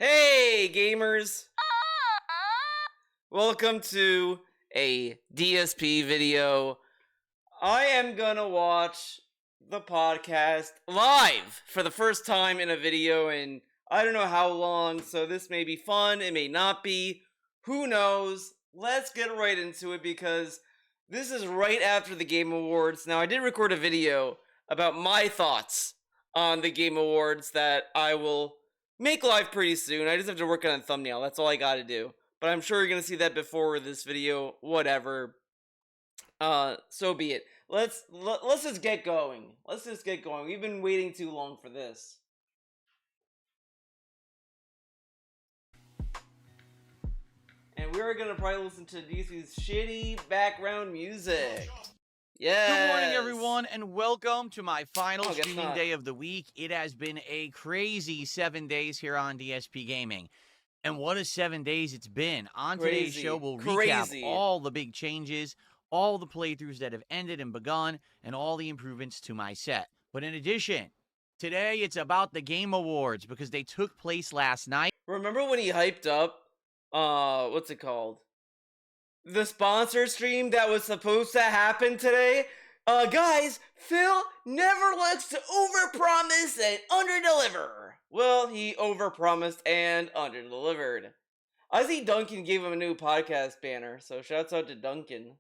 Hey gamers! Welcome to a DSP video. I am gonna watch the podcast live for the first time in a video in I don't know how long, so this may be fun, it may not be. Who knows? Let's get right into it because this is right after the Game Awards. Now, I did record a video about my thoughts on the Game Awards that I will make live pretty soon. I just have to work on a thumbnail. That's all I gotta do. But I'm sure you're gonna see that before this video. Whatever. So be it. Let's just get going. Let's just get going. We've been waiting too long for this. And we're gonna probably listen to DC's shitty background music. Yes. Good morning, everyone, and welcome to my final guess streaming not. day of the week. It has been a crazy 7 days here on DSP Gaming. And what a 7 days it's been. On today's Crazy. show, we'll Crazy. recap all the big changes, all the playthroughs that have ended and begun, and all the improvements to my set. But in addition, today it's about the Game Awards because they took place last night. Remember when he hyped up, what's it called? The sponsor stream that was supposed to happen today? Guys, Phil never likes to overpromise and underdeliver. Well, he overpromised and underdelivered. I see Duncan gave him a new podcast banner, so shouts out to Duncan.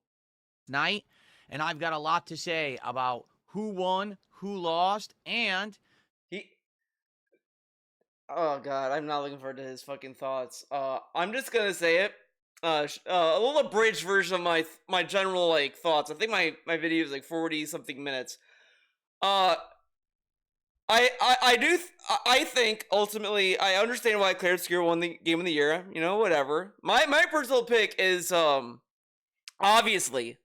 And I've got a lot to say about who won, who lost, and oh god, I'm not looking forward to his fucking thoughts. I'm just gonna say it. A little abridged version of my general like thoughts. I think my video is like 40 something minutes. I think ultimately I understand why Claire Obscure won the Game of the Year. You know, whatever. My personal pick is obviously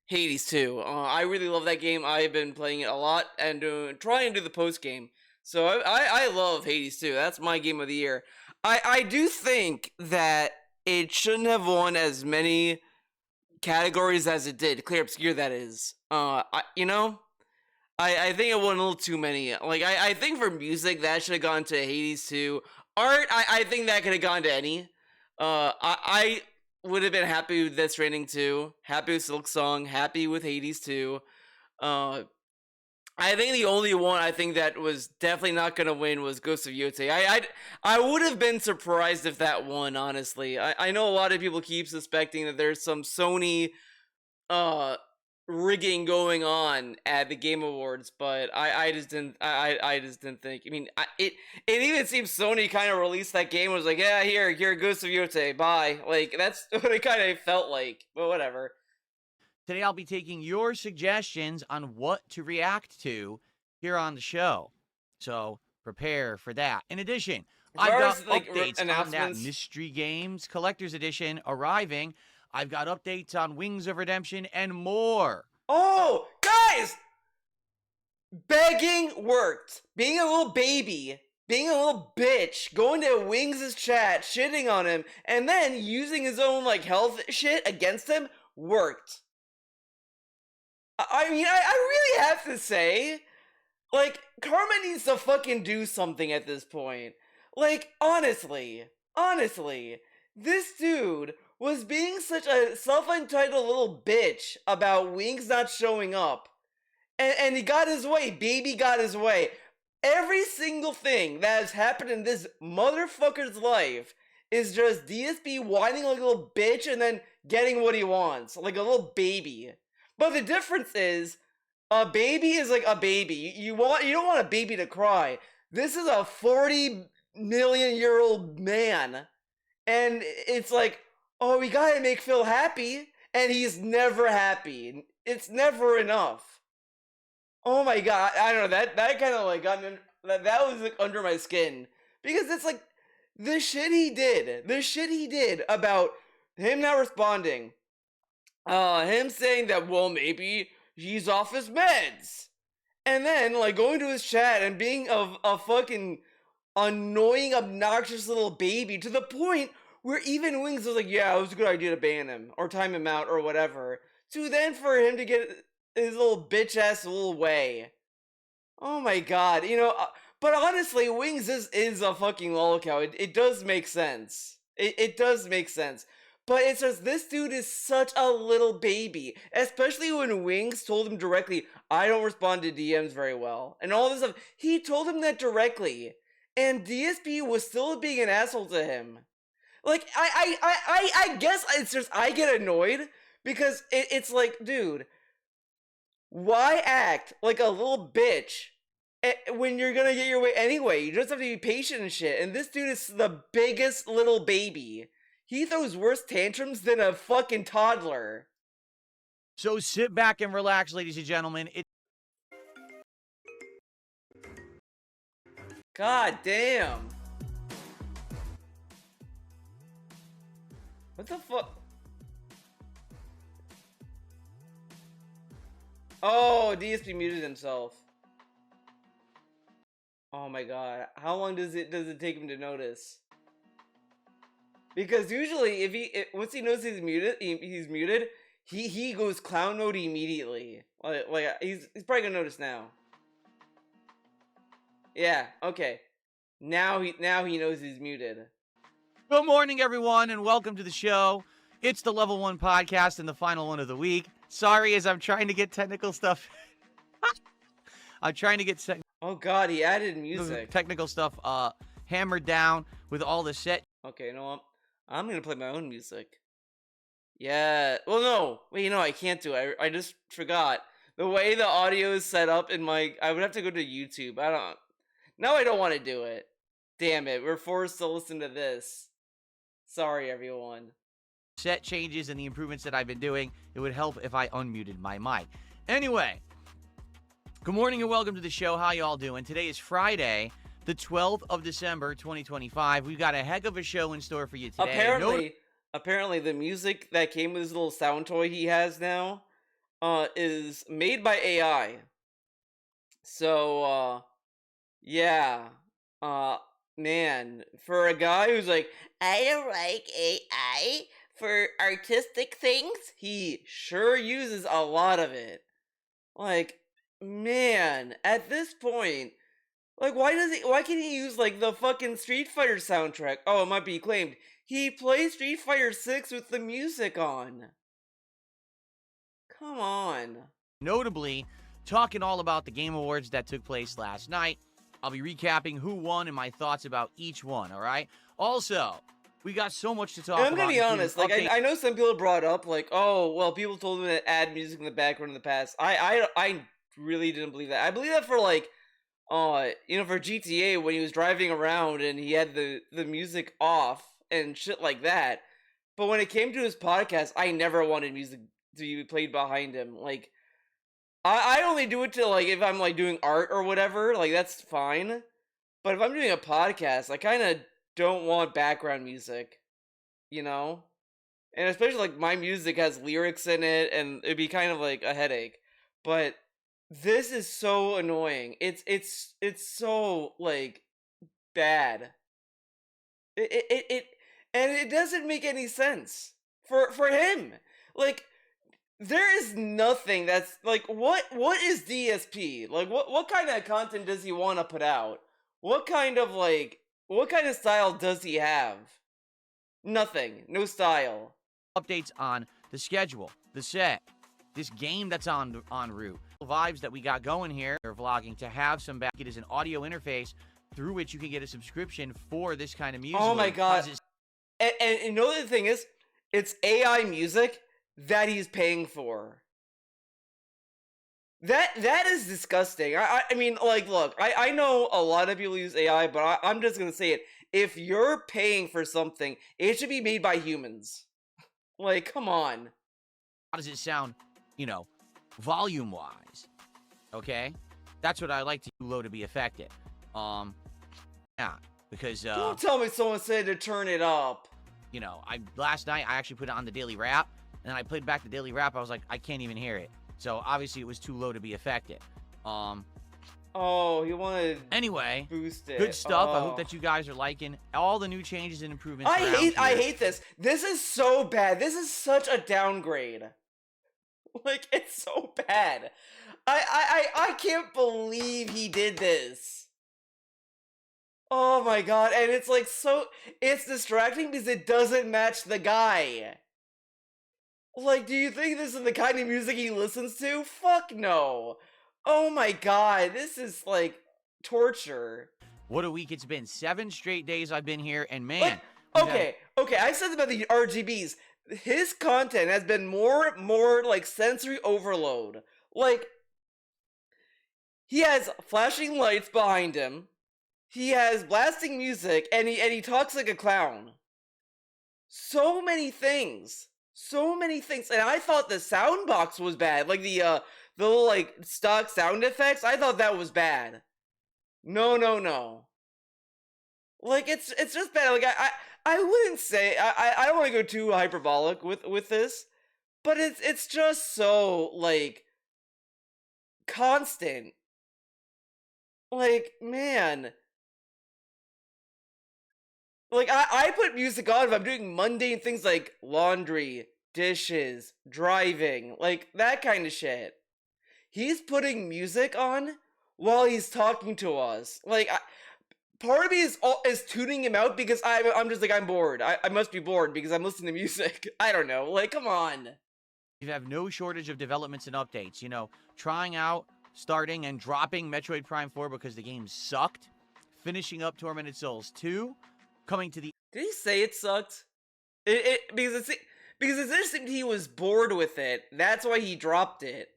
Hades 2. I really love that game. I've been playing it a lot and trying to do the post game. So I love Hades 2. That's my game of the year. I do think that it shouldn't have won as many categories as it did. Clear Obscure, that is. I think it won a little too many. Like, I think for music, that should have gone to Hades 2. Art, I think that could have gone to any. I would have been happy with this rating too. Happy with Silk Song. Happy with Hades 2. I think the only one I think that was definitely not going to win was Ghost of Yotei. I would have been surprised if that won, honestly. I know a lot of people keep suspecting that there's some Sony rigging going on at the Game Awards, but I just didn't think. I mean, it even seems Sony kind of released that game and was like, yeah, here, Ghost of Yotei, bye. Like, that's what it kind of felt like, but whatever. today I'll be taking your suggestions on what to react to here on the show. So prepare for that. In addition, I've got updates on that Mystery Games Collector's Edition arriving. I've got updates on Wings of Redemption and more. Oh, guys! Begging worked. Being a little baby, being a little bitch, going to Wings' chat, shitting on him, and then using his own, like, health shit against him worked. I mean, I really have to say, like, Karma needs to fucking do something at this point. Like, honestly, this dude was being such a self-entitled little bitch about Wings not showing up. And he got his way. Baby got his way. Every single thing that has happened in this motherfucker's life is just DSP whining like a little bitch and then getting what he wants. Like a little baby. But the difference is, a baby is like a baby. You don't want a baby to cry. This is a 40 million year old man. And it's like, oh, we gotta make Phil happy. And he's never happy. It's never enough. Oh my god, I don't know, that kind of like got me, that was like under my skin. Because it's like, the shit he did about him not responding. Him saying that, well, maybe he's off his meds. And then, like, going to his chat and being a fucking annoying, obnoxious little baby to the point where even Wings was like, yeah, it was a good idea to ban him or time him out or whatever. To then for him to get his little bitch ass little way. Oh my god, you know, But honestly, Wings is a fucking lolcow. It does make sense. It does make sense. But it's just, this dude is such a little baby. Especially when Wings told him directly, I don't respond to DMs very well. And all this stuff. He told him that directly. And DSP was still being an asshole to him. Like, I guess it's just, I get annoyed. Because it's like, dude, why act like a little bitch when you're gonna get your way anyway? You just have to be patient and shit. And this dude is the biggest little baby. He throws worse tantrums than a fucking toddler. So sit back and relax, ladies and gentlemen. God damn. What the fuck? Oh, DSP muted himself. Oh my god. How long does it take him to notice? Because usually once he knows he's muted, he goes clown mode immediately. Like he's probably gonna notice now. Yeah, okay. Now he knows he's muted. Good morning, everyone, and welcome to the show. It's the Level 1 podcast and the final one of the week. Sorry, as I'm trying to get technical stuff. I'm trying to get oh god, he added music. Technical stuff hammered down with all the set. Okay, you know what? I'm gonna play my own music. Yeah. Well, no. Wait, you know, I can't do it. I just forgot. The way the audio is set up in my... I would have to go to YouTube. Now I don't want to do it. Damn it. We're forced to listen to this. Sorry, everyone. Set changes and the improvements that I've been doing. It would help if I unmuted my mic. Anyway. Good morning and welcome to the show. How y'all doing? Today is Friday, the 12th of December, 2025. We've got a heck of a show in store for you today. Apparently the music that came with his little sound toy he has now is made by AI. So, yeah. Man, for a guy who's like, I don't like AI for artistic things, he sure uses a lot of it. Like, man, at this point, like, why can't he use, like, the fucking Street Fighter soundtrack? Oh, it might be claimed. He plays Street Fighter 6 with the music on. Come on. Notably, talking all about the Game Awards that took place last night. I'll be recapping who won and my thoughts about each one, all right? Also, we got so much to talk about. I'm gonna be honest, like, I know some people brought up, like, oh, well, people told him to add music in the background in the past. I really didn't believe that. I believe that for, like, you know, for GTA, when he was driving around and he had the music off and shit like that. But when it came to his podcast, I never wanted music to be played behind him. Like, I only do it to, like, if I'm, like, doing art or whatever, like, that's fine. But if I'm doing a podcast, I kind of don't want background music, you know? And especially, like, my music has lyrics in it, and it'd be kind of, like, a headache. But this is so annoying. It's so, like, bad. And it doesn't make any sense for him. Like, there is nothing that's like, what is DSP? Like, what kind of content does he want to put out? What kind of style does he have? Nothing. No style. Updates on the schedule, the set, this game that's en route, vibes that we got going here. They're vlogging to have some back. It is an audio interface through which you can get a subscription for this kind of music. Oh my god. And you know the thing is, it's AI music that he's paying for. That is disgusting. I mean, like, look, I know a lot of people use AI, but I'm just gonna say it. If you're paying for something, it should be made by humans. Like, come on. How does it sound, you know, volume-wise? Okay? That's what I like to do low to be effective. Yeah, because don't tell me someone said to turn it up. You know, last night I actually put it on the daily wrap, and then I played back the daily wrap. I was like, I can't even hear it. So obviously it was too low to be effective. Oh, he wanted anyway, boost it. Good stuff. I hope that you guys are liking all the new changes and improvements. I hate this. This is so bad. This is such a downgrade. Like, it's so bad. I can't believe he did this. Oh my god, and it's like it's distracting because it doesn't match the guy. Like, do you think this is the kind of music he listens to? Fuck no. Oh my god, this is like torture. What a week it's been. 7 straight days I've been here, and man. Okay, I said about the RGBs. His content has been more like sensory overload. Like, he has flashing lights behind him. He has blasting music, and he talks like a clown. So many things. So many things. And I thought the sound box was bad. Like the little like stock sound effects. I thought that was bad. No. Like it's just bad. Like I wouldn't say I don't want to go too hyperbolic with this, but it's just so like constant. Like, man. Like, I put music on if I'm doing mundane things like laundry, dishes, driving, like that kind of shit. He's putting music on while he's talking to us. Like, part of me is tuning him out because I'm just like, I'm bored. I must be bored because I'm listening to music. I don't know. Like, come on. You have no shortage of developments and updates. You know, trying out, starting, and dropping Metroid Prime 4 because the game sucked. Finishing up Tormented Souls 2. Coming to the... Did he say it sucked? Because it's interesting he was bored with it. That's why he dropped it.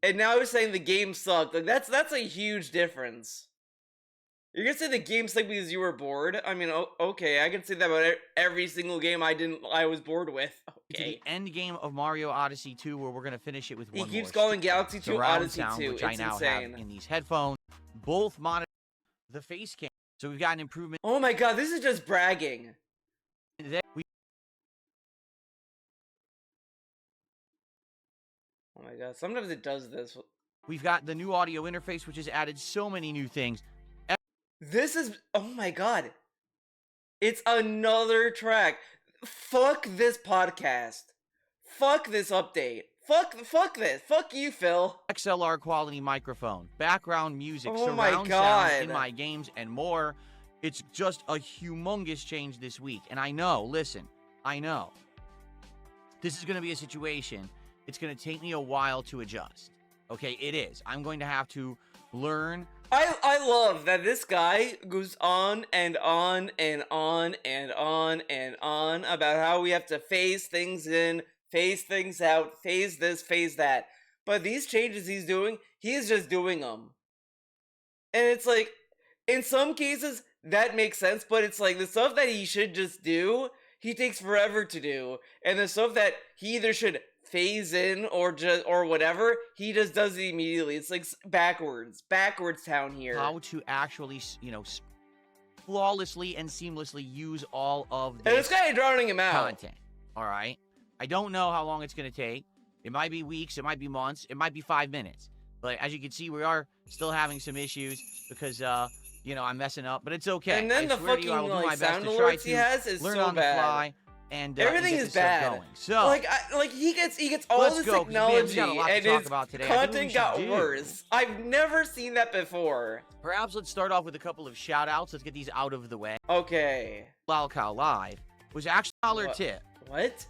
And now he's saying the game sucked. Like that's a huge difference. You're gonna say the game sucked because you were bored? I mean, okay, I can say that about every single game I was bored with. Okay. To the end game of Mario Odyssey 2, where we're gonna finish it with one more. He keeps calling Galaxy 2 Odyssey 2. Which it's I now insane. have in these headphones. Both monitor the face cam. So we've got an improvement. Oh my god, this is just bragging. Oh my god, sometimes it does this. We've got the new audio interface, which has added so many new things. This is, oh my god. It's another track. Fuck this podcast. Fuck this update. Fuck this. Fuck you, Phil. XLR quality microphone, background music, oh surround sound in my games, and more. It's just a humongous change this week. And I know, listen, I know. This is going to be a situation. It's going to take me a while to adjust. Okay, it is. I'm going to have to learn. I love that this guy goes on and on and on and on and on about how we have to phase things in, phase things out, phase this, phase that. But these changes he's doing, he's just doing them. And it's like, in some cases, that makes sense, but it's like the stuff that he should just do, he takes forever to do. And the stuff that he either should phase in or whatever, he just does it immediately. It's like backwards town here. How to actually, you know, flawlessly and seamlessly use all of this. And it's kind of drowning him out. Content. All right. I don't know how long it's going to take. It might be weeks. It might be months. It might be 5 minutes. But as you can see, we are still having some issues because, you know, I'm messing up. But it's okay. And then the fucking like sound alerts he has is learn so on bad. The fly. And everything is bad. Going. So like he gets all this technology, and his content got worse. I've never seen that before. Perhaps let's start off with a couple of shout outs. Let's get these out of the way. Okay. Lol Cow Live was actually a dollar tip. What?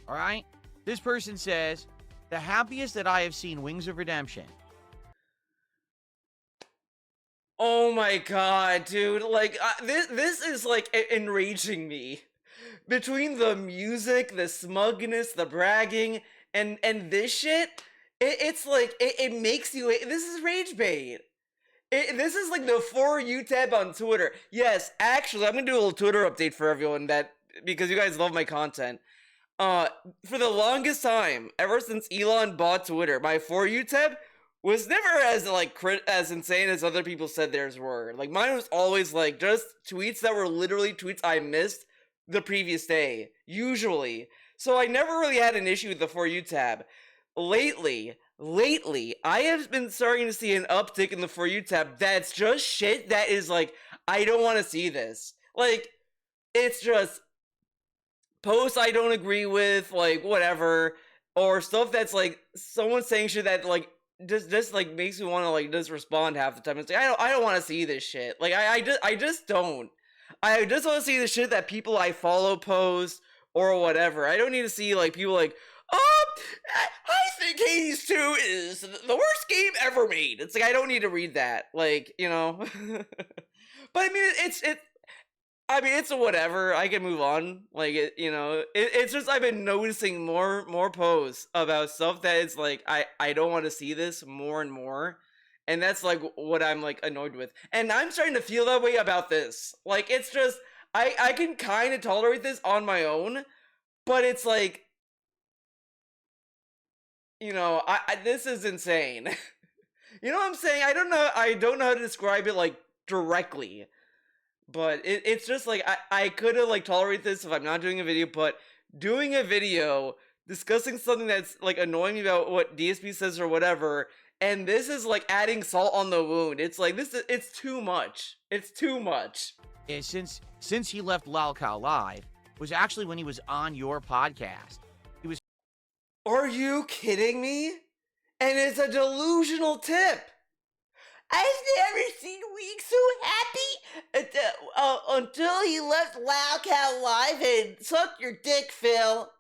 All right. This person says, the happiest that I have seen Wings of Redemption. Oh my god, dude! Like this is like enraging me. Between the music, the smugness, the bragging, and this shit, it's like it makes you. This is rage bait. This is like the For You tab on Twitter. Yes, actually, I'm gonna do a little Twitter update for everyone because you guys love my content. For the longest time, ever since Elon bought Twitter, my For You tab was never as insane as other people said theirs were. Like mine was always like just tweets that were literally tweets I missed the previous day, usually. So I never really had an issue with the For You tab. Lately, I have been starting to see an uptick in the For You tab that's just shit that is like, I don't want to see this. Like, it's just posts I don't agree with, like, whatever, or stuff that's like, someone saying shit that, like, just like makes me want to like just respond half the time. It's like I don't want to see this shit. Like I just don't. I just want to see the shit that people I follow post or whatever. I don't need to see like people like, oh, I think Hades 2 is the worst game ever made. It's like I don't need to read that. Like, you know. But I mean it's a whatever. I can move on. Like it's just I've been noticing more posts about stuff that it's like I don't want to see this more and more. And that's like what I'm like annoyed with. And I'm starting to feel that way about this. Like it's just I can kind of tolerate this on my own, but it's like this is insane. You know what I'm saying? I don't know how to describe it like directly. But it's just like I could have like tolerate this if I'm not doing a video, but doing a video discussing something that's like annoying me about what DSP says or whatever, and this is like adding salt on the wound. It's like it's too much. It's too much. Yeah, since he left Lalcow Live was actually when he was on your podcast. He was. Are you kidding me? And it's a delusional tip. I've never seen Week so happy until he left Lalcow Live and suck your dick, Phil.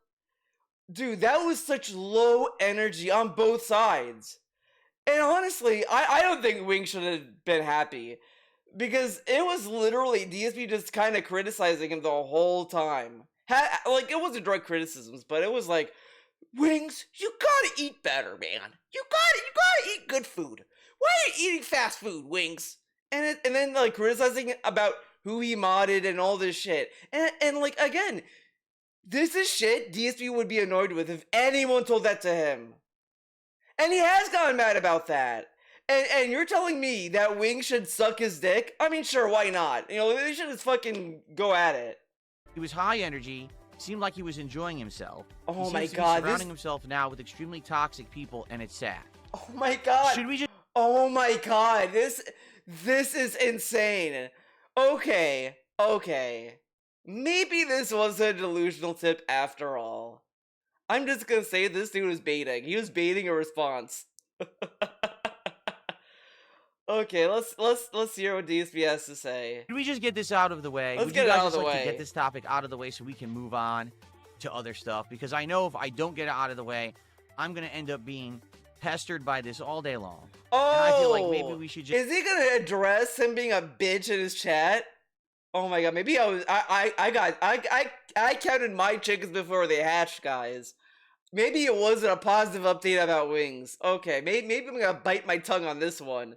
Dude, that was such low energy on both sides. And honestly, I don't think Wing should have been happy. Because it was literally DSP just kind of criticizing him the whole time. Like, it wasn't direct criticisms, but it was like, Wings, you gotta eat better, man. You gotta eat good food. Why are you eating fast food, Wings? And then like criticizing about who he modded and all this shit. And like again, this is shit DSP would be annoyed with if anyone told that to him. And he has gotten mad about that. And you're telling me that Wings should suck his dick? I mean, sure, why not? They should just fucking go at it. He was high energy. Seemed like he was enjoying himself. Oh my god! Surrounding himself now with extremely toxic people, and it's sad. Oh my god! Should we just? Oh my god! This is insane. Okay. Maybe this was a delusional tip after all. I'm just gonna say this dude was baiting. He was baiting a response. Okay, let's hear what DSP has to say. Can we just get this out of the way? Let's get it out of the way. To get this topic out of the way so we can move on to other stuff. Because I know if I don't get it out of the way, I'm going to end up being pestered by this all day long. Oh! And I feel like maybe we should just... Is he going to address him being a bitch in his chat? Oh my god, maybe I counted my chickens before they hatched, guys. Maybe it wasn't a positive update about Wings. Okay, maybe I'm going to bite my tongue on this one.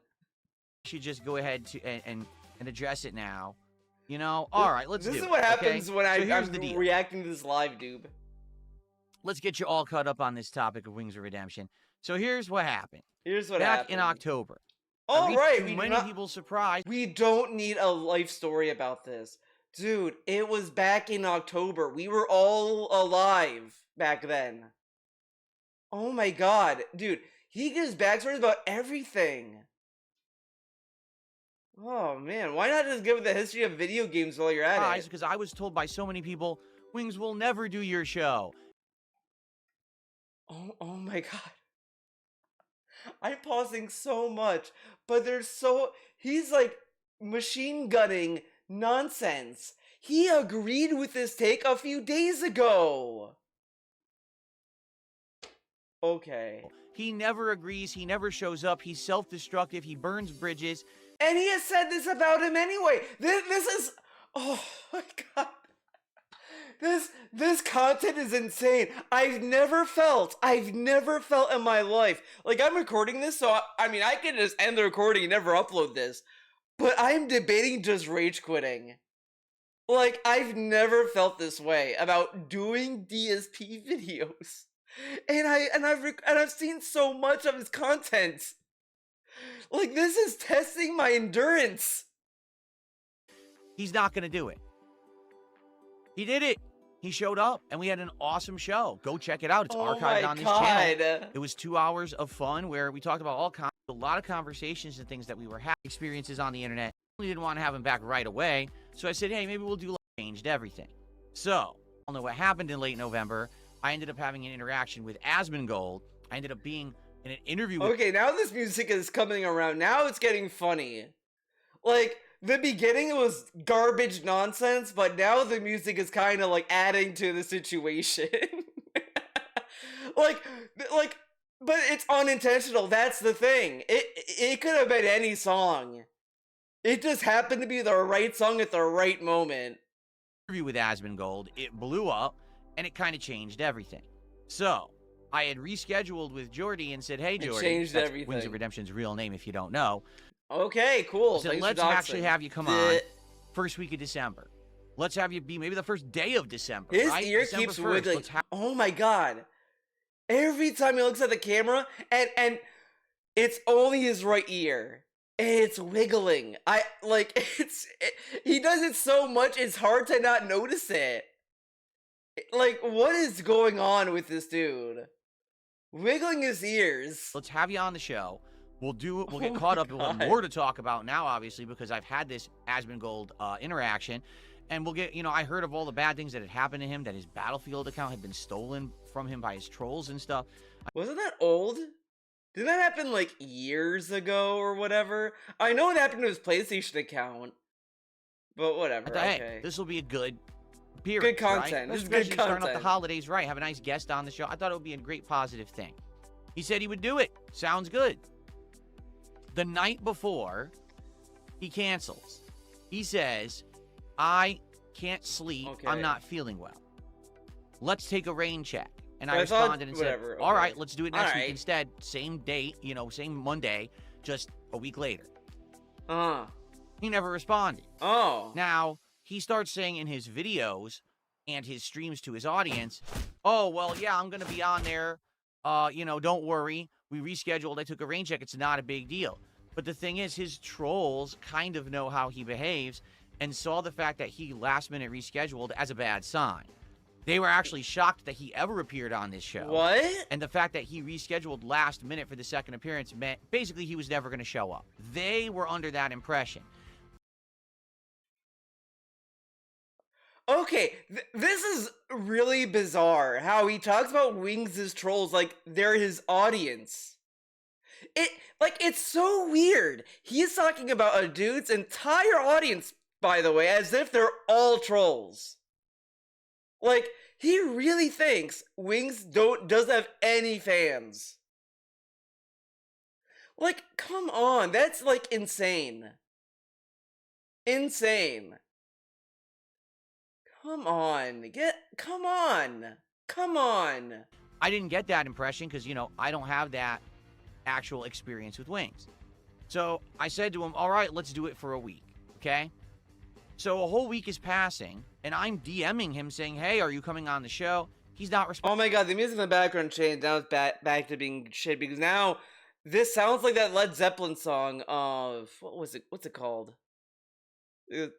Should just go ahead and address it now. All right, let's do it. This is what happens when I'm the reacting to this live, dude. Let's get you all caught up on this topic of Wings of Redemption. So here's what happened. Back in October. All right, many people surprised. We don't need a life story about this. Dude, it was back in October. We were all alive back then. Oh my god. Dude, he gives backstories about everything. Oh man, why not just give the history of video games while you're at it? Because I was told by so many people, Wings will never do your show. Oh my god. I'm pausing so much, but he's like machine gunning nonsense. He agreed with this take a few days ago. Okay. He never agrees, he never shows up, he's self-destructive, he burns bridges. And he has said this about him anyway. This is... Oh my god. This content is insane. I've never felt in my life. Like, I'm recording this, so I mean, I can just end the recording and never upload this. But I'm debating just rage quitting. Like, I've never felt this way about doing DSP videos. And I've seen so much of his content. Like, this is testing my endurance. He's not going to do it. He did it. He showed up, and we had an awesome show. Go check it out. It's archived on this channel. It was 2 hours of fun where we talked about all kinds, a lot of conversations and things that we were having, experiences on the internet. We didn't want to have him back right away, so I said, hey, maybe we'll do changed everything. So, I don't know what happened in late November. I ended up having an interaction with Asmongold. I ended up being in an interview with... Okay, now this music is coming around. Now it's getting funny. Like, the beginning was garbage nonsense, but now the music is kind of like adding to the situation. like, but it's unintentional. That's the thing. It could have been any song. It just happened to be the right song at the right moment. Interview with Asmongold, it blew up, and it kind of changed everything. So, I had rescheduled with Jordy and said, hey, Jordy, changed that's everything. Wings of Redemption's real name if you don't know. Okay, cool. So let's actually have you come on first week of December. Let's have you be maybe the first day of December. His right? ear December keeps 1st. wiggling. Oh my god. Every time he looks at the camera, and it's only his right ear. It's wiggling. He does it so much, it's hard to not notice it. Like, what is going on with this dude? Wiggling his ears. Let's have you on the show. We'll get caught up. We'll have more to talk about now, obviously, because I've had this Asmongold interaction. And we'll get, I heard of all the bad things that had happened to him, that his Battlefield account had been stolen from him by his trolls and stuff. Wasn't that old? Did that happen like years ago or whatever? I know it happened to his PlayStation account, but whatever. Okay. Hey, this will be a good period. Good content. Right? This is Especially good content. starting up the holidays, right? Have a nice guest on the show. I thought it would be a great positive thing. He said he would do it. Sounds good. The night before, he cancels. He says, I can't sleep. Okay. I'm not feeling well. Let's take a rain check. And I responded and said, all right, let's do it next week instead. Same date, same Monday, just a week later. He never responded. Now, he starts saying in his videos and his streams to his audience, oh, well, yeah, I'm going to be on there. Don't worry. We rescheduled. I took a rain check. It's not a big deal. But the thing is, his trolls kind of know how he behaves and saw the fact that he last minute rescheduled as a bad sign. They were actually shocked that he ever appeared on this show. What? And the fact that he rescheduled last minute for the second appearance meant basically he was never going to show up. They were under that impression. Okay, this is really bizarre how he talks about Wings as trolls like they're his audience. It's so weird. He's talking about a dude's entire audience, by the way, as if they're all trolls. Like, he really thinks Wings doesn't have any fans. Like, come on, that's like insane. Insane. Come on. Come on. I didn't get that impression because, I don't have that actual experience with Wings. So I said to him, all right, let's do it for a week, okay? So a whole week is passing, and I'm DMing him saying, hey, are you coming on the show? He's not responding. Oh my god, the music in the background changed. Now it's back to being shit, because now this sounds like that Led Zeppelin song of, what was it? What's it called? Oh,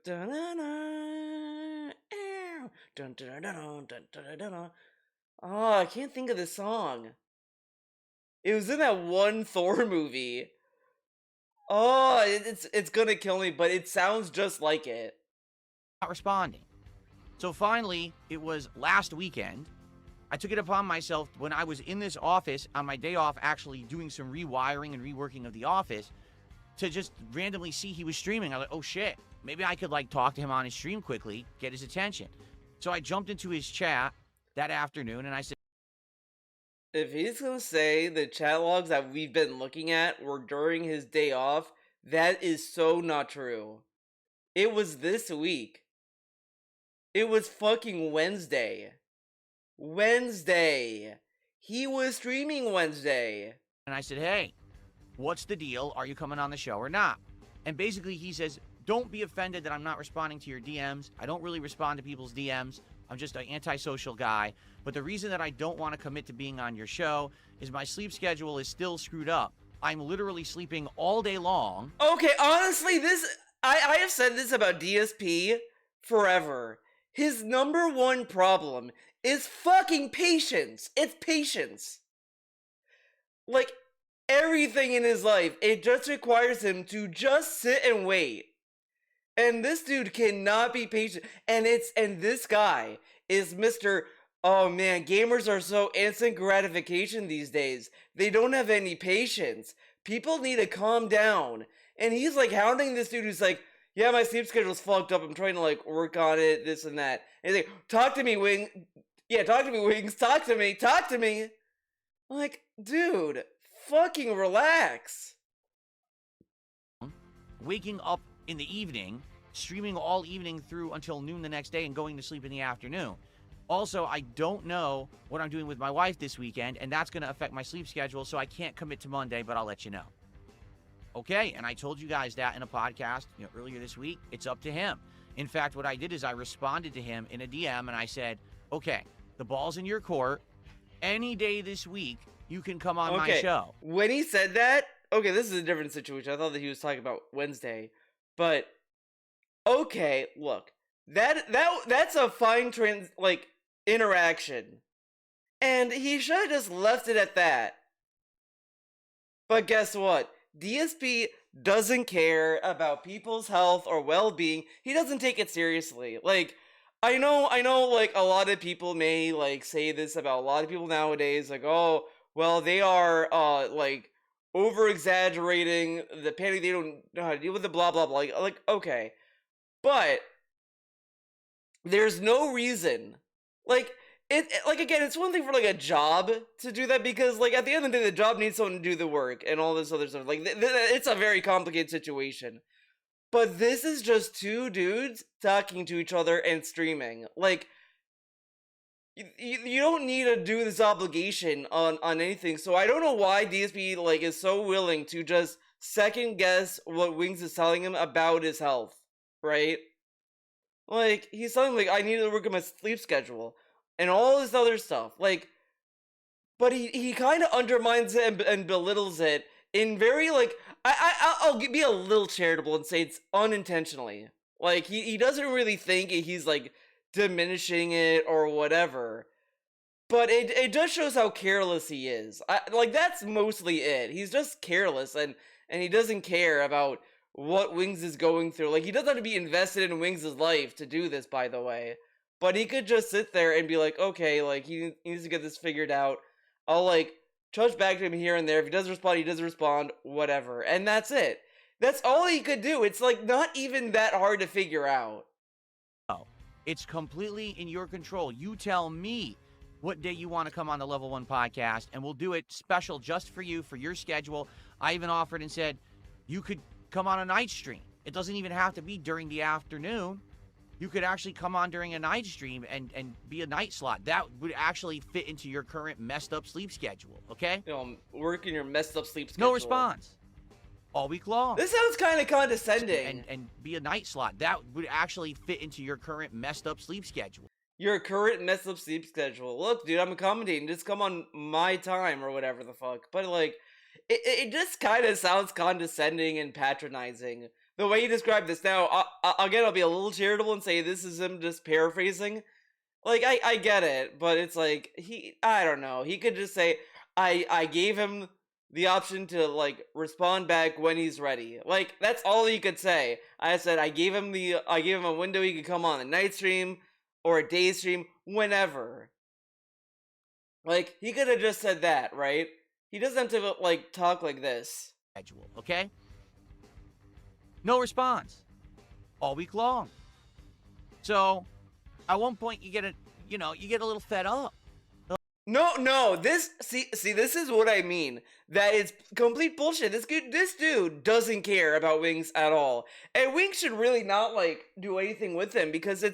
I can't think of the song. It was in that one Thor movie. Oh, it's gonna kill me, but it sounds just like it. Not responding. So finally, it was last weekend. I took it upon myself when I was in this office on my day off, actually doing some rewiring and reworking of the office, to just randomly see he was streaming. I was like, oh shit, maybe I could talk to him on his stream quickly, get his attention. So I jumped into his chat that afternoon and I said, if he's gonna say the chat logs that we've been looking at were during his day off, that is so not true. It was this week. It was fucking Wednesday. He was streaming Wednesday. And I said, hey, what's the deal? Are you coming on the show or not? And basically he says, don't be offended that I'm not responding to your DMs. I don't really respond to people's DMs. I'm just an antisocial guy. But the reason that I don't want to commit to being on your show is my sleep schedule is still screwed up. I'm literally sleeping all day long. Okay, honestly, I have said this about DSP forever. His number one problem is fucking patience. It's patience. Like, everything in his life, it just requires him to just sit and wait. And this dude cannot be patient. And this guy is Mr. Oh man, gamers are so instant gratification these days. They don't have any patience. People need to calm down. And he's like hounding this dude who's like, yeah, my sleep schedule's fucked up. I'm trying to like work on it, this and that. And he's like, talk to me, Wing. Yeah, talk to me, Wings. Talk to me. Talk to me. I'm like, dude, fucking relax. Waking up in the evening, streaming all evening through until noon the next day, and going to sleep in the afternoon. Also, I don't know what I'm doing with my wife this weekend, and that's going to affect my sleep schedule, so I can't commit to Monday, but I'll let you know. Okay, and I told you guys that in a podcast earlier this week. It's up to him. In fact, what I did is I responded to him in a DM, and I said, okay, the ball's in your court. Any day this week, you can come on my show. When he said that, okay, this is a different situation. I thought that he was talking about Wednesday, but okay, look, that's a fine interaction, and he should have just left it at that. But guess what? DSP doesn't care about people's health or well-being. He doesn't take it seriously. Like, I know, like, a lot of people may, like, say this about a lot of people nowadays, like, oh, well, they are, like, over-exaggerating the panic, they don't know how to deal with the blah, blah, blah, like, okay. But there's no reason, like, again, it's one thing for, like, a job to do that, because, like, at the end of the day, the job needs someone to do the work, and all this other stuff, like, it's a very complicated situation. But this is just two dudes talking to each other and streaming. Like, you don't need to do this obligation on anything, so I don't know why DSP, like, is so willing to just second guess what Wings is telling him about his health, right? Like, he's telling him, like, I need to work on my sleep schedule, and all this other stuff, like, but he kind of undermines it and belittles it in very, like, I'll be a little charitable and say it's unintentionally. Like, he doesn't really think he's, like, diminishing it or whatever, but it just shows how careless he is. Like, that's mostly it. He's just careless, and he doesn't care about what Wings is going through. Like, he doesn't have to be invested in Wings' life to do this, by the way. But he could just sit there and be like, okay, like, he needs to get this figured out. I'll, like, touch back to him here and there. If he doesn't respond, he doesn't respond, whatever. And that's it. That's all he could do. It's, like, not even that hard to figure out. Oh, it's completely in your control. You tell me what day you want to come on the Level 1 podcast, and we'll do it special just for you, for your schedule. I even offered and said you could come on a night stream. It doesn't even have to be during the afternoon. You could actually come on during a night stream and be a night slot. That would actually fit into your current messed up sleep schedule, okay? Work in your messed up sleep schedule. No response. All week long. This sounds kind of condescending. And be a night slot. That would actually fit into your current messed up sleep schedule. Your current messed up sleep schedule. Look, dude, I'm accommodating. Just come on my time or whatever the fuck. But, like, it just kind of sounds condescending and patronizing. The way you describe this now, again, I'll be a little charitable and say this is him just paraphrasing. Like, I get it, but it's like, I don't know. He could just say, I gave him the option to, like, respond back when he's ready. Like, that's all he could say. I said, I gave him a window he could come on a night stream or a day stream, whenever. Like, he could have just said that, right? He doesn't have to, like, talk like this. Okay? No response. All week long. So, at one point, you get a little fed up. No, this is what I mean. That is complete bullshit. This dude doesn't care about Wings at all. And Wings should really not, like, do anything with him, because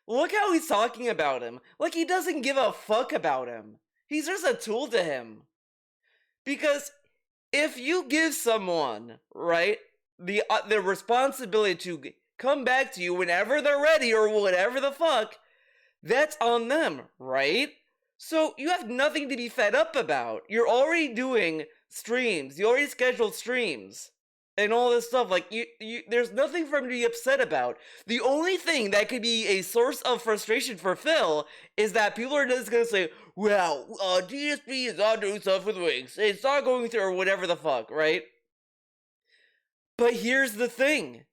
look how he's talking about him. Like, he doesn't give a fuck about him. He's just a tool to him. Because if you give someone, right, the responsibility to come back to you whenever they're ready or whatever the fuck, that's on them, right? So you have nothing to be fed up about. You're already doing streams. You already scheduled streams and all this stuff. Like, there's nothing for him to be upset about. The only thing that could be a source of frustration for Phil is that people are just gonna say, well, DSP is not doing stuff with Wings. It's not going through or whatever the fuck, right? But here's the thing.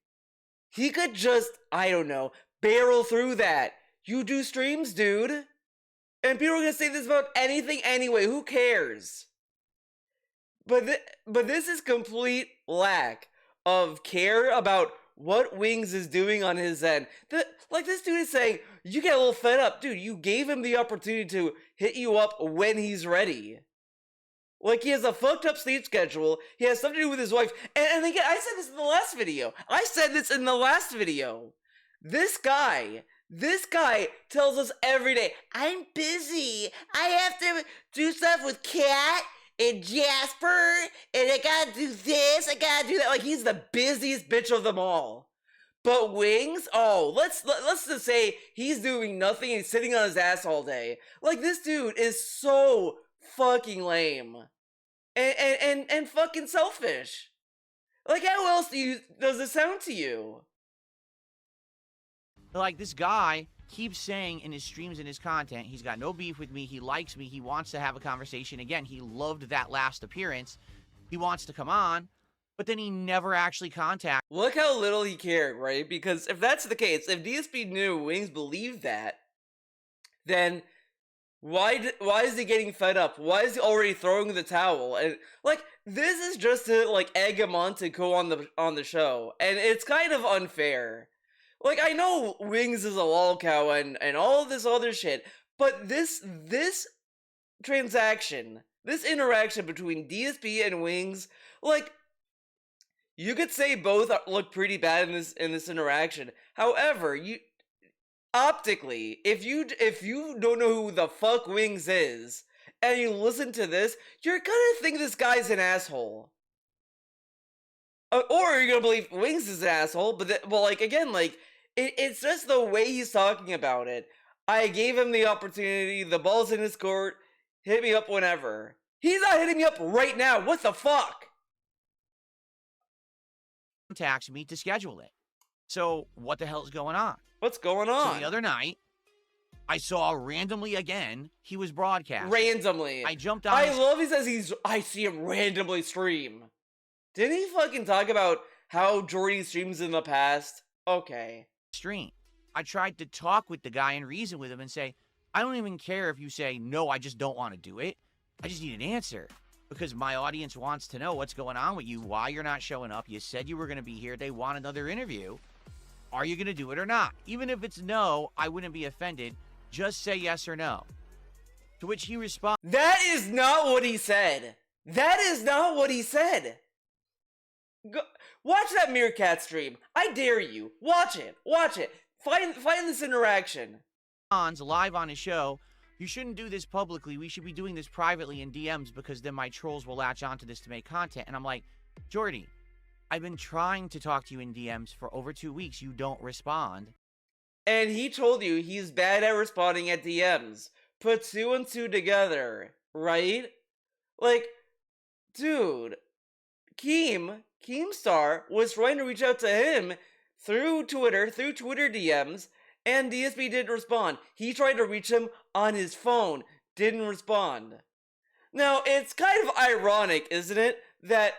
He could just, I don't know, barrel through that. You do streams, dude. And people are going to say this about anything anyway. Who cares? But this is complete lack of care about what Wings is doing on his end. Like, this dude is saying, you get a little fed up. Dude, you gave him the opportunity to hit you up when he's ready. Like, he has a fucked up sleep schedule. He has something to do with his wife. And again, I said this in the last video. This guy tells us every day, I'm busy. I have to do stuff with Kat and Jasper, and I gotta do this, I gotta do that. Like, he's the busiest bitch of them all. But Wings, let's just say he's doing nothing and sitting on his ass all day. Like, this dude is so fucking lame. And fucking selfish. Like, how else does it sound to you? Like, this guy keeps saying in his streams and his content, he's got no beef with me, he likes me, he wants to have a conversation. Again, he loved that last appearance. He wants to come on, but then he never actually contacted. Look how little he cared, right? Because if that's the case, if DSP knew Wings believed that, then why is he getting fed up? Why is he already throwing the towel? And, like, this is just to, like, egg him on to go on the show. And it's kind of unfair. Like, I know Wings is a lolcow and all this other shit, but this transaction, this interaction between DSP and Wings, like, you could say both look pretty bad in this interaction. However, optically, if you don't know who the fuck Wings is and you listen to this, you're gonna think this guy's an asshole. Or you're gonna believe Wings is an asshole, but like, again, like, it's just the way he's talking about it. I gave him the opportunity, the ball's in his court, hit me up whenever. He's not hitting me up right now, what the fuck? Contacts me to schedule it. So, what the hell is going on? What's going on? So the other night, I saw randomly again, he was broadcasting. Randomly. I jumped on. He says I see him randomly stream. Didn't he fucking talk about how Jordy streams in the past? Okay. Stream. I tried to talk with the guy and reason with him and say, I don't even care if you say, no, I just don't want to do it. I just need an answer. Because my audience wants to know what's going on with you, why you're not showing up. You said you were going to be here. They want another interview. Are you going to do it or not? Even if it's no, I wouldn't be offended. Just say yes or no. To which he responds, that is not what he said. That is not what he said. Watch that Meerkat stream. I dare you. Watch it. Watch it. Find this interaction. Live on his show. You shouldn't do this publicly. We should be doing this privately in DMs because then my trolls will latch onto this to make content. And I'm like, Jordy, I've been trying to talk to you in DMs for over 2 weeks. You don't respond. And he told you he's bad at responding at DMs. Put 2 and 2 together, right? Like, dude, Keemstar was trying to reach out to him through Twitter DMs, and DSP didn't respond. He tried to reach him on his phone, didn't respond. Now, it's kind of ironic, isn't it, that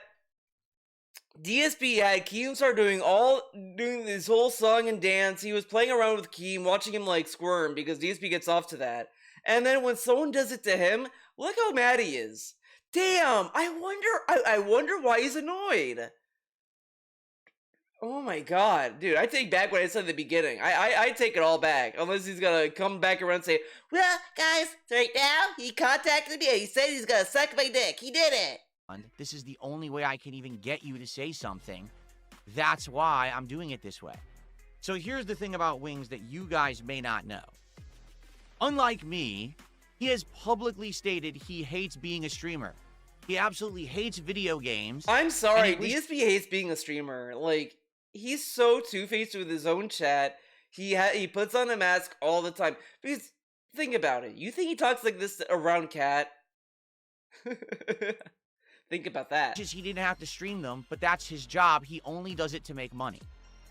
DSP had Keemstar doing this whole song and dance. He was playing around with Keem, watching him like squirm because DSP gets off to that. And then when someone does it to him, look how mad he is. Damn, I wonder why he's annoyed. Oh my god, dude, I take back what I said at the beginning. I take it all back, unless he's gonna come back around and say, well, guys, right now, he contacted me, he said he's gonna suck my dick, he did it. This is the only way I can even get you to say something. That's why I'm doing it this way. So here's the thing about Wings that you guys may not know. Unlike me, he has publicly stated he hates being a streamer. He absolutely hates video games. I'm sorry, DSP hates being a streamer. Like, he's so two-faced with his own chat. He puts on a mask all the time. Because, think about it. You think he talks like this around Kat? Think about that. He didn't have to stream them, but that's his job. He only does it to make money.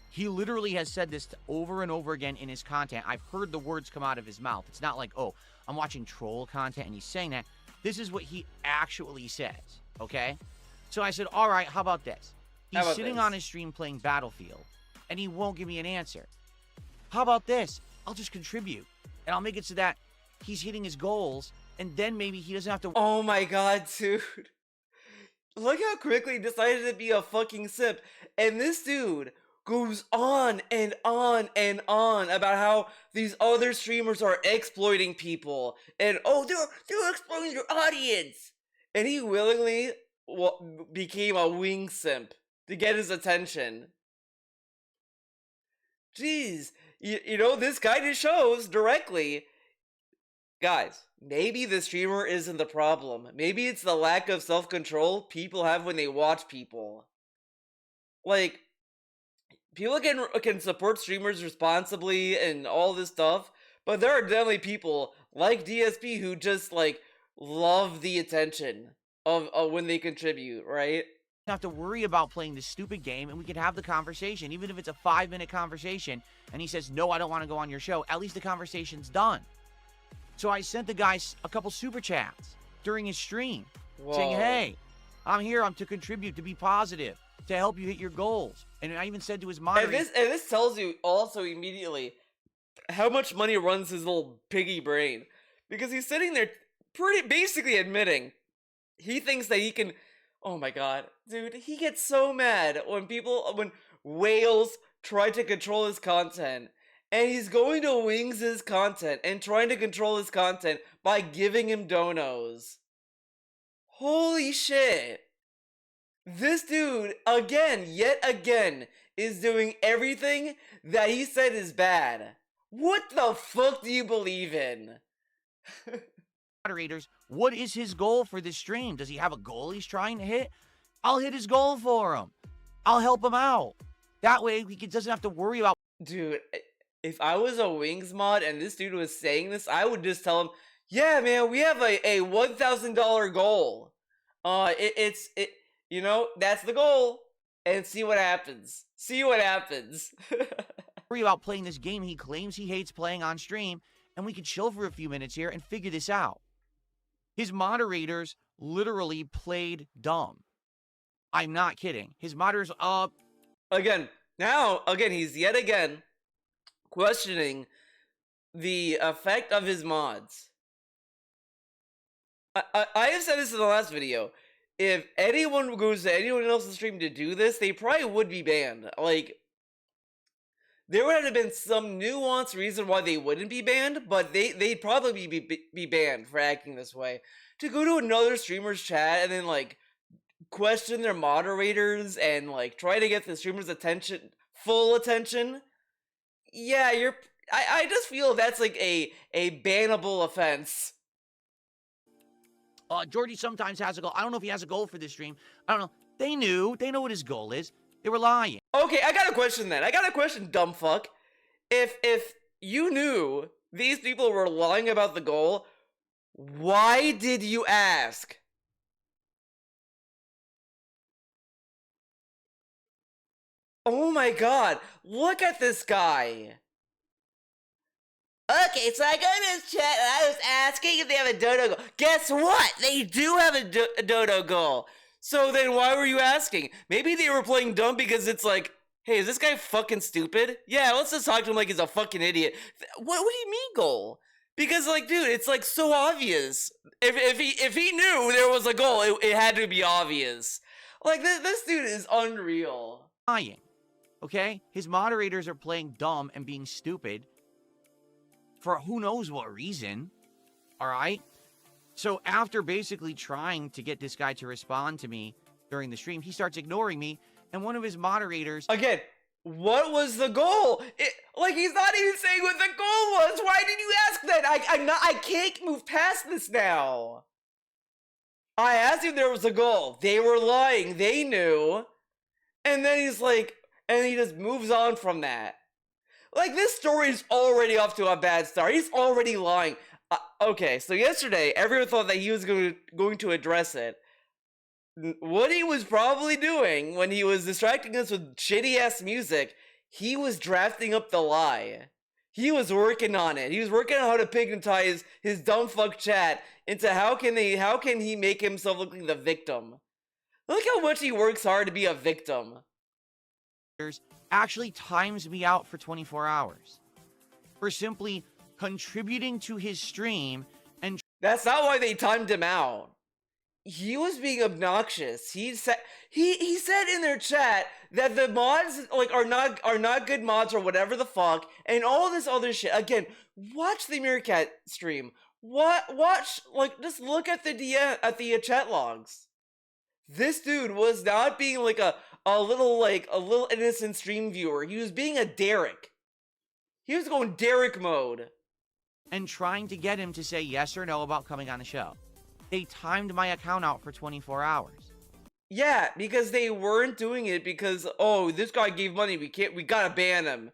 He literally has said this over and over again in his content. I've heard the words come out of his mouth. It's not like, oh, I'm watching troll content and he's saying that. This is what he actually says, okay? So I said, all right, how about this? He's sitting on his stream playing Battlefield, and he won't give me an answer. How about this? I'll just contribute, and I'll make it so that he's hitting his goals, and then maybe he doesn't have to. Oh my god, dude. Look how quickly he decided to be a fucking simp. And this dude goes on and on and on about how these other streamers are exploiting people. And, oh, they're exploiting your audience. And he willingly became a wing simp to get his attention. Jeez. You know, this kind of shows directly, guys, maybe the streamer isn't the problem. Maybe it's the lack of self-control people have when they watch people. Like, people can support streamers responsibly and all this stuff, but there are definitely people like DSP who just, like, love the attention of when they contribute, right? Have to worry about playing this stupid game, and we can have the conversation, even if it's a 5-minute conversation, and he says, no, I don't want to go on your show. At least the conversation's done. So I sent the guy a couple super chats during his stream. Whoa. Saying, hey, I'm here. I'm to contribute, to be positive, to help you hit your goals. And I even said to his moderator. And this tells you also immediately how much money runs his little piggy brain. Because he's sitting there basically admitting he thinks that he can. Oh my god, dude, he gets so mad when whales try to control his content. And he's going to wings his content and trying to control his content by giving him donos. Holy shit. This dude, yet again, is doing everything that he said is bad. What the fuck do you believe in? Moderators, what is his goal for this stream? Does he have a goal he's trying to hit? I'll hit his goal for him. I'll help him out. That way he doesn't have to worry about. Dude, if I was a Wings mod and this dude was saying this, I would just tell him, yeah, man, we have a $1,000 goal. You know, that's the goal. And see what happens. See what happens. Worry about playing this game he claims he hates playing on stream, and we can chill for a few minutes here and figure this out. His moderators literally played dumb. I'm not kidding. His moderators, Again, he's yet again questioning the effect of his mods. I have said this in the last video. If anyone goes to anyone else's stream to do this, they probably would be banned. Like, there would have been some nuanced reason why they wouldn't be banned, but they'd probably be banned for acting this way. To go to another streamer's chat and then, like, question their moderators and, like, try to get the streamer's full attention. Yeah, I just feel that's, like, a bannable offense. Georgie sometimes has a goal. I don't know if he has a goal for this stream. I don't know. They know what his goal is. They were lying. Okay, I got a question then. I got a question, dumb fuck. If you knew these people were lying about the goal, why did you ask? Oh my god, look at this guy. Okay, so I go to this chat and I was asking if they have a dodo goal. Guess what? They do have a dodo goal. So then why were you asking? Maybe they were playing dumb because it's like, hey, is this guy fucking stupid? Yeah, let's just talk to him like he's a fucking idiot. What do you mean goal? Because, like, dude, it's, like, so obvious. If he knew there was a goal, it had to be obvious. Like, this dude is unreal. Lying. Okay? His moderators are playing dumb and being stupid for who knows what reason. All right? So after basically trying to get this guy to respond to me during the stream, he starts ignoring me, and one of his moderators... Again, what was the goal? Like, he's not even saying what the goal was. Why did you ask that? I can't move past this now. I asked if there was a goal. They were lying. They knew. And then he's like... And he just moves on from that. Like, this story's already off to a bad start. He's already lying. Okay, so yesterday, everyone thought that he was going to address it. What he was probably doing when he was distracting us with shitty-ass music, he was drafting up the lie. He was working on it. He was working on how to pigmentize his dumb fuck chat into how can he make himself look like the victim. Look how much he works hard to be a victim. Actually times me out for 24 hours for simply contributing to his stream, and that's not why they timed him out. He was being obnoxious. He said in their chat that the mods are not good mods or whatever the fuck, and all this other shit. Again, watch the Meerkat stream. Watch just look at the chat logs. This dude was not being a little innocent stream viewer. He was being a Derek. He was going Derek mode. And trying to get him to say yes or no about coming on the show. They timed my account out for 24 hours. Yeah, because they weren't doing it because, oh, this guy gave money, we gotta ban him.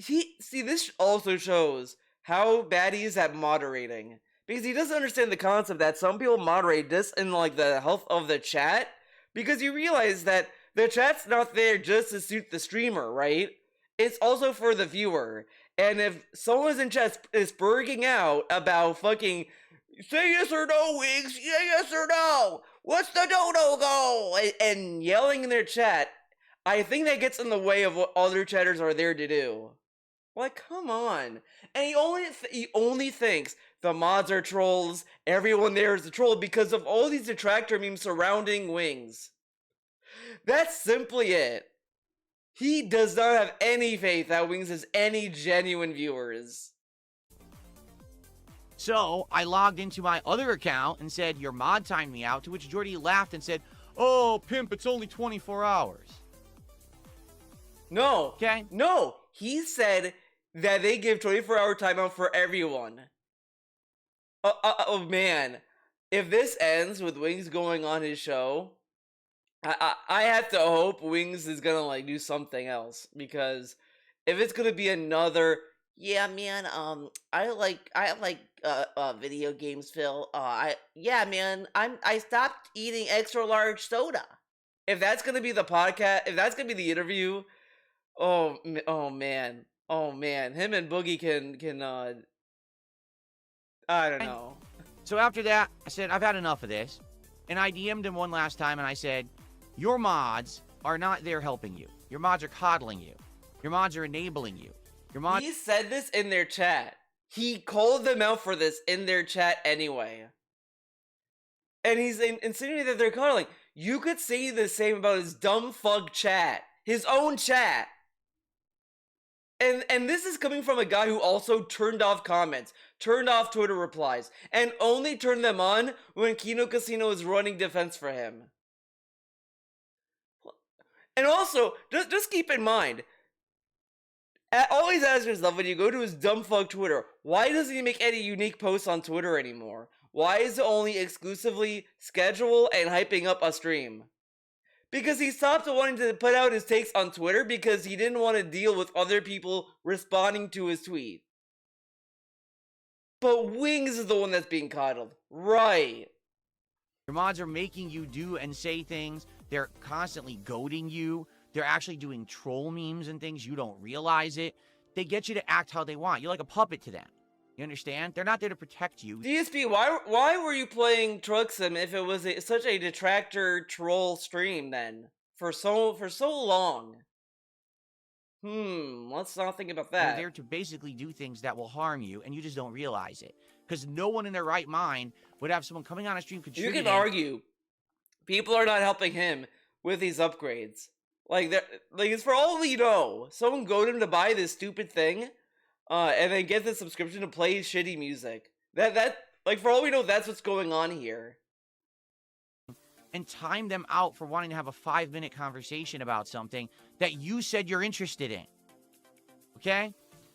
This also shows how bad he is at moderating. Because he doesn't understand the concept that some people moderate this in the health of the chat. Because you realize that the chat's not there just to suit the streamer, right? It's also for the viewer. And if someone's in chat is burging out about fucking, say yes or no, Wings, say yes or no, what's the no-no go, and yelling in their chat, I think that gets in the way of what other chatters are there to do. Come on. And he only thinks the mods are trolls, everyone there is a troll because of all these detractor memes surrounding Wings. That's simply it. He does not have any faith that Wings has any genuine viewers. So I logged into my other account and said, your mod timed me out, to which Jordy laughed and said, oh, pimp, it's only 24 hours. No. Okay? No. He said that they give 24-hour timeout for everyone. Oh, man. If this ends with Wings going on his show, I have to hope Wings is gonna do something else, because if it's gonna be another, yeah, man, I like video games, Phil. I stopped eating extra large soda. If that's gonna be the podcast, if that's gonna be the interview, oh man, him and Boogie can I don't know. So after that, I said, I've had enough of this, and I DM'd him one last time, and I said, your mods are not there helping you. Your mods are coddling you. Your mods are enabling you. He said this in their chat. He called them out for this in their chat anyway. And he's insinuating that they're coddling. You could say the same about his dumb fuck chat. His own chat. And this is coming from a guy who also turned off comments, turned off Twitter replies, and only turned them on when Kino Casino is running defense for him. And also, just keep in mind, always ask yourself when you go to his dumb fuck Twitter, why doesn't he make any unique posts on Twitter anymore? Why is it only exclusively schedule and hyping up a stream? Because he stopped wanting to put out his takes on Twitter because he didn't want to deal with other people responding to his tweet. But Wings is the one that's being coddled. Right. Your mods are making you do and say things. They're constantly goading you. They're actually doing troll memes and things. You don't realize it. They get you to act how they want. You're like a puppet to them. You understand? They're not there to protect you. DSP, why were you playing Truck Sim if it was such a detractor troll stream then? For so long? Let's not think about that. They're there to basically do things that will harm you, and you just don't realize it. Because no one in their right mind would have someone coming on a stream contributing. You can argue people are not helping him with these upgrades. It's for all we know. Someone goaded him to buy this stupid thing, and then get the subscription to play shitty music. That for all we know, that's what's going on here. And time them out for wanting to have a 5-minute conversation about something that you said you're interested in. Okay?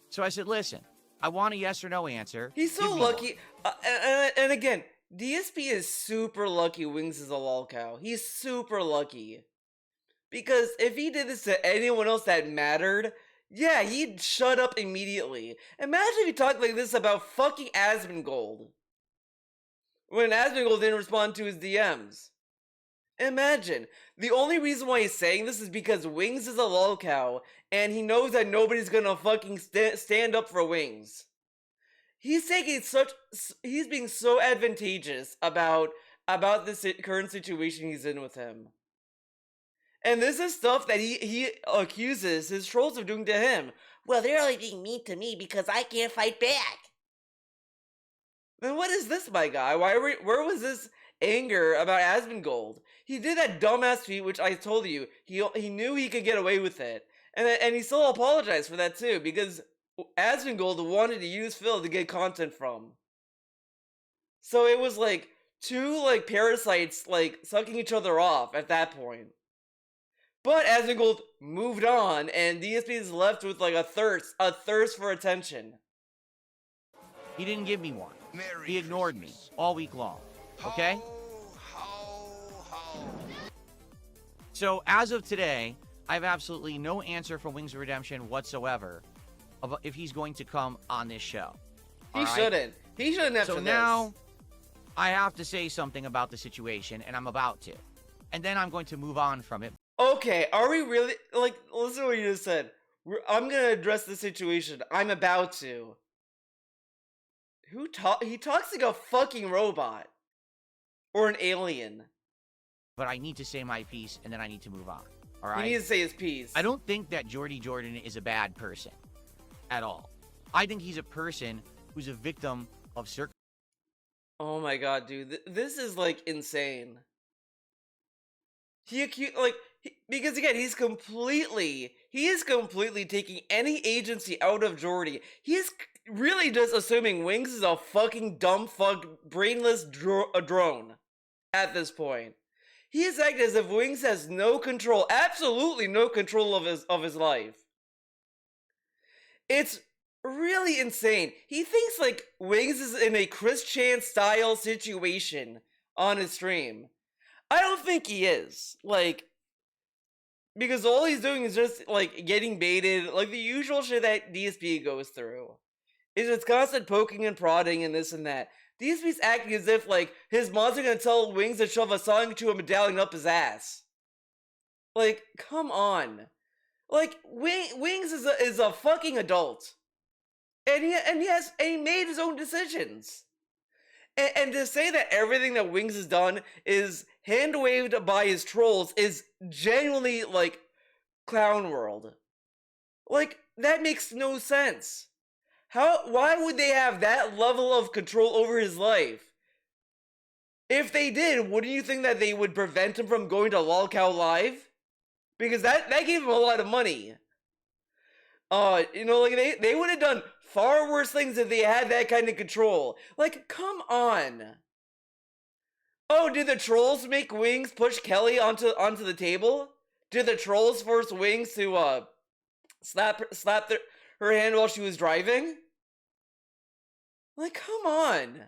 So I said, listen, I want a yes or no answer. He's so lucky. And again, DSP is super lucky Wings is a lolcow. He's super lucky. Because if he did this to anyone else that mattered, yeah, he'd shut up immediately. Imagine if he talked like this about fucking Asmongold. When Asmongold didn't respond to his DMs. Imagine. The only reason why he's saying this is because Wings is a lolcow, and he knows that nobody's gonna fucking stand up for Wings. He's being so advantageous about this current situation he's in with him. And this is stuff that he accuses his trolls of doing to him. well, they're only being mean to me because I can't fight back. Then what is this, my guy? Where was this anger about Asmongold? He did that dumbass tweet, which I told you, he knew he could get away with it. And he still apologized for that too, because Asmongold wanted to use Phil to get content from. So it was like two like parasites like sucking each other off at that point. But Asmongold moved on, and DSP is left with like a thirst for attention. He didn't give me one. He ignored me all week long. Okay? So as of today, I have absolutely no answer from Wings of Redemption whatsoever about if he's going to come on this show. He shouldn't. He shouldn't have to. So now I have to say something about the situation, and I'm about to. And then I'm going to move on from it. Okay, are we really, like, listen to what you just said. I'm gonna address the situation. I'm about to. He talks like a fucking robot. Or an alien. But I need to say my piece, and then I need to move on. All right? He needs to say his piece. I don't think that Jordy Jordan is a bad person. At all. I think he's a person who's a victim of circumstances. Oh my god, dude. This is, like, insane. Because again, he is completely taking any agency out of Jordy. He is really just assuming Wings is a fucking dumb fuck, brainless drone at this point. He is acting as if Wings has no control, absolutely no control of his life. It's really insane. He thinks like Wings is in a Chris Chan style situation on his stream. I don't think he is. Like, because all he's doing is just, like, getting baited. Like, the usual shit that DSP goes through. Is just constant poking and prodding and this and that. DSP's acting as if, like, his mods are gonna tell Wings to shove a song to a medallion up his ass. Like, come on. Like, Wings is a fucking adult. And he made his own decisions. And to say that everything that Wings has done is hand-waved by his trolls is genuinely, like, clown world. Like, that makes no sense. Why would they have that level of control over his life? If they did, wouldn't you think that they would prevent him from going to Lolcow Live? Because that gave him a lot of money. You know, like, they would have done far worse things if they had that kind of control. Like, come on. Oh, did the trolls make Wings push Kelly onto the table? Did the trolls force Wings to, slap her hand while she was driving? Like, come on.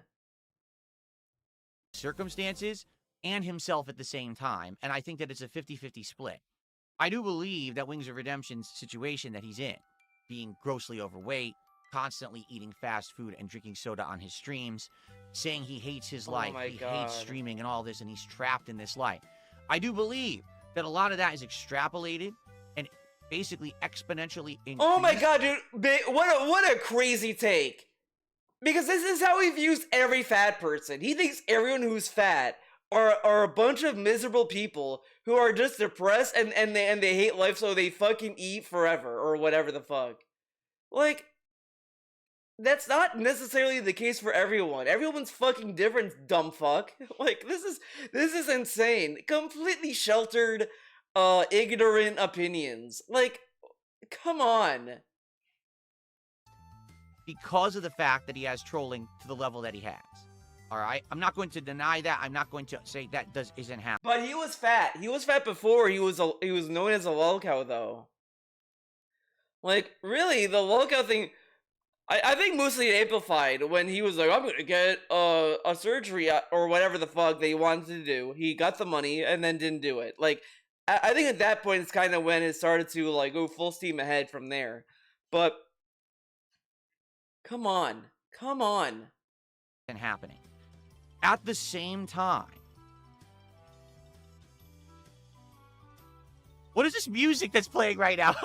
Circumstances and himself at the same time, and I think that it's a 50-50 split. I do believe that Wings of Redemption's situation that he's in, being grossly overweight, constantly eating fast food and drinking soda on his streams, saying he hates his life, hates streaming and all this, and he's trapped in this life. I do believe that a lot of that is extrapolated and basically exponentially increased. Oh my god, dude, what a crazy take. Because this is how he views every fat person. He thinks everyone who's fat are a bunch of miserable people who are just depressed and they hate life, so they fucking eat forever or whatever the fuck. Like, that's not necessarily the case for everyone. Everyone's fucking different, dumb fuck. Like, this is insane. Completely sheltered, ignorant opinions. Like, come on. Because of the fact that he has trolling to the level that he has. All right? I'm not going to deny that. I'm not going to say that isn't happening. But he was fat. He was fat before he was known as a lolcow, though. Like, really, the lolcow thing, I think mostly it amplified when he was like, I'm gonna get a surgery or whatever the fuck they wanted to do. He got the money and then didn't do it. Like, I think at that point it's kind of when it started to, like, go full steam ahead from there. But come on. And happening. At the same time, what is this music that's playing right now? I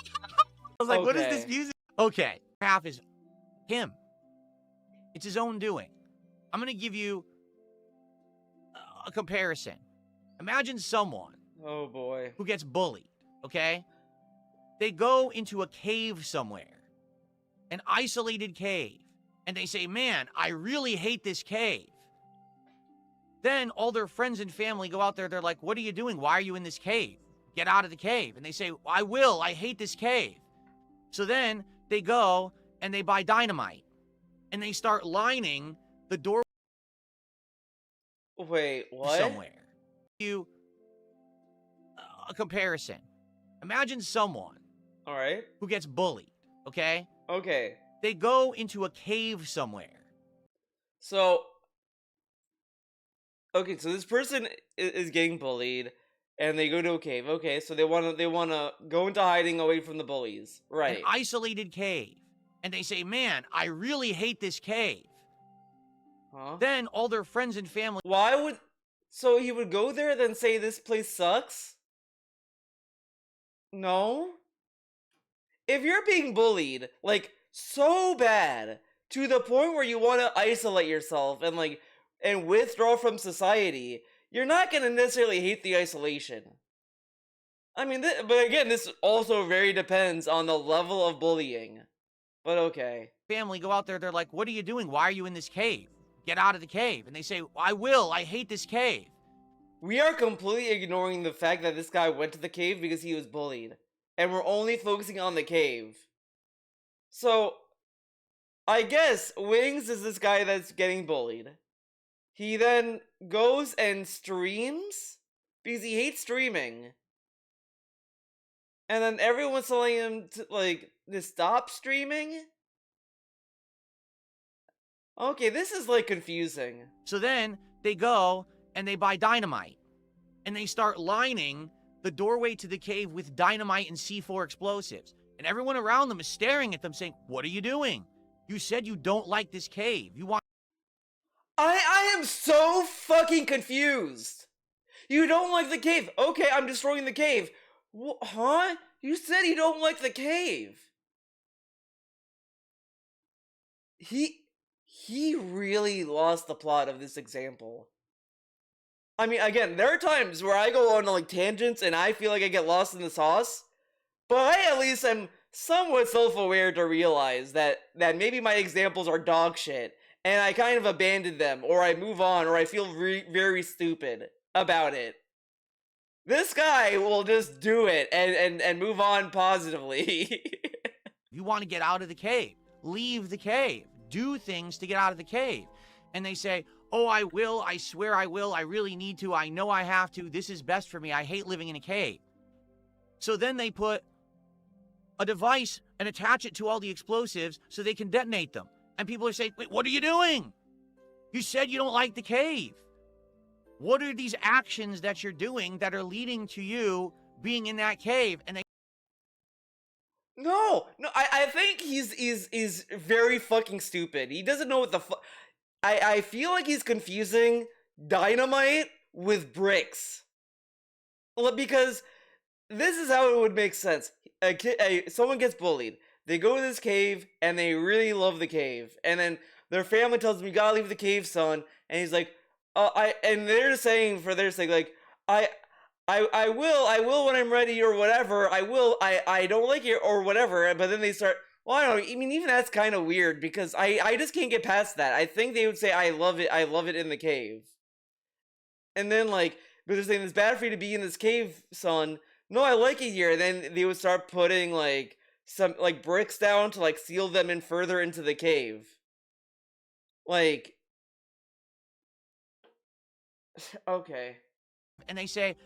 was like, What is this music? Okay, half is him. It's his own doing. I'm going to give you a comparison. Imagine someone oh boy, who gets bullied, okay? They go into a cave somewhere an isolated cave, and they say, man, I really hate this cave. Then all their friends and family go out there. They're like, what are you doing? Why are you in this cave? Get out of the cave. And they say, I will. I hate this cave. So then they go and they buy dynamite and they start lining the door. Wait, what? Somewhere. A comparison. Imagine someone. All right. Who gets bullied, okay? Okay. They go into a cave somewhere. So, okay, so this person is getting bullied, and they go to a cave. Okay, so they wanna go into hiding away from the bullies, right? An isolated cave, and they say, "Man, I really hate this cave." Huh? Then all their friends and family. Why would? So he would go there, then say this place sucks? No. If you're being bullied, like, so bad, to the point where you want to isolate yourself and withdraw from society, you're not going to necessarily hate the isolation. I mean, but again, this also very depends on the level of bullying. But okay. Family go out there, they're like, what are you doing? Why are you in this cave? Get out of the cave. And they say, I will. I hate this cave. We are completely ignoring the fact that this guy went to the cave because he was bullied. And we're only focusing on the cave. So, I guess Wings is this guy that's getting bullied. He then goes and streams because he hates streaming. And then everyone's telling him to stop streaming? Okay, this is confusing. So then they go and they buy dynamite. And they start lining the doorway to the cave with dynamite and C4 explosives. And everyone around them is staring at them saying, what are you doing? You said you don't like this cave. You want... I am so fucking confused. You don't like the cave. Okay, I'm destroying the cave. Huh? You said you don't like the cave. He really lost the plot of this example. I mean, again, there are times where I go on tangents and I feel like I get lost in the sauce, but I at least am somewhat self-aware to realize that maybe my examples are dog shit, and I kind of abandon them, or I move on, or I feel very stupid about it. This guy will just do it and move on positively. You want to get out of the cave. Leave the cave. Do things to get out of the cave. And they say, oh, I will. I swear I will. I really need to. I know I have to. This is best for me. I hate living in a cave. So then they put a device and attach it to all the explosives so they can detonate them. And people are saying, wait, what are you doing? You said you don't like the cave. What are these actions that you're doing that are leading to you being in that cave? And they... No, I think he's very fucking stupid. He doesn't know what the fuck. I feel like he's confusing dynamite with bricks. Because this is how it would make sense. Someone gets bullied. They go to this cave and they really love the cave. And then their family tells them, you gotta leave the cave, son. And he's like, and they're just saying for their sake, I will when I'm ready or whatever. I don't like it or whatever. But then they start, well, I don't know. I mean, even that's kind of weird because I just can't get past that. I think they would say, I love it in the cave. And then but they're saying it's bad for you to be in this cave, son. No, I like it here. And then they would start putting some bricks down to seal them in further into the cave. Okay. And they say,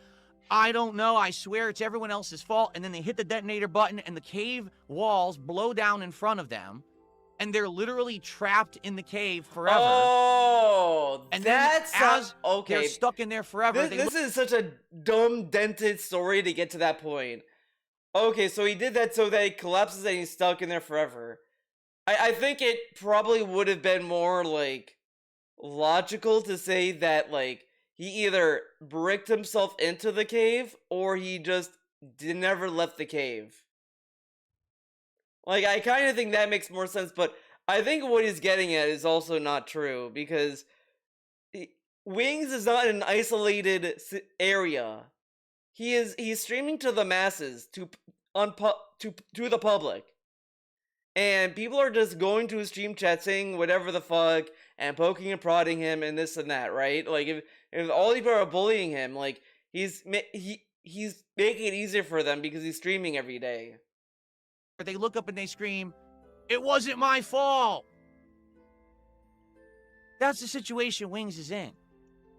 I don't know, I swear it's everyone else's fault. And then they hit the detonator button and the cave walls blow down in front of them. And they're literally trapped in the cave forever. Oh, and that's okay. They're stuck in there forever. This is such a dumb, dented story to get to that point. Okay, so he did that so that he collapses and he's stuck in there forever. I think it probably would have been more logical to say that he either bricked himself into the cave or he just never left the cave. I kind of think that makes more sense, but I think what he's getting at is also not true because Wings is not an isolated area. He's streaming to the masses, to the public. and people are just going to his stream chat saying whatever the fuck and poking and prodding him and this and that, right? Like if all these people are bullying him, like he's making it easier for them because he's streaming every day. But they look up and they scream, "It wasn't my fault." That's the situation Wings is in.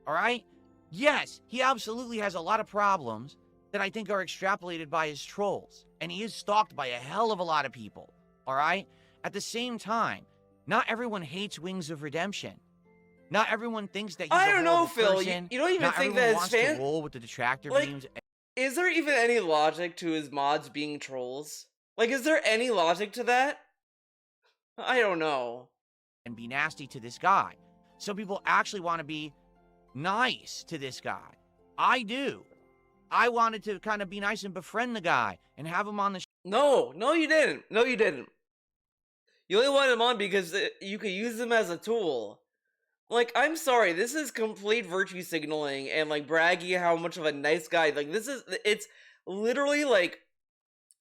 All right? Yes, he absolutely has a lot of problems that I think are extrapolated by his trolls. And he is stalked by a hell of a lot of people. All right? At the same time, not everyone hates Wings of Redemption. Not everyone thinks that he's I don't know, Phil. Person. You don't even not think that his fans to roll with the detractor memes. Is there even any logic to his mods being trolls? Like, is there any logic to that? I don't know. And be nasty to this guy. Some people actually want to be nice to this guy. I do. I wanted to kind of be nice and befriend the guy and have him on the show. No, you didn't. No, you didn't. You only wanted him on because you could use him as a tool. Like, I'm sorry, this is complete virtue signaling and, like, bragging how much of a nice guy. Like, it's literally, like,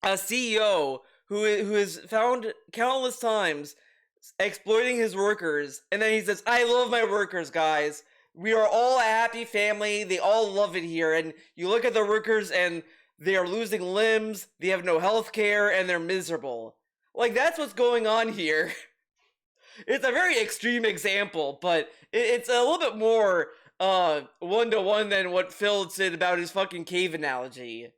a CEO who has found countless times exploiting his workers, and then he says, "I love my workers, guys. We are all a happy family. They all love it here." And you look at the workers, and they are losing limbs, they have no health care, and they're miserable. Like, that's what's going on here. It's a very extreme example, but it's a little bit more one-to-one than what Phil said about his fucking cave analogy.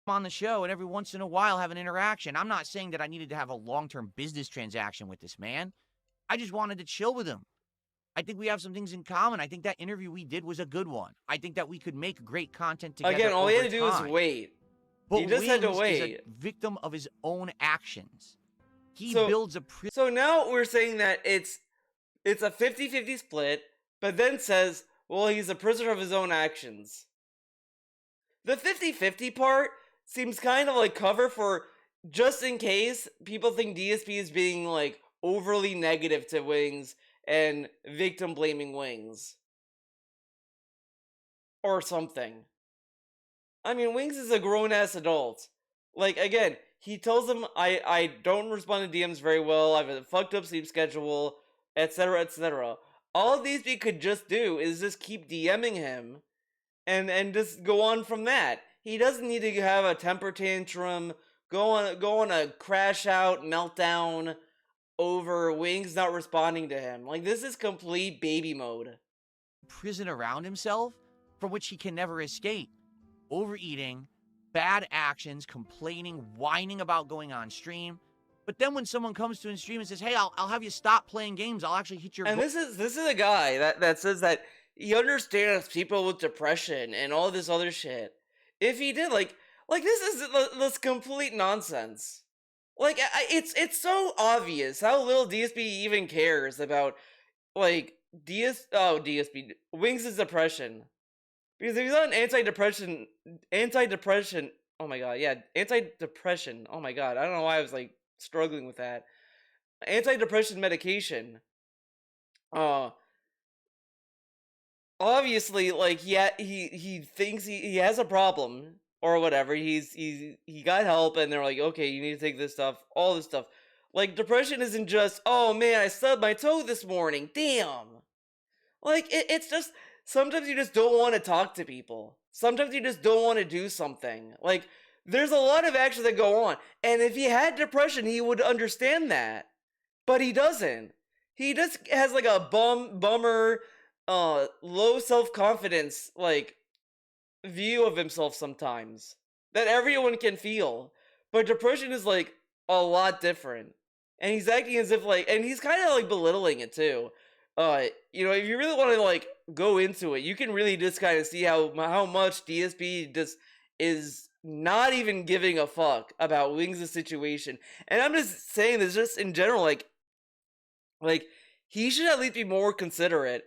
On the show and every once in a while have an interaction. I'm not saying that I needed to have a long-term business transaction with this man. I just wanted to chill with him. I think we have some things in common. I think that interview we did was a good one. I think that we could make great content together. Again, all he had to do was wait. But he just had to wait. Is a victim of his own actions. He builds a So now we're saying that it's a 50-50 split, but then says, well, he's a prisoner of his own actions. The 50-50 part seems kind of like cover for just in case people think DSP is being, like, overly negative to Wings and victim blaming Wings. Or something. I mean, Wings is a grown-ass adult. Like, again, he tells them, I don't respond to DMs very well, I have a fucked up sleep schedule, etc., etc. All DSP could just do is just keep DMing him and just go on from that. He doesn't need to have a temper tantrum, go on a crash out, meltdown over Wings not responding to him. Like, this is complete baby mode. Prison around himself from which he can never escape. Overeating, bad actions, complaining, whining about going on stream. But then when someone comes to his stream and says, "Hey, I'll have you stop playing games. I'll actually hit your..." And this is a guy that says that he understands people with depression and all this other shit. If he did, like this is this complete nonsense. Like, it's so obvious how little DSP even cares about, like, DSP Wings' depression. Because if he's on antidepressant, oh my god, yeah, antidepressant, oh my god, I don't know why I was, like, struggling with that. Antidepressant medication. Obviously, like, yeah, he thinks he has a problem or whatever. He got help, and they're like, okay, you need to take this stuff, all this stuff. Like, depression isn't just, oh man, I stubbed my toe this morning, damn. Like, it's just, sometimes you just don't want to talk to people. Sometimes you just don't want to do something. Like, there's a lot of actions that go on, and if he had depression, he would understand that. But he doesn't. He just has, like, a bummer, low self-confidence, like, view of himself sometimes that everyone can feel. But depression is, like, a lot different. And he's acting as if, like, and he's kind of, like, belittling it too. You know, if you really want to, like, go into it, you can really just kind of see how much DSP just is not even giving a fuck about Wings' situation. And I'm just saying this just in general, like he should at least be more considerate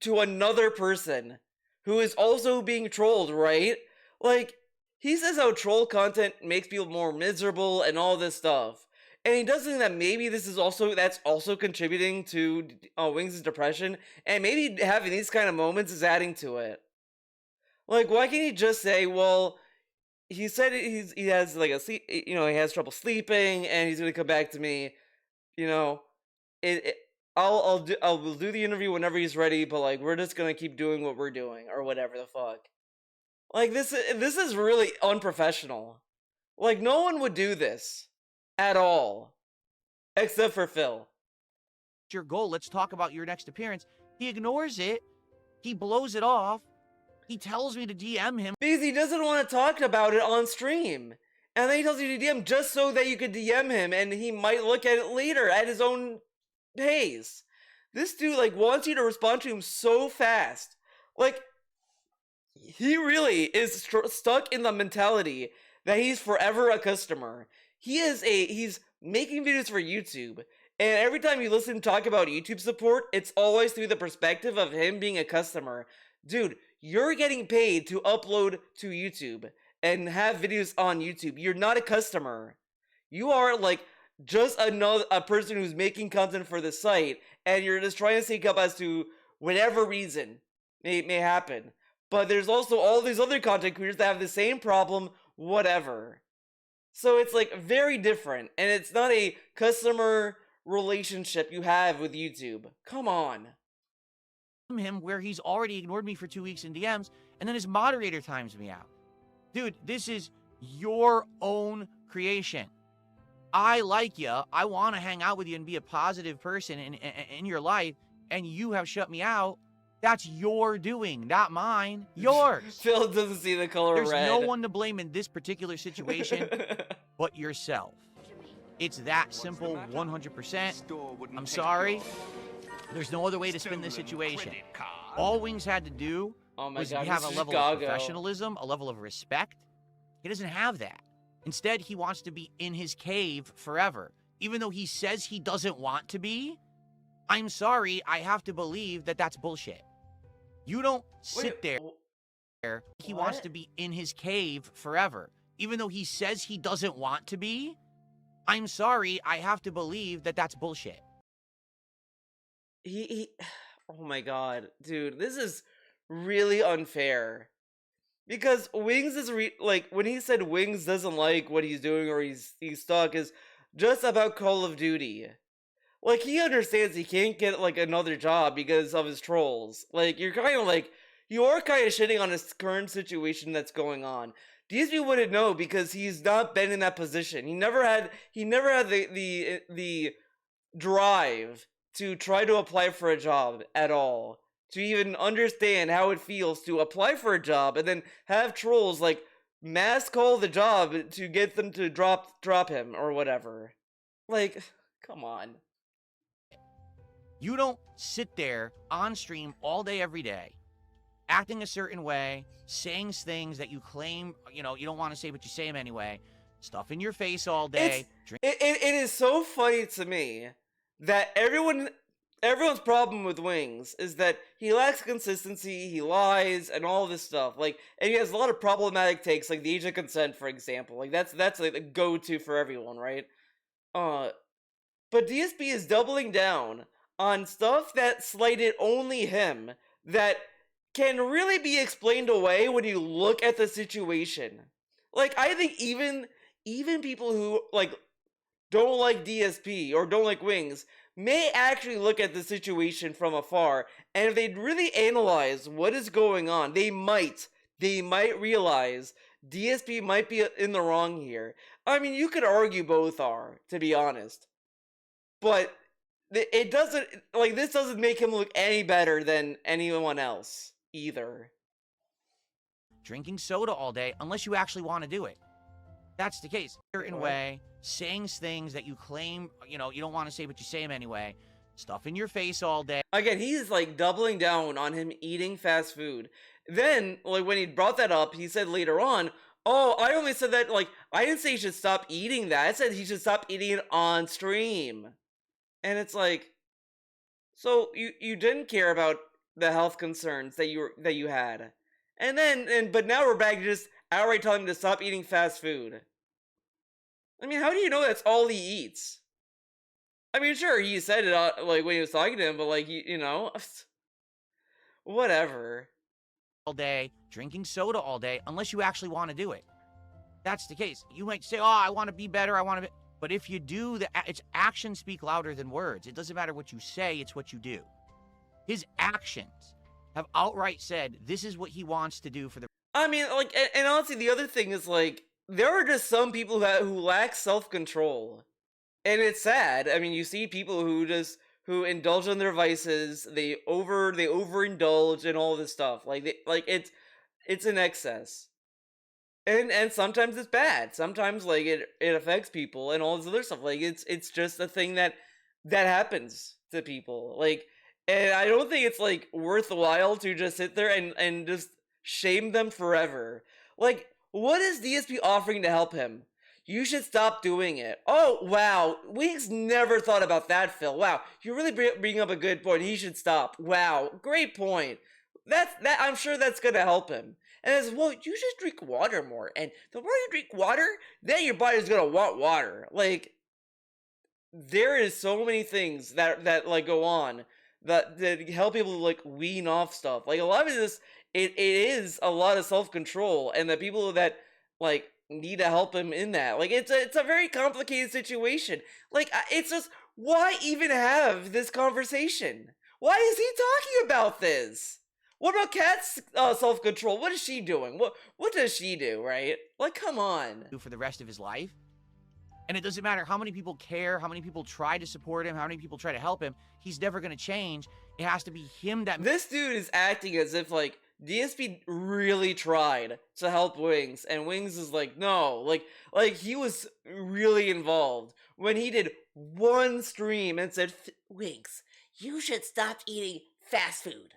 to another person who is also being trolled, right? Like, he says how troll content makes people more miserable and all this stuff. And he does think that maybe that's also contributing to Wings' depression, and maybe having these kind of moments is adding to it. Like, why can't he just say, well, he said he has, like, he has trouble sleeping, and he's gonna come back to me you know, I'll do the interview whenever he's ready, but like we're just gonna keep doing what we're doing or whatever the fuck. Like this is really unprofessional. Like no one would do this at all, except for Phil. Your goal. Let's talk about your next appearance. He ignores it. He blows it off. He tells me to DM him because he doesn't want to talk about it on stream. And then he tells you to DM just so that you could DM him and he might look at it later at his own pace. This dude like wants you to respond to him so fast. Like he really is stuck in the mentality that he's forever a customer. He's making videos for YouTube, and every time you listen to talk about YouTube support, it's always through the perspective of him being a customer. Dude, you're getting paid to upload to YouTube and have videos on YouTube. You're not a customer. You are like just a person who's making content for the site, and you're just trying to sync up as to whatever reason may happen. But there's also all these other content creators that have the same problem, whatever. So it's like very different, and it's not a customer relationship you have with YouTube. Come on. Him where he's already ignored me for 2 weeks in DMs, and then his moderator times me out. Dude, this is your own creation. I like you. I want to hang out with you and be a positive person in your life, and you have shut me out. That's your doing, not mine. Yours. Phil doesn't see the color There's red. No one to blame in this particular situation but yourself. It's that simple, 100%. I'm sorry. There's no other way to spin this situation. All Wings had to do was have a level of professionalism, a level of respect. He doesn't have that. Instead, he wants to be in his cave forever. Even though he says he doesn't want to be, I'm sorry, I have to believe that that's bullshit. You don't sit there. He wants to be in his cave forever. Even though he says he doesn't want to be, I'm sorry, I have to believe that that's bullshit. Oh my god, dude, this is really unfair. Because Wings is like when he said Wings doesn't like what he's doing or he's stuck is just about Call of Duty. Like he understands he can't get like another job because of his trolls. Like you are kind of shitting on his current situation that's going on. DSP wouldn't know because he's not been in that position. He never had the drive to try to apply for a job at all, to even understand how it feels to apply for a job and then have trolls like mass call the job to get them to drop him or whatever. Like, come on. You don't sit there on stream all day, every day, acting a certain way, saying things that you claim, you don't want to say, but you say them anyway, stuff in your face all day. It is so funny to me that everyone's problem with Wings is that he lacks consistency, he lies, and all this stuff. Like, and he has a lot of problematic takes, like the age of consent, for example. Like that's like the go-to for everyone, right? But DSP is doubling down on stuff that slighted only him, that can really be explained away when you look at the situation. Like, I think even people who like don't like DSP or don't like Wings may actually look at the situation from afar, and if they'd really analyze what is going on, they might realize DSP might be in the wrong here. I mean, you could argue both are, to be honest, but it doesn't, like, this doesn't make him look any better than anyone else either. Drinking soda all day unless you actually want to do it. That's the case. Certain way, saying things that you claim, you don't want to say, but you say them anyway. Stuff in your face all day. Again, he's like doubling down on him eating fast food. Then, like, when he brought that up, he said later on, oh, I only said that, like, I didn't say he should stop eating that. I said he should stop eating it on stream. And it's like, so you didn't care about the health concerns that you had. But now we're back to just outright telling him to stop eating fast food. I mean, how do you know that's all he eats? I mean, sure, he said it like when he was talking to him, but like, whatever. All day, drinking soda all day, unless you actually want to do it. That's the case. You might say, oh, I want to be better, I want to be... But if you do, it's actions speak louder than words. It doesn't matter what you say, it's what you do. His actions have outright said this is what he wants to do for the... I mean, like, and honestly, the other thing is, like, there are just some people who lack self-control. And it's sad. I mean, you see people who indulge in their vices, they overindulge in all this stuff. It's an excess. And sometimes it's bad. Sometimes, like, it affects people and all this other stuff. Like, it's just a thing that happens to people. Like, and I don't think it's, like, worthwhile to just sit there and just shame them forever. Like, what is DSP offering to help him? You should stop doing it. Oh, wow. Wings never thought about that, Phil. Wow. You're really bringing up a good point. He should stop. Wow. Great point. I'm sure that's going to help him. And as well, you should drink water more. And the more you drink water, then your body's going to want water. Like, there is so many things that like, go on that help people, like, wean off stuff. Like, a lot of this, it is a lot of self-control. And the people that, like, need to help him in that. Like, it's a very complicated situation. Like, it's just, why even have this conversation? Why is he talking about this? What about Kat's self-control? What is she doing? What does she do, right? Like, come on. For the rest of his life. And it doesn't matter how many people care, how many people try to support him, how many people try to help him. He's never going to change. It has to be him that... This dude is acting as if, like, DSP really tried to help Wings, and Wings is like, no. Like he was really involved. When he did one stream and said, Wings, you should stop eating fast food.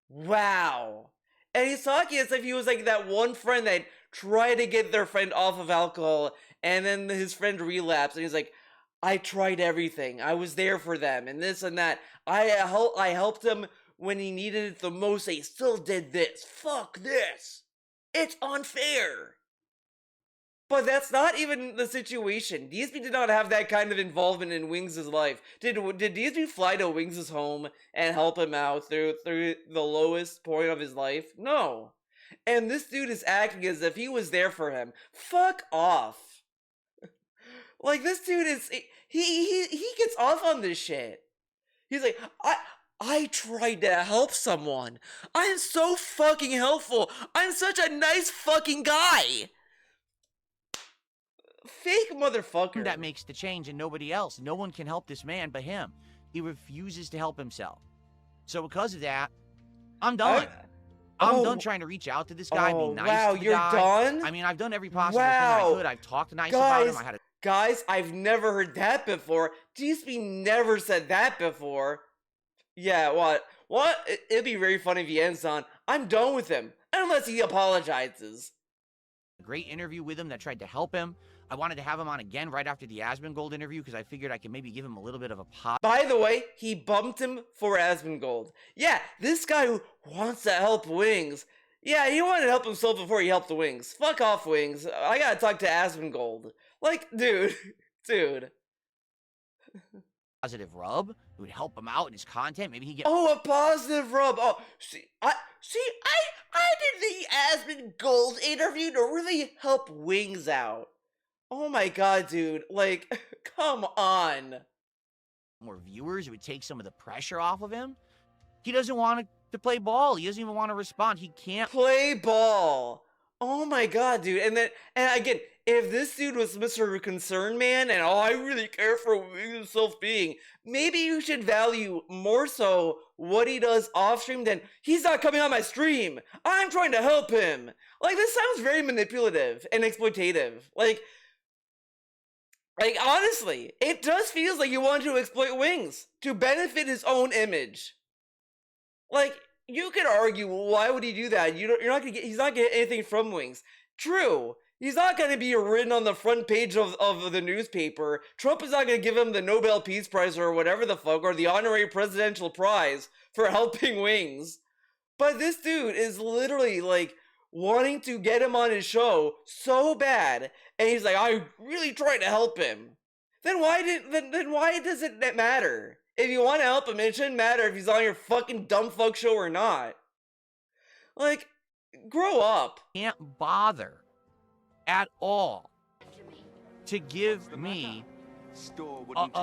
Wow. And he's talking as if he was like that one friend that tried to get their friend off of alcohol, and then his friend relapsed, and he's like, I tried everything. I was there for them, and this and that. I helped him when he needed it the most. They still did this. Fuck this. It's unfair. But that's not even the situation. DSP did not have that kind of involvement in Wings' life. Did DSP fly to Wings' home and help him out through the lowest point of his life? No. And this dude is acting as if he was there for him. Fuck off. Like, this dude is... He gets off on this shit. He's like, I tried to help someone. I'm so fucking helpful. I'm such a nice fucking guy. Fake motherfucker. That makes the change and nobody else. No one can help this man but him. He refuses to help himself. So because of that, I'm done. I'm done trying to reach out to this guy, be nice to the guy. Wow, you're done? I mean, I've done every possible thing I could. I've talked nice about him. Guys, I've never heard that before. DSP never said that before. Yeah, what? It'd be very funny if he ends on, I'm done with him, unless he apologizes. A great interview with him that tried to help him. I wanted to have him on again right after the Asmongold interview because I figured I could maybe give him a little bit of a pop. By the way, he bumped him for Asmongold. Yeah, this guy who wants to help Wings. Yeah, he wanted to help himself before he helped the Wings. Fuck off, Wings. I gotta talk to Asmongold. Like, dude. Positive rub. It would help him out in his content. Maybe he get... Oh, a positive rub. Oh, I did the Asmongold interview to really help Wings out. Oh my god, dude. Like, come on. More viewers. It would take some of the pressure off of him. He doesn't want to play ball. He doesn't even want to respond. He can't play ball. Oh my god, dude. And again, if this dude was Mr. Concern Man and I really care for Wings' self-being, maybe you should value more so what he does off stream than he's not coming on my stream. I'm trying to help him. Like, this sounds very manipulative and exploitative. Like, honestly, it just feels like you want to exploit Wings to benefit his own image. Like, you could argue, well, why would he do that? He's not gonna get anything from Wings. True. He's not gonna be written on the front page of the newspaper. Trump is not gonna give him the Nobel Peace Prize or whatever the fuck, or the honorary presidential prize for helping Wings. But this dude is literally, like, wanting to get him on his show so bad, and he's like, I really tried to help him. Then why does it matter? If you want to help him, it shouldn't matter if he's on your fucking dumb fuck show or not. Like, grow up. Can't bother at all to give me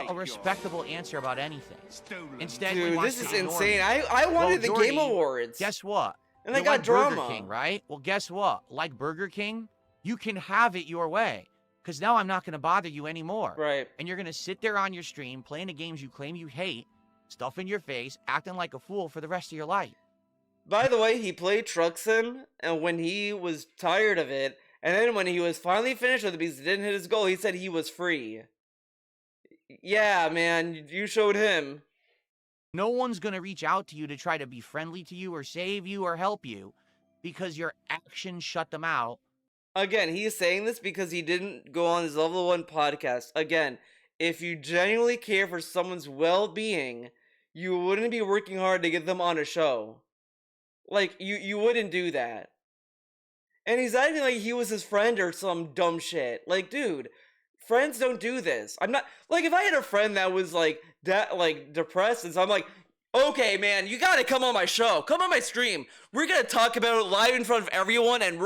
a respectable answer about anything. Instead, dude, this is insane. I wanted the Game Awards. Guess what? And they got drama. Burger King, right? Well, guess what? Like Burger King, you can have it your way. Because now I'm not going to bother you anymore. Right. And you're going to sit there on your stream playing the games you claim you hate, stuff in your face, acting like a fool for the rest of your life. By the way, he played Truck Sim, and when he was tired of it, and then when he was finally finished with it because he didn't hit his goal, he said he was free. Yeah, man, you showed him. No one's going to reach out to you to try to be friendly to you or save you or help you because your actions shut them out. Again, he's saying this because he didn't go on his level 1 podcast. Again, if you genuinely care for someone's well-being, you wouldn't be working hard to get them on a show. Like, you wouldn't do that. And he's acting like he was his friend or some dumb shit. Like, dude, friends don't do this. I'm not, like, if I had a friend that was, like, depressed, and so I'm like, okay, man, you gotta come on my show. Come on my stream. We're gonna talk about it live in front of everyone, and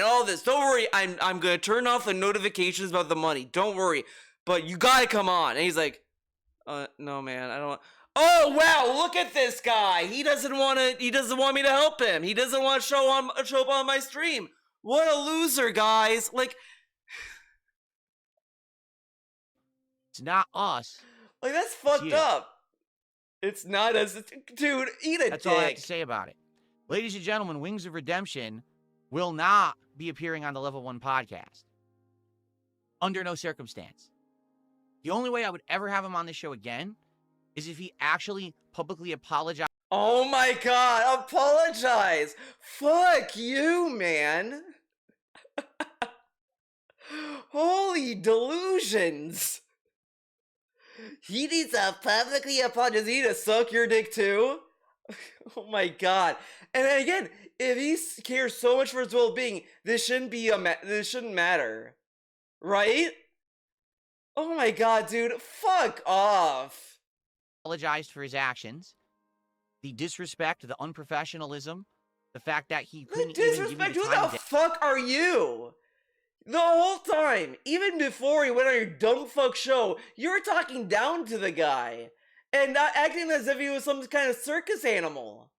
all this. Don't worry, I'm gonna turn off the notifications about the money. Don't worry, but you gotta come on. And he's like, no, man, I don't want. Oh wow, look at this guy. He doesn't want me to help him. He doesn't want to show up on my stream. What a loser, guys. Like, it's not us. Like, that's fucked up. It's not us. Dude, eat a dick. That's all I have to say about it. Ladies and gentlemen, Wings of Redemption will not be appearing on the Level 1 podcast. Under no circumstance. The only way I would ever have him on the show again is if he actually publicly apologized. Oh my god, apologize. Fuck you, man. Holy delusions. He needs to publicly apologize. Does he need to suck your dick too? Oh my god. And then again, if he cares so much for his well-being, this shouldn't matter. Right? Oh my god, dude. Fuck off. Apologized for his actions, the disrespect, the unprofessionalism, the fact that he couldn't even give you the time. Who the fuck are you? The whole time, even before he went on your dumb fuck show, you were talking down to the guy and not acting as if he was some kind of circus animal.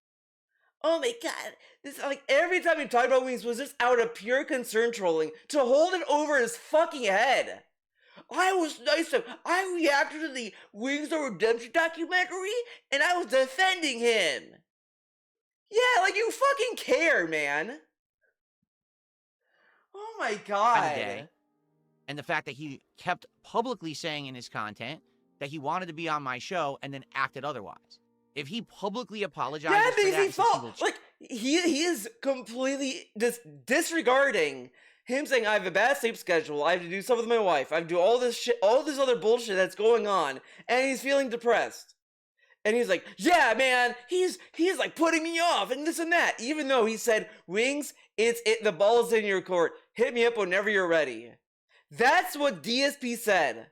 Oh my god, this, like, every time you talked about Wings was just out of pure concern trolling to hold it over his fucking head. I was nice to him. I reacted to the Wings of Redemption documentary, and I was defending him. Yeah, like, you fucking care, man. Oh my god. And the fact that he kept publicly saying in his content that he wanted to be on my show and then acted otherwise. If he publicly apologizes for that, like, he is completely disregarding him saying, I have a bad sleep schedule, I have to do stuff with my wife, I have to do all this shit, all this other bullshit that's going on, and he's feeling depressed. And he's like, yeah, man, he's like putting me off and this and that. Even though he said, Wings, the ball's in your court. Hit me up whenever you're ready. That's what DSP said.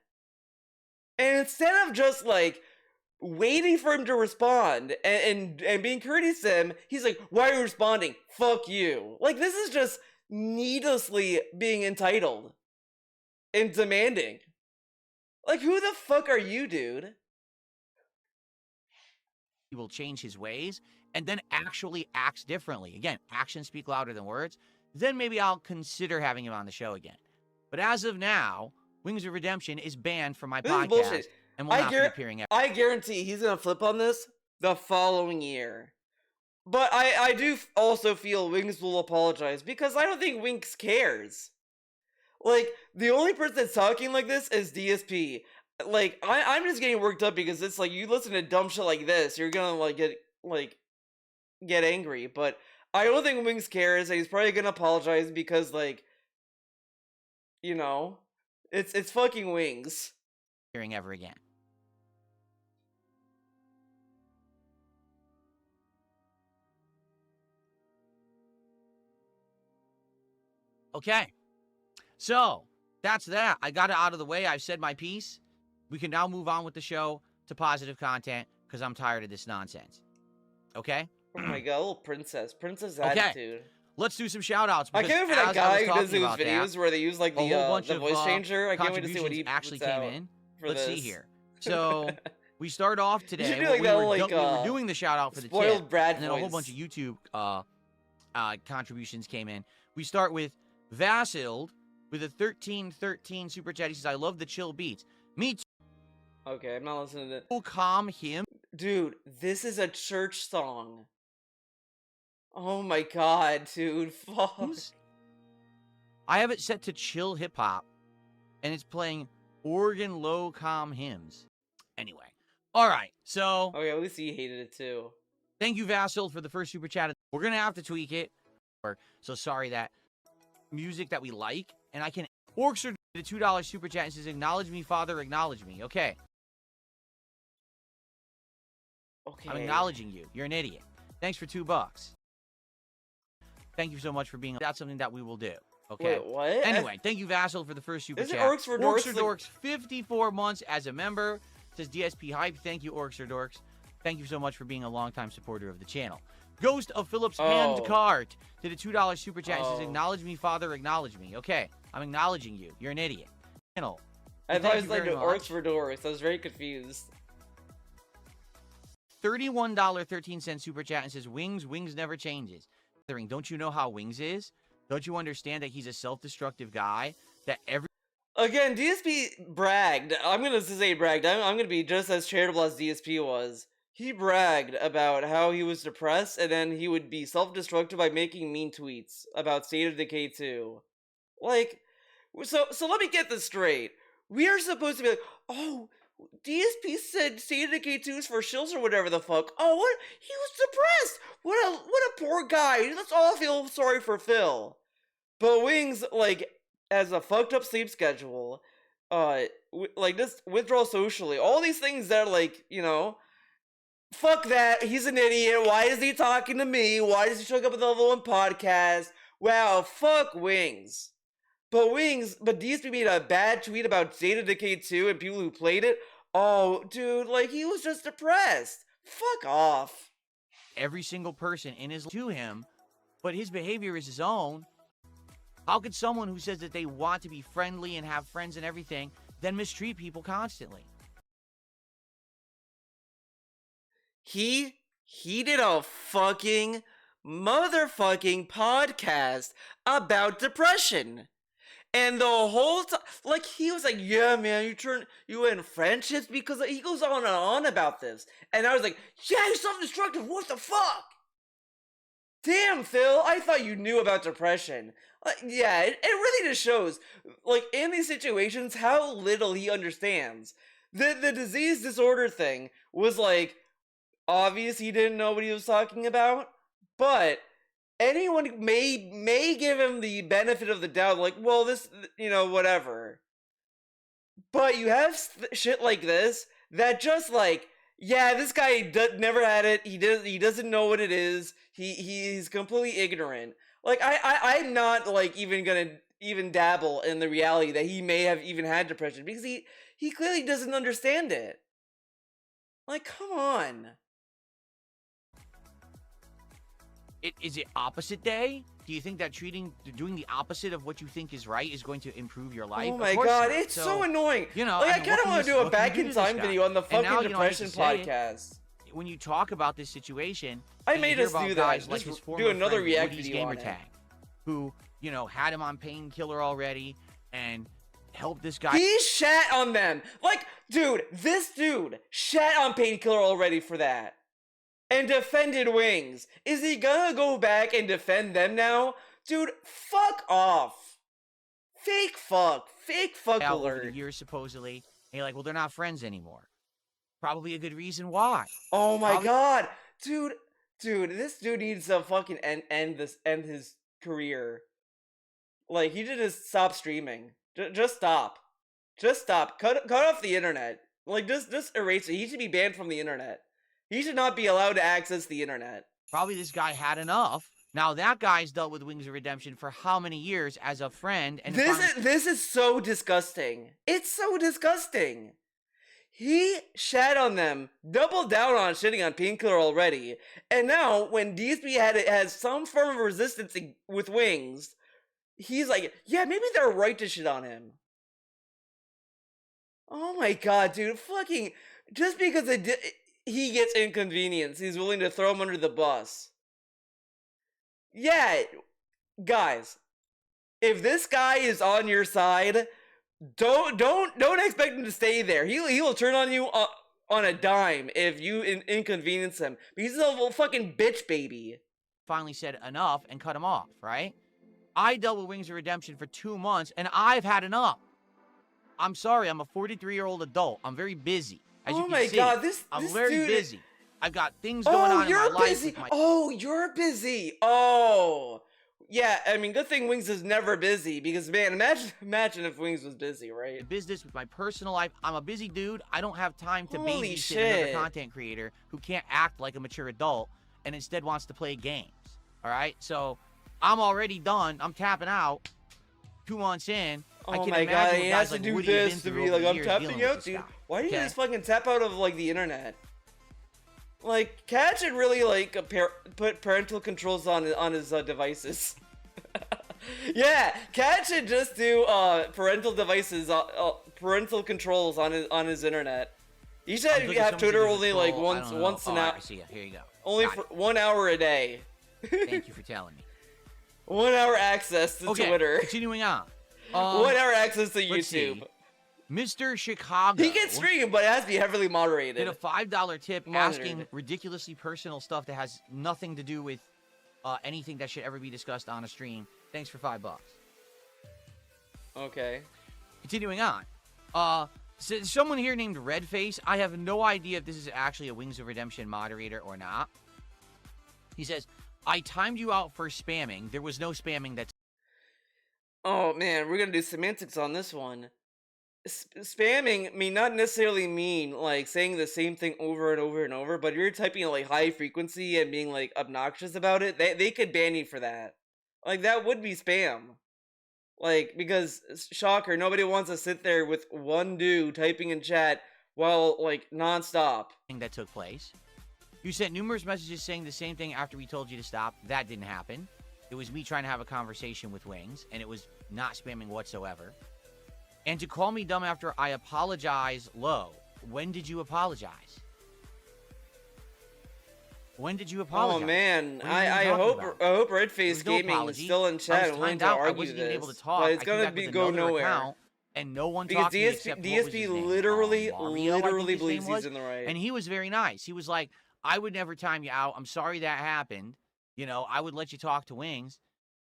And instead of just, like, waiting for him to respond and being courteous to him, he's like, why are you responding? Fuck you. Like, this is just needlessly being entitled and demanding. Like, who the fuck are you, dude? He will change his ways and then actually acts differently. Again, actions speak louder than words. Then maybe I'll consider having him on the show again. But as of now, Wings of Redemption is banned from my podcast. Bullshit. And will not be appearing ever. I guarantee he's going to flip on this the following year. But I do also feel Wings will apologize because I don't think Wings cares. Like, the only person that's talking like this is DSP. Like, I'm just getting worked up because it's like, you listen to dumb shit like this, you're gonna, like, get angry. But I don't think Wings cares, and he's probably gonna apologize because, like, you know, it's fucking Wings. Hearing ever again. Okay. So, that's that. I got it out of the way. I've said my piece. We can now move on with the show to positive content because I'm tired of this nonsense. Okay? Oh my god, little princess. Princess attitude. Let's do some shout-outs. I can't wait for that guy who does those videos where they use, like, the voice changer. I can't wait to see what he actually came in. let's see here. So we start off today. Do like we were doing the shout out for the tip, Brad and then a whole bunch of YouTube contributions came in. We start with Vasiled with a 1313 super chat. He says, "I love the chill beats." Me too. Okay, I'm not listening to it. Oh, calm him, dude. This is a church song. Oh my god, dude. Fuck. I have it set to chill hip hop, and it's playing organ low calm hymns. Anyway, all right. So okay, at least he hated it too. Thank you, Vasil, for the first super chat. We're gonna have to tweak it. So sorry that music that we like, and I can. Orkster did a $2 super chat and says, "Acknowledge me, Father. Acknowledge me." Okay. Okay. I'm acknowledging you. You're an idiot. Thanks for $2. Thank you so much for being. That's something that we will do. Okay. Wait, what? Anyway, thank you, Vasil, for the first super chat. Orcs for Dorks. Orcs for Dorks, 54 months as a member. Says DSP Hype. Thank you, Orcs for Dorks. Thank you so much for being a longtime supporter of the channel. Ghost of Phillips Handcart did a $2 super chat and says, "Acknowledge me, Father. Acknowledge me." Okay. I'm acknowledging you. You're an idiot. Channel. I thought it was like Orcs for Dorks. I was very confused. $31.13 super chat and says, Wings never changes. Don't you know how Wings is? Don't you understand that he's a self-destructive guy? That every Again, DSP bragged. I'm gonna say bragged. I'm gonna be just as charitable as DSP was. He bragged about how he was depressed, and then he would be self-destructive by making mean tweets about State of Decay 2. Like, so let me get this straight. We are supposed to be like, oh, DSP said State of Decay 2 is for shills or whatever the fuck. Oh, what? He was depressed. What a poor guy. Let's all feel sorry for Phil. But Wings, like, has a fucked up sleep schedule. Like, just withdrawal socially. All these things that are like, you know, fuck that. He's an idiot. Why is he talking to me? Why does he show up with the Level 1 podcast? Wow, fuck Wings. But DSP made a bad tweet about State of Decay 2 and people who played it. Oh, dude, like, he was just depressed. Fuck off. Every single person in his to him, but his behavior is his own. How could someone who says that they want to be friendly and have friends and everything then mistreat people constantly? He did a fucking motherfucking podcast about depression. And the whole time, like, he was like, yeah, man, you end friendships because he goes on and on about this. And I was like, yeah, you're self-destructive. What the fuck? Damn, Phil, I thought you knew about depression. Yeah, it really just shows, like, in these situations, how little he understands. The disease disorder thing was, like, obvious he didn't know what he was talking about, but anyone may give him the benefit of the doubt, like, well, this, you know, whatever. But you have shit like this that just, like, yeah, this guy never had it. He doesn't know what it is. He's completely ignorant. Like, I'm not, like, even gonna even dabble in the reality that he may have even had depression, because he clearly doesn't understand it. Like, come on. Is it opposite day? Do you think that doing the opposite of what you think is right is going to improve your life? Oh my god, not. It's so annoying. You know, like, I kind of want to do a back in time video on the fucking depression podcast. When you talk about this situation, I made us do that. Like his do another react Woody's video on Gamertag, who, you know, had him on painkiller already and helped this guy. He shat on them. Like, dude, this dude shat on painkiller already for that. And defended Wings. Is he gonna go back and defend them now? Dude, fuck off. Fake fuck alert. Over the years, supposedly. And you're like, well, they're not friends anymore. Probably a good reason why. Oh my god. Dude, this dude needs to fucking end his career. Like, he should just stop streaming. Just stop. Just stop. Cut off the internet. Like, just erase it. He should be banned from the internet. He should not be allowed to access the internet. Probably this guy had enough. Now that guy's dealt with Wings of Redemption for how many years as a friend? And this is so disgusting. It's so disgusting. He shat on them, doubled down on shitting on Painkiller already, and now when DSP has some form of resistance with Wings, he's like, yeah, maybe they're right to shit on him. Oh my god, dude. Fucking. Just because he gets inconvenienced, he's willing to throw him under the bus. Yeah, guys. If this guy is on your side, don't expect him to stay there. He'll turn on you on a dime if you inconvenience him. He's a little fucking bitch baby. Finally said enough and cut him off, right? I dealt with Wings of Redemption for 2 months, and I've had enough. I'm sorry, I'm a 43-year-old adult. I'm very busy. As you can see, God, I'm this very dude busy. I've got things going on in my life. You're busy. Oh, yeah. I mean, good thing Wings is never busy because, man, imagine if Wings was busy, right? Business with my personal life. I'm a busy dude. I don't have time to Holy babysit shit. another content creator who can't act like a mature adult and instead wants to play games. All right, so I'm already done. I'm tapping out. 2 months in. Oh my god, he has to do this to be like, I'm tapping out, dude. Why didn't you just fucking tap out of, like, the internet? Like, Cat should really, like, put parental controls on his devices. Yeah, Cat should just do, parental devices, parental controls on his internet. You should have Twitter only, like, once an hour. I see it. Here you go. Only for 1 hour a day. Thank you for telling me. 1 hour access to Twitter. Continuing on. 1 hour access to YouTube. See. Mr. Chicago. He can stream, but it has to be heavily moderated. Did a $5 tip asking ridiculously personal stuff that has nothing to do with anything that should ever be discussed on a stream. Thanks for $5. Okay. Continuing on. So someone here named Redface. I have no idea if this is actually a Wings of Redemption moderator or not. He says, I timed you out for spamming. There was no spamming that's... Oh, man, we're gonna do semantics on this one. Spamming may not necessarily mean, like, saying the same thing over and over and over, but if you're typing at, like, high frequency and being, like, obnoxious about it, they could ban you for that. Like, that would be spam. Like, because, shocker, nobody wants to sit there with one dude typing in chat while, like, nonstop. That took place. You sent numerous messages saying the same thing after we told you to stop. That didn't happen. It was me trying to have a conversation with Wings, and it was not spamming whatsoever. And to call me dumb after I apologize low. When did you apologize? When did you apologize? Oh man, I hope Redface Gaming is still in chat and willing to argue this, but it's gonna go nowhere. And no one because talked to me except DSP literally believes he's in the right. And he was very nice. He was like, I would never time you out. I'm sorry that happened. You know, I would let you talk to Wings.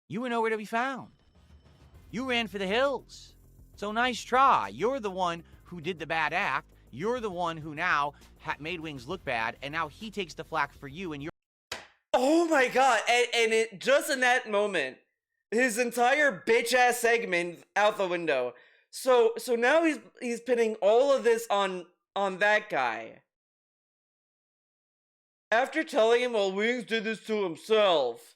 You were nowhere to be found. You ran for the hills. So nice try. You're the one who did the bad act. You're the one who now made Wings look bad, and now he takes the flack for you, and you're... Oh my god, and it just in that moment, his entire bitch-ass segment out the window. So now he's pinning all of this on that guy. After telling him, well, Wings did this to himself.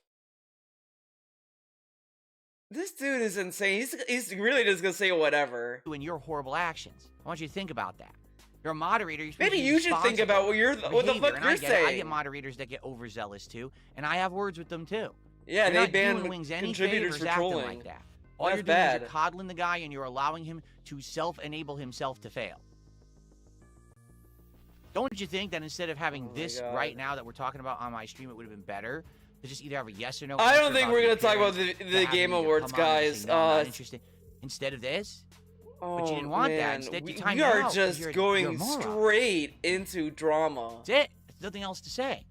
This dude is insane. He's really just gonna say whatever. Doing your horrible actions. I want you to think about that. You're a moderator. Maybe you should think about what the fuck you're saying. I get moderators that get overzealous too, and I have words with them too. Yeah, they ban Wings any contributors for trolling. Like that. All you're doing is you're coddling the guy, and you're allowing him to self-enable himself to fail. Don't you think that instead of having this right now that we're talking about on my stream, it would have been better to just either have a yes or no? I don't think we're gonna talk about the Game Awards, guys. No, not interested. Instead of this. But you didn't want that. Instead, you timed we are out just going straight into drama. That's it. There's nothing else to say.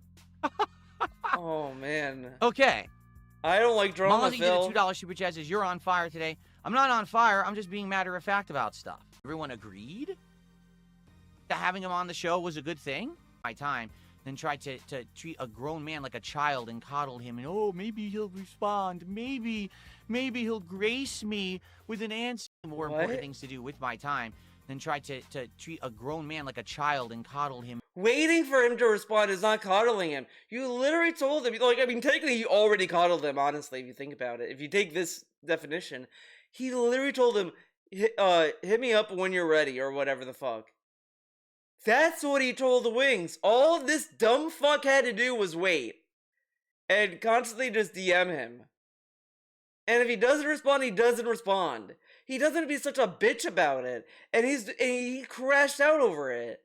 Oh man. Okay. I don't like drama, Molly Phil. did a $2 super chat says you're on fire today. I'm not on fire. I'm just being matter of fact about stuff. Everyone agreed that having him on the show was a good thing. My time. Then tried to treat a grown man like a child and coddle him. And, oh, maybe he'll respond. Maybe he'll grace me with an answer. More important things to do with my time. Then tried to treat a grown man like a child and coddle him. Waiting for him to respond is not coddling him. You literally told him. Like, I mean, technically, you already coddled him, honestly, if you think about it. If you take this definition. He literally told him, hit me up when you're ready, or whatever the fuck. That's what he told the Wings. All this dumb fuck had to do was wait. And constantly just DM him. And if he doesn't respond, he doesn't respond. he doesn't be such a bitch about it, and he crashed out over it.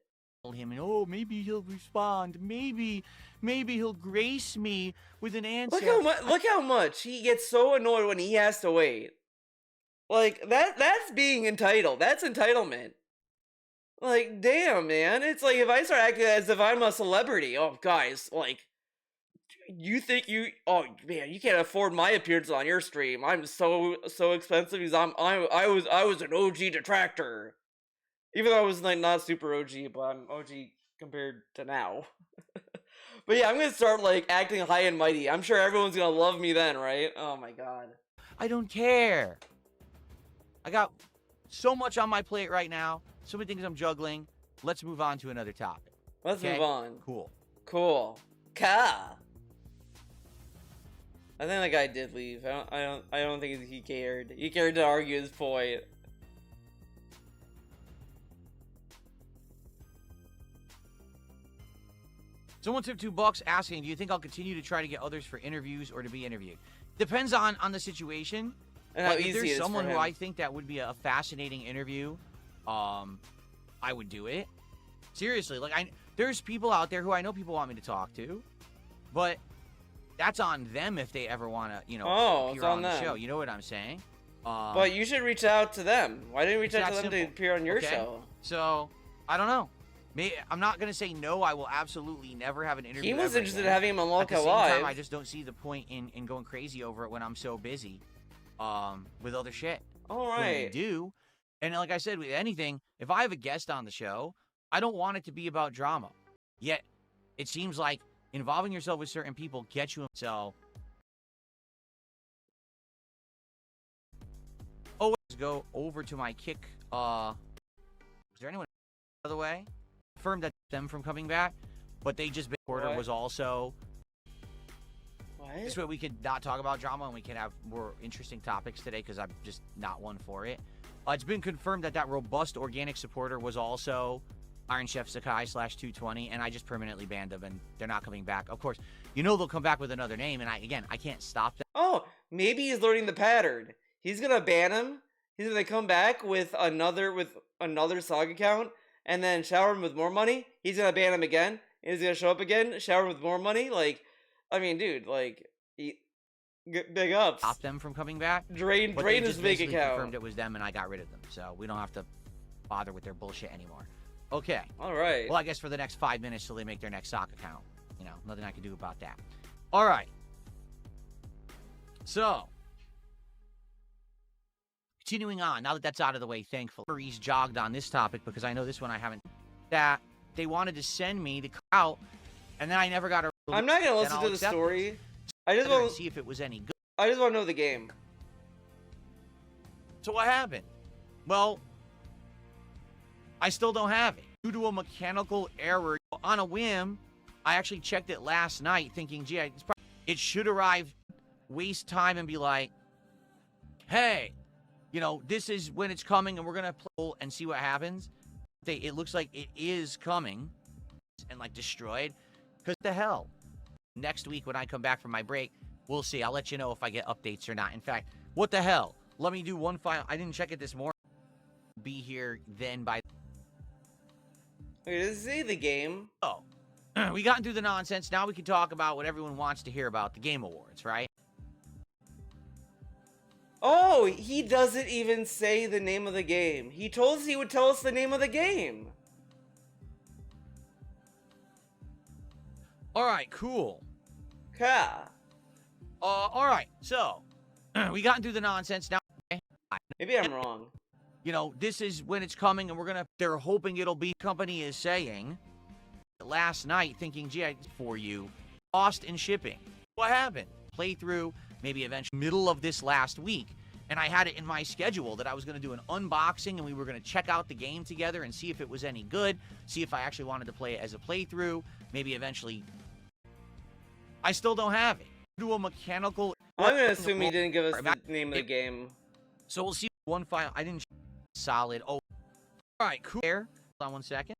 Him and maybe he'll respond, maybe he'll grace me with an answer. Look how much he gets so annoyed when he has to wait. Like that's being entitled. That's entitlement. Like, damn, man. It's like if I start acting as if I'm a celebrity. Oh, guys, like, you think oh man, you can't afford my appearance on your stream. I'm so expensive because I was an OG detractor. Even though I was like not super OG, but I'm OG compared to now. But yeah, I'm gonna start like acting high and mighty. I'm sure everyone's gonna love me then, right? Oh my god. I don't care. I got so much on my plate right now. So many things I'm juggling. Let's move on to another topic. Let's move on. Cool. Ka. I think that guy did leave. I don't think he cared. He cared to argue his point. Someone tipped $2 asking, do you think I'll continue to try to get others for interviews or to be interviewed? Depends on the situation. And how easy if there's it is someone for who him. I think that would be a fascinating interview, I would do it. Seriously, like there's people out there who I know people want me to talk to, but that's on them if they ever want to, appear on the show. You know what I'm saying? But you should reach out to them. Why didn't you reach out to them to appear on your show? So, I don't know. I'm not going to say no. I will absolutely never have an interview. He was interested in having him on Loca Live. Live. Time, I just don't see the point in going crazy over it when I'm so busy with other shit. All right. Do. And like I said, with anything, if I have a guest on the show, I don't want it to be about drama. Yet, it seems like involving yourself with certain people gets you. So, always go over to my kick. Is there anyone by the way? Confirmed that them from coming back, but they just order was also. What? This way we could not talk about drama and we can have more interesting topics today because I'm just not one for it. It's been confirmed that robust organic supporter was also Iron Chef Sakai /220, and I just permanently banned them, and they're not coming back. Of course, they'll come back with another name, and I can't stop them. Oh, maybe he's learning the pattern. He's gonna ban him. He's gonna come back with another Saga account, and then shower him with more money. He's gonna ban him again. He's gonna show up again, shower him with more money. Like, I mean, dude, like, big ups. Stop them from coming back. Drain his big account. Confirmed it was them, and I got rid of them, so we don't have to bother with their bullshit anymore. Okay. All right. Well, I guess for the next 5 minutes till they make their next sock account. Nothing I can do about that. All right. So, continuing on, now that that's out of the way, thankfully. Maurice jogged on this topic because I know this one I haven't. That they wanted to send me the out, and then I never got a. I'm not gonna listen to the story. I just want to see if it was any good. I just want to know the game. So what happened? Well, I still don't have it. Due to a mechanical error, on a whim, I actually checked it last night thinking, gee, it should arrive, waste time and be like, hey, this is when it's coming and we're going to play and see what happens. It looks like it is coming and like destroyed. Because the hell, next week when I come back from my break, we'll see. I'll let you know if I get updates or not. In fact, what the hell? Let me do one file. I didn't check it this morning. Be here then by... Wait, does it say the game? Oh, we gotten through the nonsense. Now we can talk about what everyone wants to hear about, the Game Awards, right? Oh, he doesn't even say the name of the game. He told us he would tell us the name of the game. All right, cool. Yeah. All right, so we gotten through the nonsense. Now, maybe I'm wrong. This is when it's coming, and they're hoping it'll be. Company is saying last night, thinking, gee, for you, cost and shipping. What happened? Playthrough, maybe eventually middle of this last week, and I had it in my schedule that I was going to do an unboxing, and we were going to check out the game together and see if it was any good, see if I actually wanted to play it as a playthrough, maybe eventually. I still don't have it. Do a mechanical. I'm going to assume he didn't give us the name of the game. So we'll see one file. I didn't. Solid. Oh, all right, cool. Hold on 1 second.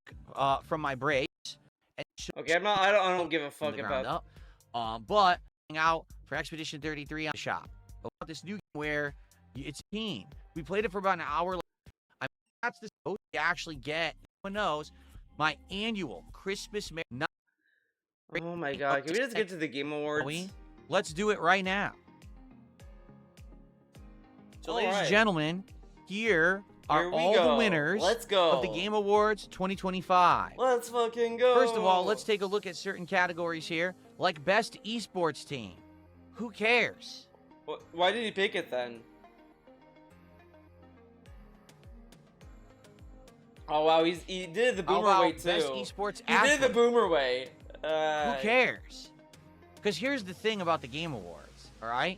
From my breaks. Okay, I don't give a fuck about. But out for Expedition 33 on the shop. About this new game where it's a team. We played it for about an hour. That's the most you actually get. No one knows my annual Christmas. Oh my god! Can we just get to the Game Awards? Let's do it right now. So, ladies and gentlemen, here are all the winners of the Game Awards 2025. Let's fucking go. First of all, let's take a look at certain categories here, like Best Esports Team. Who cares? Why did he pick it then? Oh wow, he did it the boomer way too. Best Esports He did it the boomer way. Who cares? Because here's the thing about the Game Awards, all right?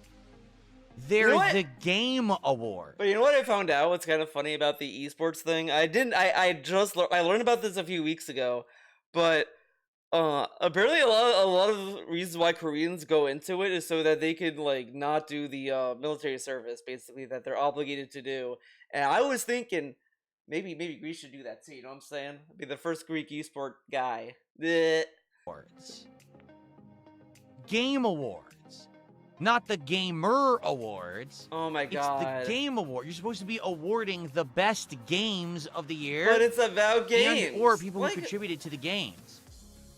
They're the Game Award. But you know what I found out? What's kind of funny about the esports thing? I learned about this a few weeks ago, but apparently a lot of the reasons why Koreans go into it is so that they could like not do the military service, basically, that they're obligated to do. And I was thinking maybe Greece should do that too. You know what I'm saying? Be the first Greek esport guy. Awards. Game Awards. Not the Gamer Awards. Oh my god. It's the Game Award. You're supposed to be awarding the best games of the year. But it's about games. Or people who contributed to the games.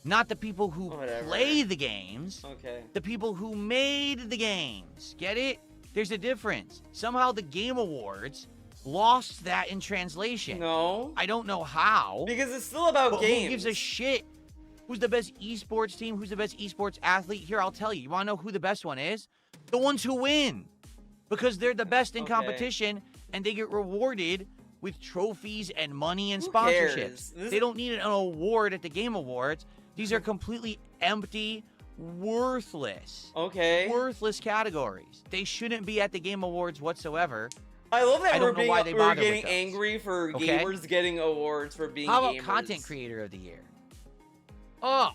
Not the people who play the games. Okay. The people who made the games. Get it? There's a difference. Somehow the Game Awards lost that in translation. No. I don't know how. Because it's still about games. Who gives a shit? Who's the best esports team? Who's the best esports athlete? Here, I'll tell you. You want to know who the best one is? The ones who win. Because they're the best in competition, and they get rewarded with trophies and money and sponsorships. They don't need an award at the Game Awards. These are completely empty, worthless. Worthless categories. They shouldn't be at the Game Awards whatsoever. I love that we're getting angry for gamers getting awards for being gamers. How about Content Creator of the Year? Oh,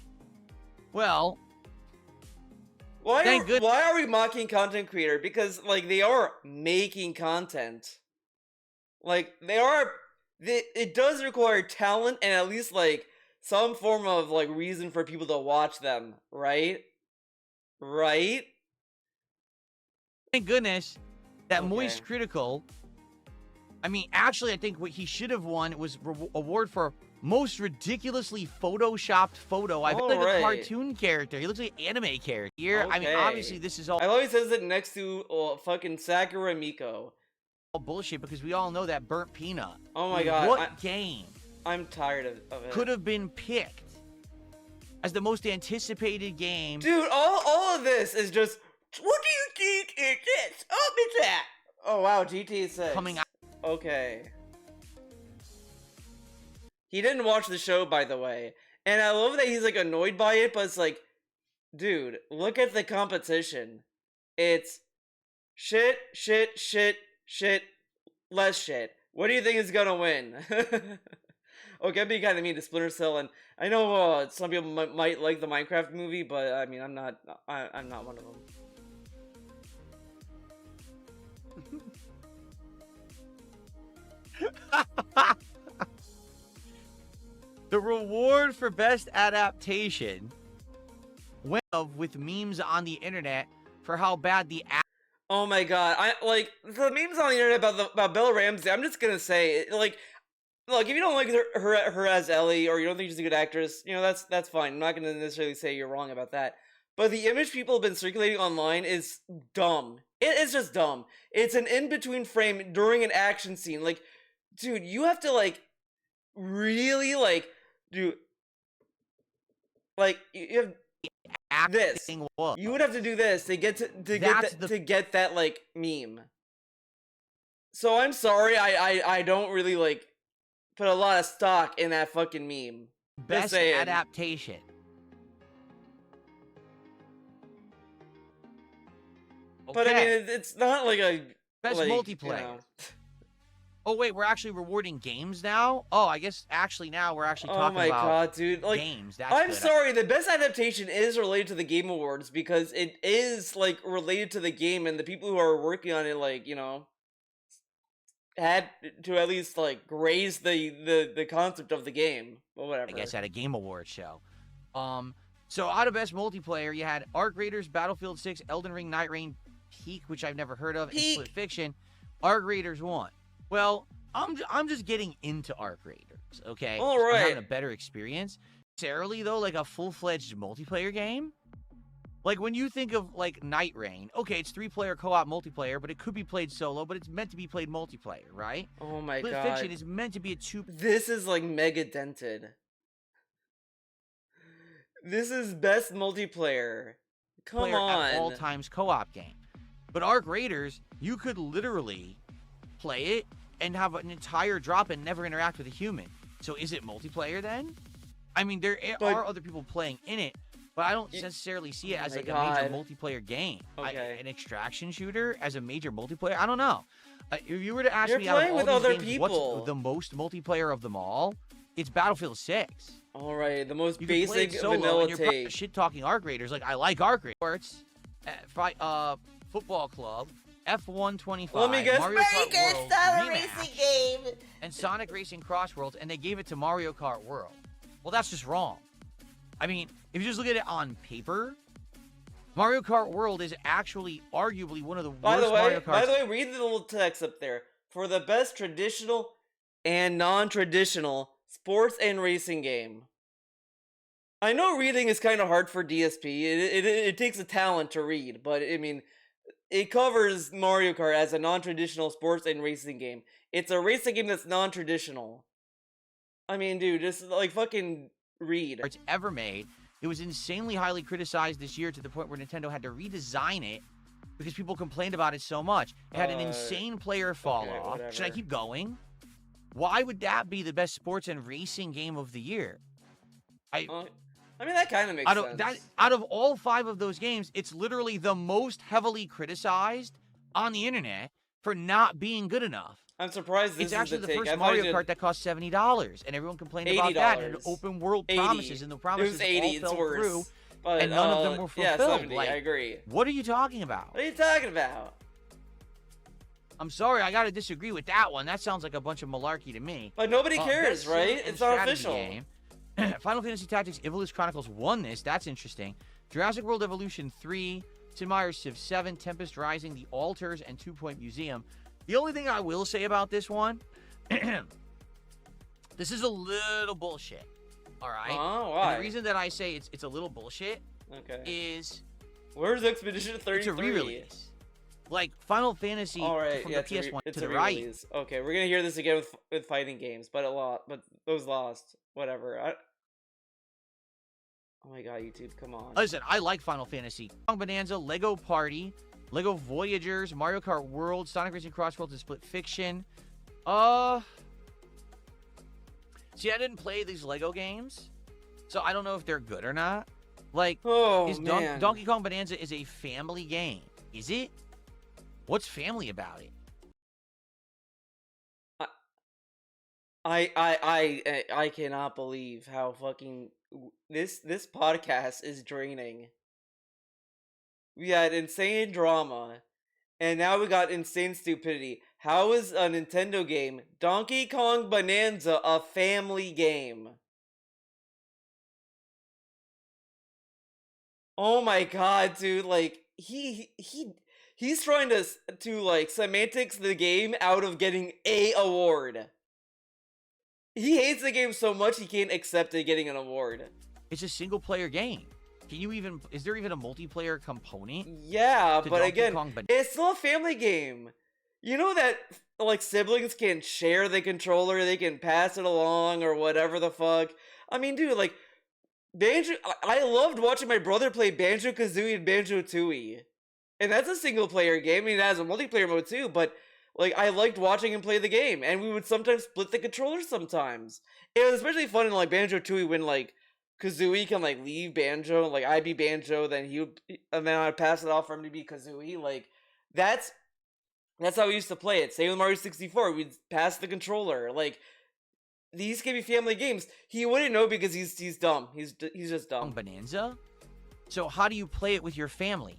well, why are we mocking content creator? Because like they are making content, like it does require talent and at least like some form of like reason for people to watch them, right? Thank goodness that Moist Critical. I mean, actually, I think what he should have won was award for most ridiculously photoshopped photo. I feel like a cartoon character. He looks like an anime character. Here, I mean, obviously, this is all. I love he says it next to fucking Sakura Miko. All bullshit because we all know that Burnt Peanut. Oh my god! What game? I'm tired of it. Could have been picked as the most anticipated game. Dude, all of this is just. What do you think it is? Oh, it's that. Oh wow, GTA 6 coming out. Okay. He didn't watch the show, by the way. And I love that he's, like, annoyed by it, but it's like, dude, look at the competition. It's shit, less shit. What do you think is gonna win? Okay, I'm being kind of mean to Splinter Cell, and I know some people might like the Minecraft movie, but, I mean, I'm not one of them. The reward for best adaptation went with memes on the internet for how bad the oh my god, I like the memes on the internet about Bella Ramsey. I'm just gonna say, like, look, if you don't like her as Ellie, or you don't think she's a good actress, you know, that's fine. I'm not gonna necessarily say you're wrong about that. But the image people have been circulating online is dumb. It's just dumb. It's an in-between frame during an action scene. Like, dude, you have to like really like do like you have this. You would have to do this to get to get that like meme. So I'm sorry, I don't really like put a lot of stock in that fucking meme. Best adaptation. But I mean, it's not like a best multiplayer. You know. Oh wait, we're actually rewarding games now? Oh, I guess actually now we're actually talking about. Oh my god, dude! Like, games. I'm sorry, the best adaptation is related to the Game Awards because it is like related to the game, and the people who are working on it, like, you know, had to at least like graze the concept of the game or whatever. I guess at a Game Awards show. So out of best multiplayer, you had Arc Raiders, Battlefield 6, Elden Ring, Night Rain, Peak, which I've never heard of, and Split Fiction. Arc Raiders 1. Well, I'm just getting into Arc Raiders, okay? All I'm right. having a better experience. Necessarily, though, like a full-fledged multiplayer game? Like, when you think of, like, Night Rain, okay, it's 3-player co-op multiplayer, but it could be played solo, but it's meant to be played multiplayer, right? Oh my Split god. Fiction is meant to be a This is, like, mega dented. This is best multiplayer. Come on. At all times co-op game. But Arc Raiders, you could literally play it and have an entire drop and never interact with a human. So is it multiplayer then? I mean, there are other people playing in it, but I don't necessarily see it as like a major multiplayer game. Okay. An extraction shooter as a major multiplayer? I don't know. If you were to ask me out of all with these other games, people. What's the most multiplayer of them all, it's Battlefield 6. All right, the most you basic solo, vanilla and you're shit talking Arc Raiders. Like, I like Arc Raiders. Football Club, F125, Let me guess. Mario Kart World style Rematch, racing game. and Sonic Racing Cross Worlds, and they gave it to Mario Kart World. Well, that's just wrong. I mean, if you just look at it on paper, Mario Kart World is actually arguably one of the worst Mario Karts. By the way, read the little text up there. For the best traditional and non-traditional sports and racing game. I know reading is kind of hard for DSP. It takes a talent to read, but I mean, it covers Mario Kart as a non-traditional sports and racing game. It's a racing game that's non-traditional. I mean, dude, just like fucking read. It's ever made. It was insanely highly criticized this year to the point where Nintendo had to redesign it because people complained about it so much. It had an insane player fall off. Whatever. Should I keep going? Why would that be the best sports and racing game of the year? I mean, that kind of makes sense. Out of all 5 of those games, it's literally the most heavily criticized on the internet for not being good enough. I'm surprised this it's actually the first Mario Kart that cost $70, and everyone complained about that. And open world promises, and the promises all fell through, but, and none of them were fulfilled. Yeah, 70, I agree. What are you talking about? What are you talking about? I'm sorry, I gotta disagree with that one. That sounds like a bunch of malarkey to me. But nobody cares, right? It's not official. Game. Final Fantasy Tactics Evolus Chronicles won this. That's interesting. Jurassic World Evolution 3, Sid Meier's Civ 7, Tempest Rising, The Altars, and 2 Point Museum. The only thing I will say about this one, this is a little bullshit. All right? Oh, why? And the reason that I say it's a little bullshit is... Where's Expedition 33? It's a re-release. Like, Final Fantasy from the PS1 to the right. Okay, we're gonna hear this again with fighting games, but those lost. Whatever. Oh my god, YouTube, come on. Listen, I like Final Fantasy. Bonanza, Lego Party, Lego Voyagers, Mario Kart World, Sonic Racing Cross Worlds, and Split Fiction. See, I didn't play these Lego games, so I don't know if they're good or not. Like, Donkey Kong Bonanza is a family game. Is it? What's family about it? I cannot believe how fucking this podcast is draining. We had insane drama, and now we got insane stupidity. How is a Nintendo game, Donkey Kong Bonanza, a family game? Oh my god, dude! Like he's trying to like semantics the game out of getting a award. He hates the game so much he can't accept it getting an award. It's a single player game. Is there even a multiplayer component? Yeah, but Donkey again, Kong it's still a family game. You know that like siblings can share the controller, they can pass it along or whatever the fuck. I mean, dude, like I loved watching my brother play Banjo-Kazooie and Banjo-Tooie. And that's a single player game. I mean, it has a multiplayer mode too, but like, I liked watching him play the game, and we would sometimes split the controllers sometimes. It was especially fun in, like, Banjo-Tooie when, like, Kazooie can, like, leave Banjo, like, I'd be Banjo, then and then I'd pass it off for him to be Kazooie. Like, that's how we used to play it. Same with Mario 64, we'd pass the controller. Like, these can be family games. He wouldn't know because he's dumb. He's just dumb. Bonanza? So how do you play it with your family?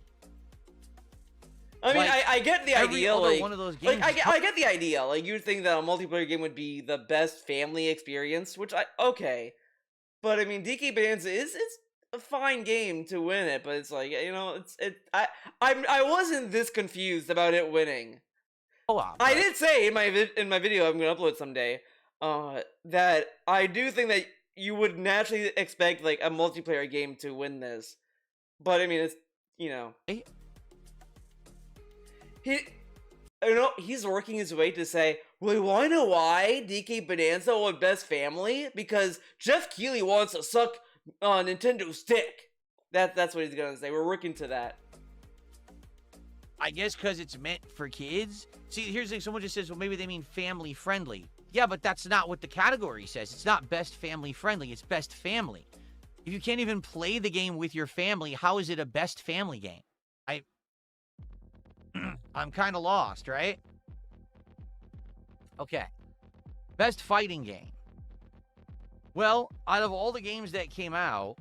I mean, like, I get the idea. Like, one of those games I get the idea. Like, you'd think that a multiplayer game would be the best family experience, which okay. But I mean, DK Bonanza it's a fine game to win it, but it's like, you know, I wasn't this confused about it winning. co-op. I did say in my video I'm gonna upload someday, that I do think that you would naturally expect like a multiplayer game to win this, but I mean it's he's working his way to say, well, you wanna know why DK Bonanza won Best Family? Because Jeff Keighley wants to suck Nintendo's dick. That's what he's gonna say. We're working to that. I guess because it's meant for kids. See, here's the thing. Someone just says, well, maybe they mean family friendly. Yeah, but that's not what the category says. It's not best family friendly. It's best family. If you can't even play the game with your family, how is it a best family game? I'm kind of lost, right? Okay. Best fighting game. Well, out of all the games that came out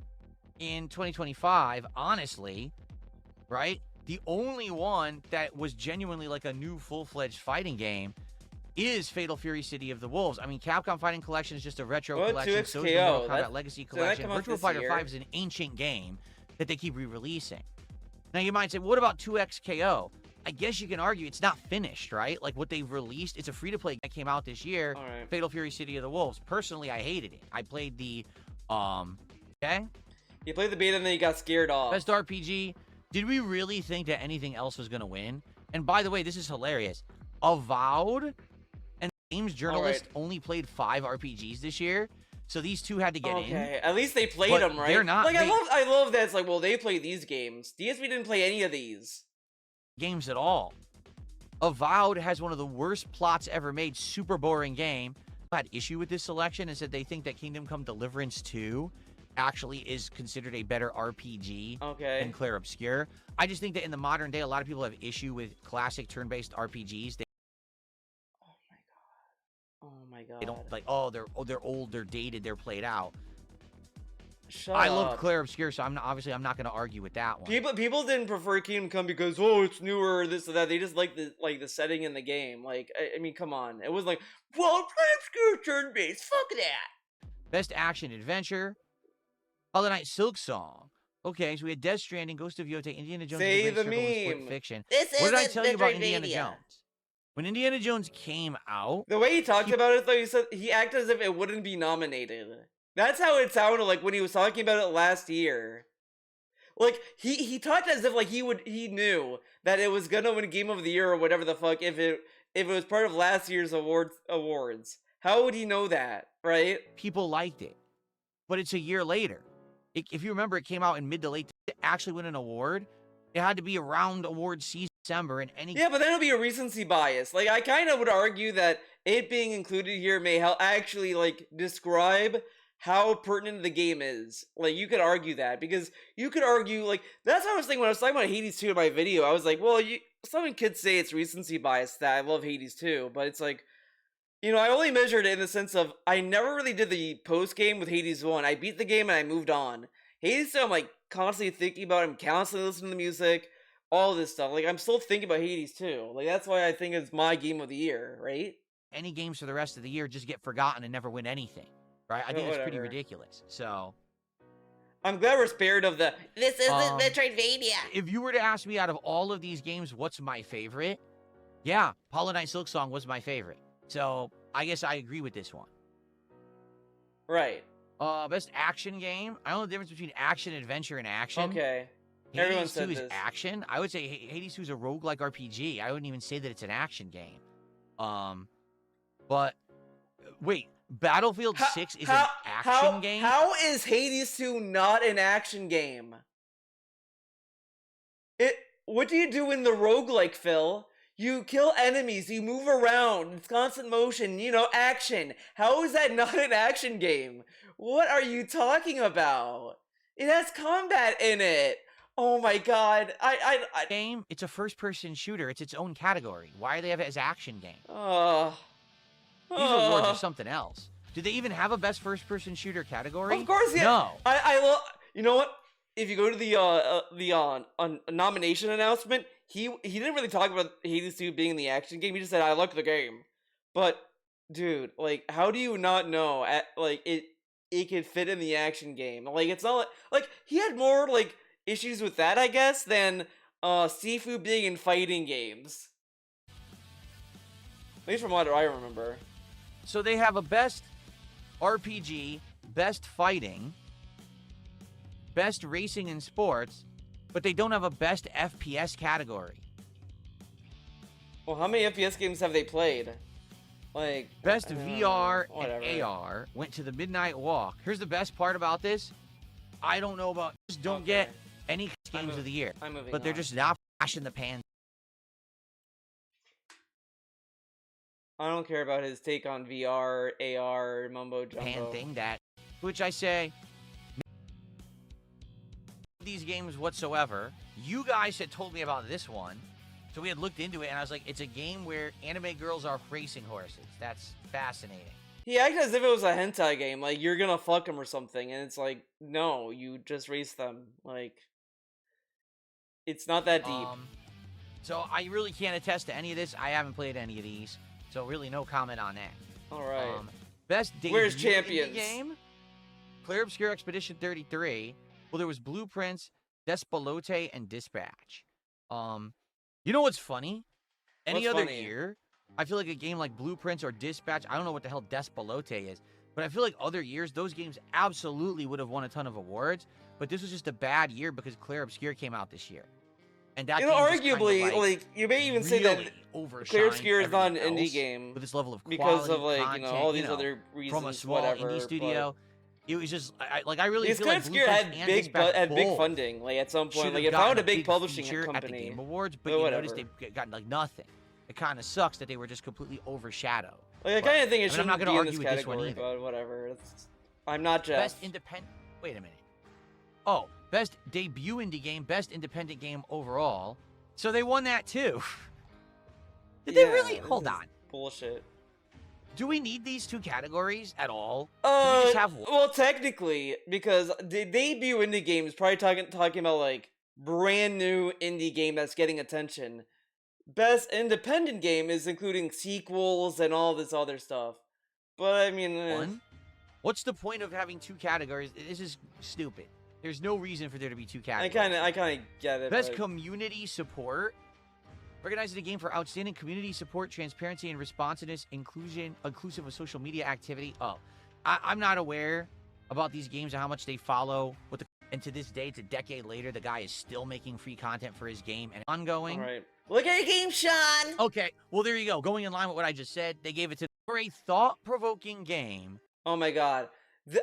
in 2025, honestly, right? The only one that was genuinely like a new full-fledged fighting game is Fatal Fury City of the Wolves. I mean, Capcom Fighting Collection is just a retro collection. So is the Mortal Kombat Legacy Collection. Virtua Fighter 5 is an ancient game that they keep re-releasing. Now, you might say, what about 2XKO? I guess you can argue it's not finished, right? Like, what they've released, it's a free-to-play that came out this year, right. Fatal Fury City of the Wolves. Personally, I hated it. I played the, okay? You played the beta and then you got scared off. Best RPG. Did we really think that anything else was going to win? And by the way, this is hilarious. Avowed and Games Journalist only played 5 RPGs this year. So these two had to get in. Okay, at least they played them, right? They're not. Like, I love that it's like, well, they play these games. DSP didn't play any of these games at all. Avowed has one of the worst plots ever made. Super boring game. I had issue with this selection and said they think that Kingdom Come Deliverance 2 actually is considered a better RPG than Clair Obscur. I just think that in the modern day, a lot of people have issue with classic turn-based RPGs. Oh my god. They don't like, they're old, they're dated, they're played out. I love Clair Obscur, so I'm not going to argue with that one. People didn't prefer Kingdom Come because it's newer, this or that. They just like the setting in the game. Like, I mean, come on. It was like, well, Clair Obscur turn-based. Fuck that. Best action adventure. Hollow Knight Silk Song. Okay, so we had Death Stranding, Ghost of Yotei, Indiana Jones, Say the meme. Fiction. What did I tell you about Indiana Jones? When Indiana Jones came out, the way he talked about it, though, he said he acted as if it wouldn't be nominated. That's how it sounded like when he was talking about it last year. Like he talked as if like he knew that it was gonna win Game of the Year or whatever the fuck if it was part of last year's awards. How would he know that, right? People liked it, but it's a year later. If you remember, it came out in mid to late to actually win an award. It had to be around award season December and any. Yeah, but then it'll be a recency bias. Like I kind of would argue that it being included here may help actually like describe how pertinent the game is. Like, you could argue that, because you could argue, like, that's what I was thinking when I was talking about Hades 2 in my video. I was like, well, someone could say it's recency bias that I love Hades 2, but it's like, I only measured it in the sense of, I never really did the post-game with Hades 1. I beat the game and I moved on. Hades 2, I'm, like, constantly thinking about it. I'm constantly listening to the music, all this stuff. Like, I'm still thinking about Hades 2. Like, that's why I think it's my game of the year, right? Any games for the rest of the year just get forgotten and never win anything. Right, I think it's pretty ridiculous. So, I'm glad we're spared of this isn't Metroidvania. If you were to ask me out of all of these games, what's my favorite? Yeah, Hollow Knight Silk Song was my favorite. So, I guess I agree with this one. Right. Best action game. I don't know the difference between action, adventure, and action. Okay. Hades 2 is action. I would say Hades 2 is a roguelike RPG. I wouldn't even say that it's an action game. But wait. Battlefield 6 is an action game? How is Hades 2 not an action game? What do you do in the roguelike, Phil? You kill enemies, you move around, it's constant motion, action. How is that not an action game? What are you talking about? It has combat in it. Oh my god. Game, it's a first-person shooter. It's its own category. Why do they have it as action game? These awards are something else. Do they even have a best first-person shooter category? Of course, yeah. No. I love. You know what? If you go to the nomination announcement, he didn't really talk about Hades 2 being in the action game. He just said, "I like the game." But dude, like, how do you not know? It could fit in the action game. Like, it's not like he had more like issues with that, I guess, than Sifu being in fighting games. At least from what I remember. So they have a best RPG, best fighting, best racing and sports, but they don't have a best FPS category. Well, how many FPS games have they played? Like, best VR and AR went to the Midnight Walk. Here's the best part about this. I don't know about, just don't get any games of the year, but they're just not flashing the pan. I don't care about his take on VR, AR, mumbo jumbo. Pan thing that, which I say, these games whatsoever. You guys had told me about this one, so we had looked into it, and I was like, it's a game where anime girls are racing horses. That's fascinating. He acted as if it was a hentai game, like you're gonna fuck them or something, and it's like, no, you just race them. Like, it's not that deep. So I really can't attest to any of this. I haven't played any of these, so really no comment on that. All right. Best debut Where's Champions? Game? Clear Obscure Expedition 33. Well, there was Blueprints, Despalote, and Dispatch. You know what's funny? Any other year, I feel like a game like Blueprints or Dispatch, I don't know what the hell Despalote is, but I feel like other years, those games absolutely would have won a ton of awards, but this was just a bad year because Clear Obscure came out this year. And that arguably, kind of like, you may even say that Clear Obscure is not an indie game with this level of quality, because of, like, content, all these other reasons, from a small indie studio. It was just, I really feel like Clear Obscure had big funding, like, at some point. Like, it found a big publishing company. At the Game Awards, but you notice they've gotten, like, nothing. It kind of sucks that they were just completely overshadowed. Like, I kind of think it shouldn't be in this category, but whatever. I'm not Jeff. Best independent... Wait a minute. Oh, best debut indie game, best independent game overall. So they won that, too. Did they really? Hold on. Bullshit. Do we need these two categories at all? Can we just have one? Well, technically, because the debut indie game is probably talking about, like, brand new indie game that's getting attention. Best independent game is including sequels and all this other stuff. But, I mean... One? What's the point of having two categories? This is stupid. There's no reason for there to be two categories. I kind of get it. Best community support. Recognizing a game for outstanding community support, transparency, and responsiveness, inclusive of social media activity. Oh, I'm not aware about these games and how much they follow. And to this day, it's a decade later, the guy is still making free content for his game and ongoing. All right. Look at your game, Sean! Okay, well, there you go. Going in line with what I just said, they gave it to for a thought-provoking game. Oh my god.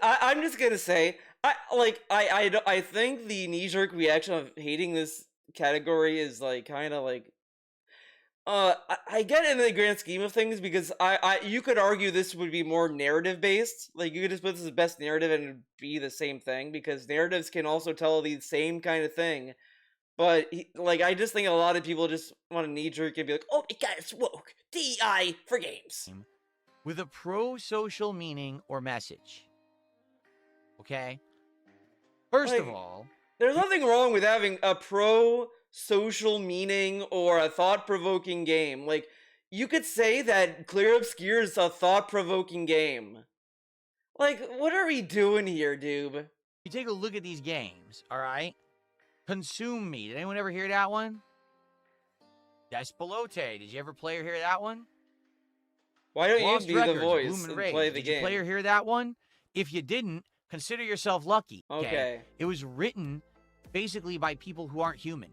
I'm just gonna say, I think the knee-jerk reaction of hating this category is, like, kind of, like, I get it in the grand scheme of things because you could argue this would be more narrative-based. Like, you could just put this as best narrative and it'd be the same thing because narratives can also tell the same kind of thing. But, like, I just think a lot of people just want to knee-jerk and be like, oh my god, it's woke. DI for games. With a pro-social meaning or message. Okay? First of all... There's nothing wrong with having a pro-social meaning or a thought-provoking game. Like, you could say that Clear Obscure is a thought-provoking game. Like, what are we doing here, dude? You take a look at these games, alright? Consume Me. Did anyone ever hear that one? Despalote. Did you ever play or hear that one? Why don't Lost you be Records, the voice and play the game? Did you play or hear that one? If you didn't, consider yourself lucky. Okay. It was written basically by people who aren't human.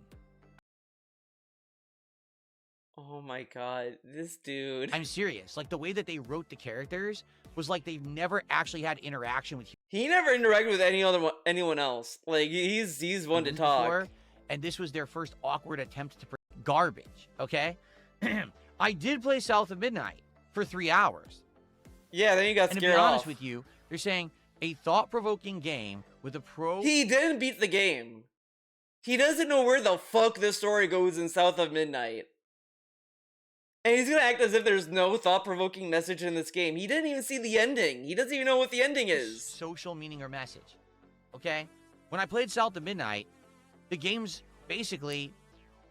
Oh my god, this dude. I'm serious. Like, the way that they wrote the characters was like they've never actually had interaction with humans. He never interacted with anyone else. Like, he's one to talk. Before, and this was their first awkward attempt to garbage, okay? I did play South of Midnight for 3 hours. Yeah, then you got scared off. And to be honest with you, they're saying a thought-provoking game with a pro... He didn't beat the game. He doesn't know where the fuck the story goes in South of Midnight. And he's gonna act as if there's no thought-provoking message in this game. He didn't even see the ending. He doesn't even know what the ending is. Social meaning or message. Okay? When I played South of Midnight, the game's basically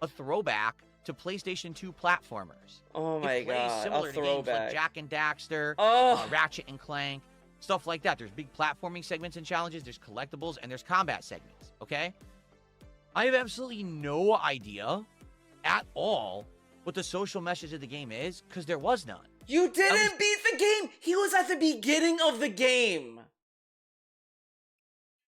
a throwback to PlayStation 2 platformers. Oh my god, similar a to throwback. games like Jak and Daxter, Ratchet and Clank, stuff like that. There's big platforming segments and challenges, there's collectibles, and there's combat segments, okay? I have absolutely no idea at all what the social message of the game is? Because there was none. You didn't beat the game! He was at the beginning of the game!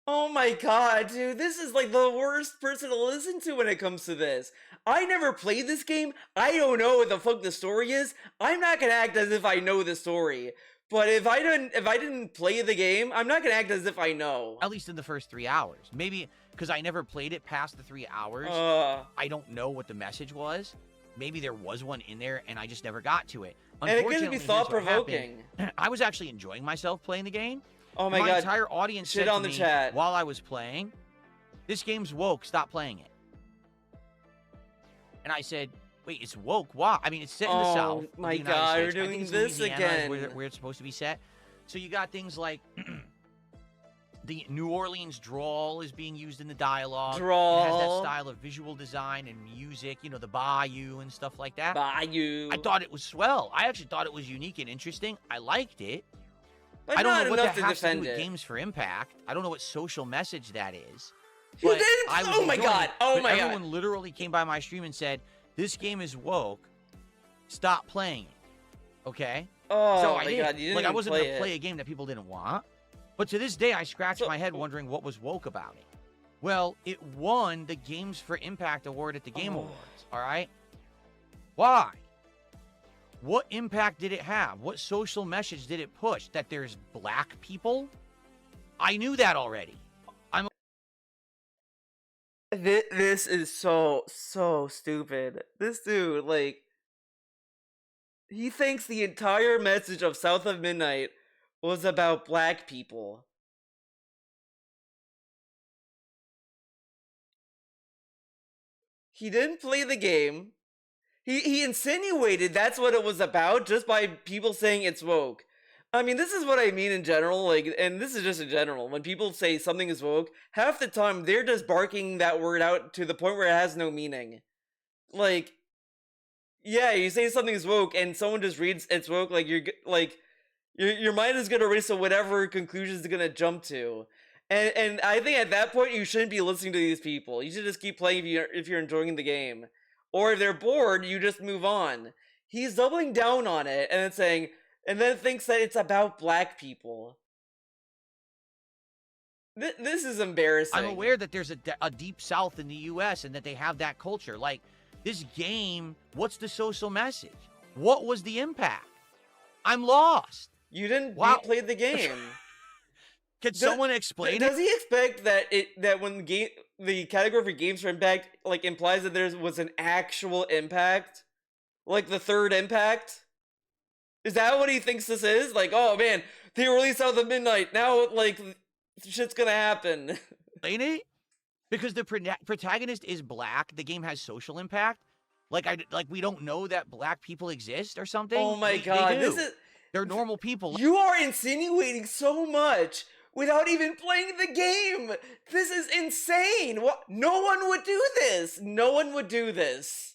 Oh my god, dude, this is like the worst person to listen to when it comes to this. I never played this game. I don't know what the fuck the story is. I'm not gonna act as if I know the story. But if I didn't play the game, I'm not gonna act as if I know. At least in the first 3 hours. Maybe because I never played it past the 3 hours. I don't know what the message was. Maybe there was one in there and I just never got to it. And it could be thought-provoking. I was actually enjoying myself playing the game. Oh my god. My entire audience Shit said on to the me chat. while I was playing, this game's woke, stop playing it. And I said, wait, it's woke? Why? I mean, it's set in the South. Oh my god, we're doing this again. Where it's supposed to be set. So you got things like the New Orleans drawl is being used in the dialogue. Drawl. It has that style of visual design and music, you know, the bayou and stuff like that. Bayou. I thought it was swell. I actually thought it was unique and interesting. I liked it. But I don't know what that has to do with Games for Impact. I don't know what social message that is. You didn't? Oh my god. Oh my god. Everyone literally came by my stream and said, this game is woke. Stop playing it. Okay? Oh so my god, you didn't like I wasn't going to play a game that people didn't want. But to this day, I scratch my head wondering what was woke about it. Well, it won the Games for Impact award at the Game Awards. All right? Why? What impact did it have? What social message did it push? That there's black people? I knew that already. This is so stupid. This dude, like, he thinks the entire message of South of Midnight was about black people. He didn't play the game. He insinuated that's what it was about just by people saying it's woke. I mean, this is what I mean in general, like, and this is just in general. When people say something is woke, half the time they're just barking that word out to the point where it has no meaning. Like, yeah, you say something is woke, and someone just reads it's woke, like your mind is gonna race to whatever conclusions it's gonna jump to. And I think at that point you shouldn't be listening to these people. You should just keep playing if you're enjoying the game, or if they're bored, you just move on. He's doubling down on it and then saying. And then thinks that it's about black people. This is embarrassing. I'm aware that there's a deep South in the U.S. and that they have that culture. Like, this game, what's the social message? What was the impact? I'm lost. You didn't play the game. Can someone explain Does he expect that when the category for Games for Impact like implies that there was an actual impact? Like the third impact? Is that what he thinks this is? Like, oh man, they released South of Midnight. Now, like, shit's gonna happen. Ain't it? Because the protagonist is black. The game has social impact. Like, we don't know that black people exist or something. Oh my god, they're normal people. You are insinuating so much without even playing the game. This is insane. No one would do this. No one would do this.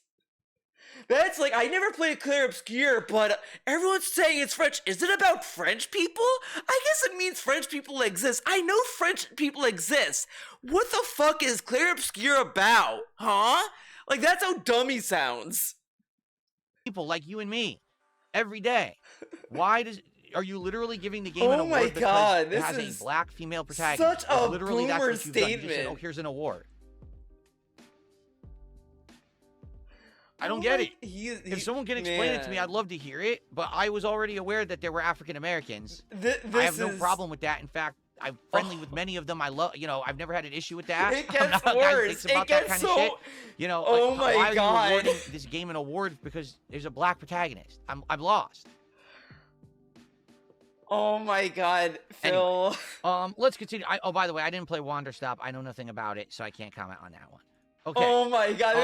That's like, I never played Clear Obscure, but everyone's saying it's French. Is it about French people? I guess it means French people exist. I know French people exist. What the fuck is Clear Obscure about? Huh? Like, that's how dumb he sounds. People like you and me. Every day. Are you literally giving the game an award because it has a black female protagonist? Such a boomer statement. Said, oh, here's an award. I don't get it. If someone can explain it to me, I'd love to hear it. But I was already aware that there were African Americans. I have no problem with that. In fact, I'm friendly with many of them. I love, I've never had an issue with that. It gets worse. It gets so. Shit. Oh my god! Why are you awarding this game an award because there's a black protagonist? I'm lost. Oh my god, Phil. Anyway, let's continue. By the way, I didn't play Wander Stop. I know nothing about it, so I can't comment on that one. Okay. Oh my god.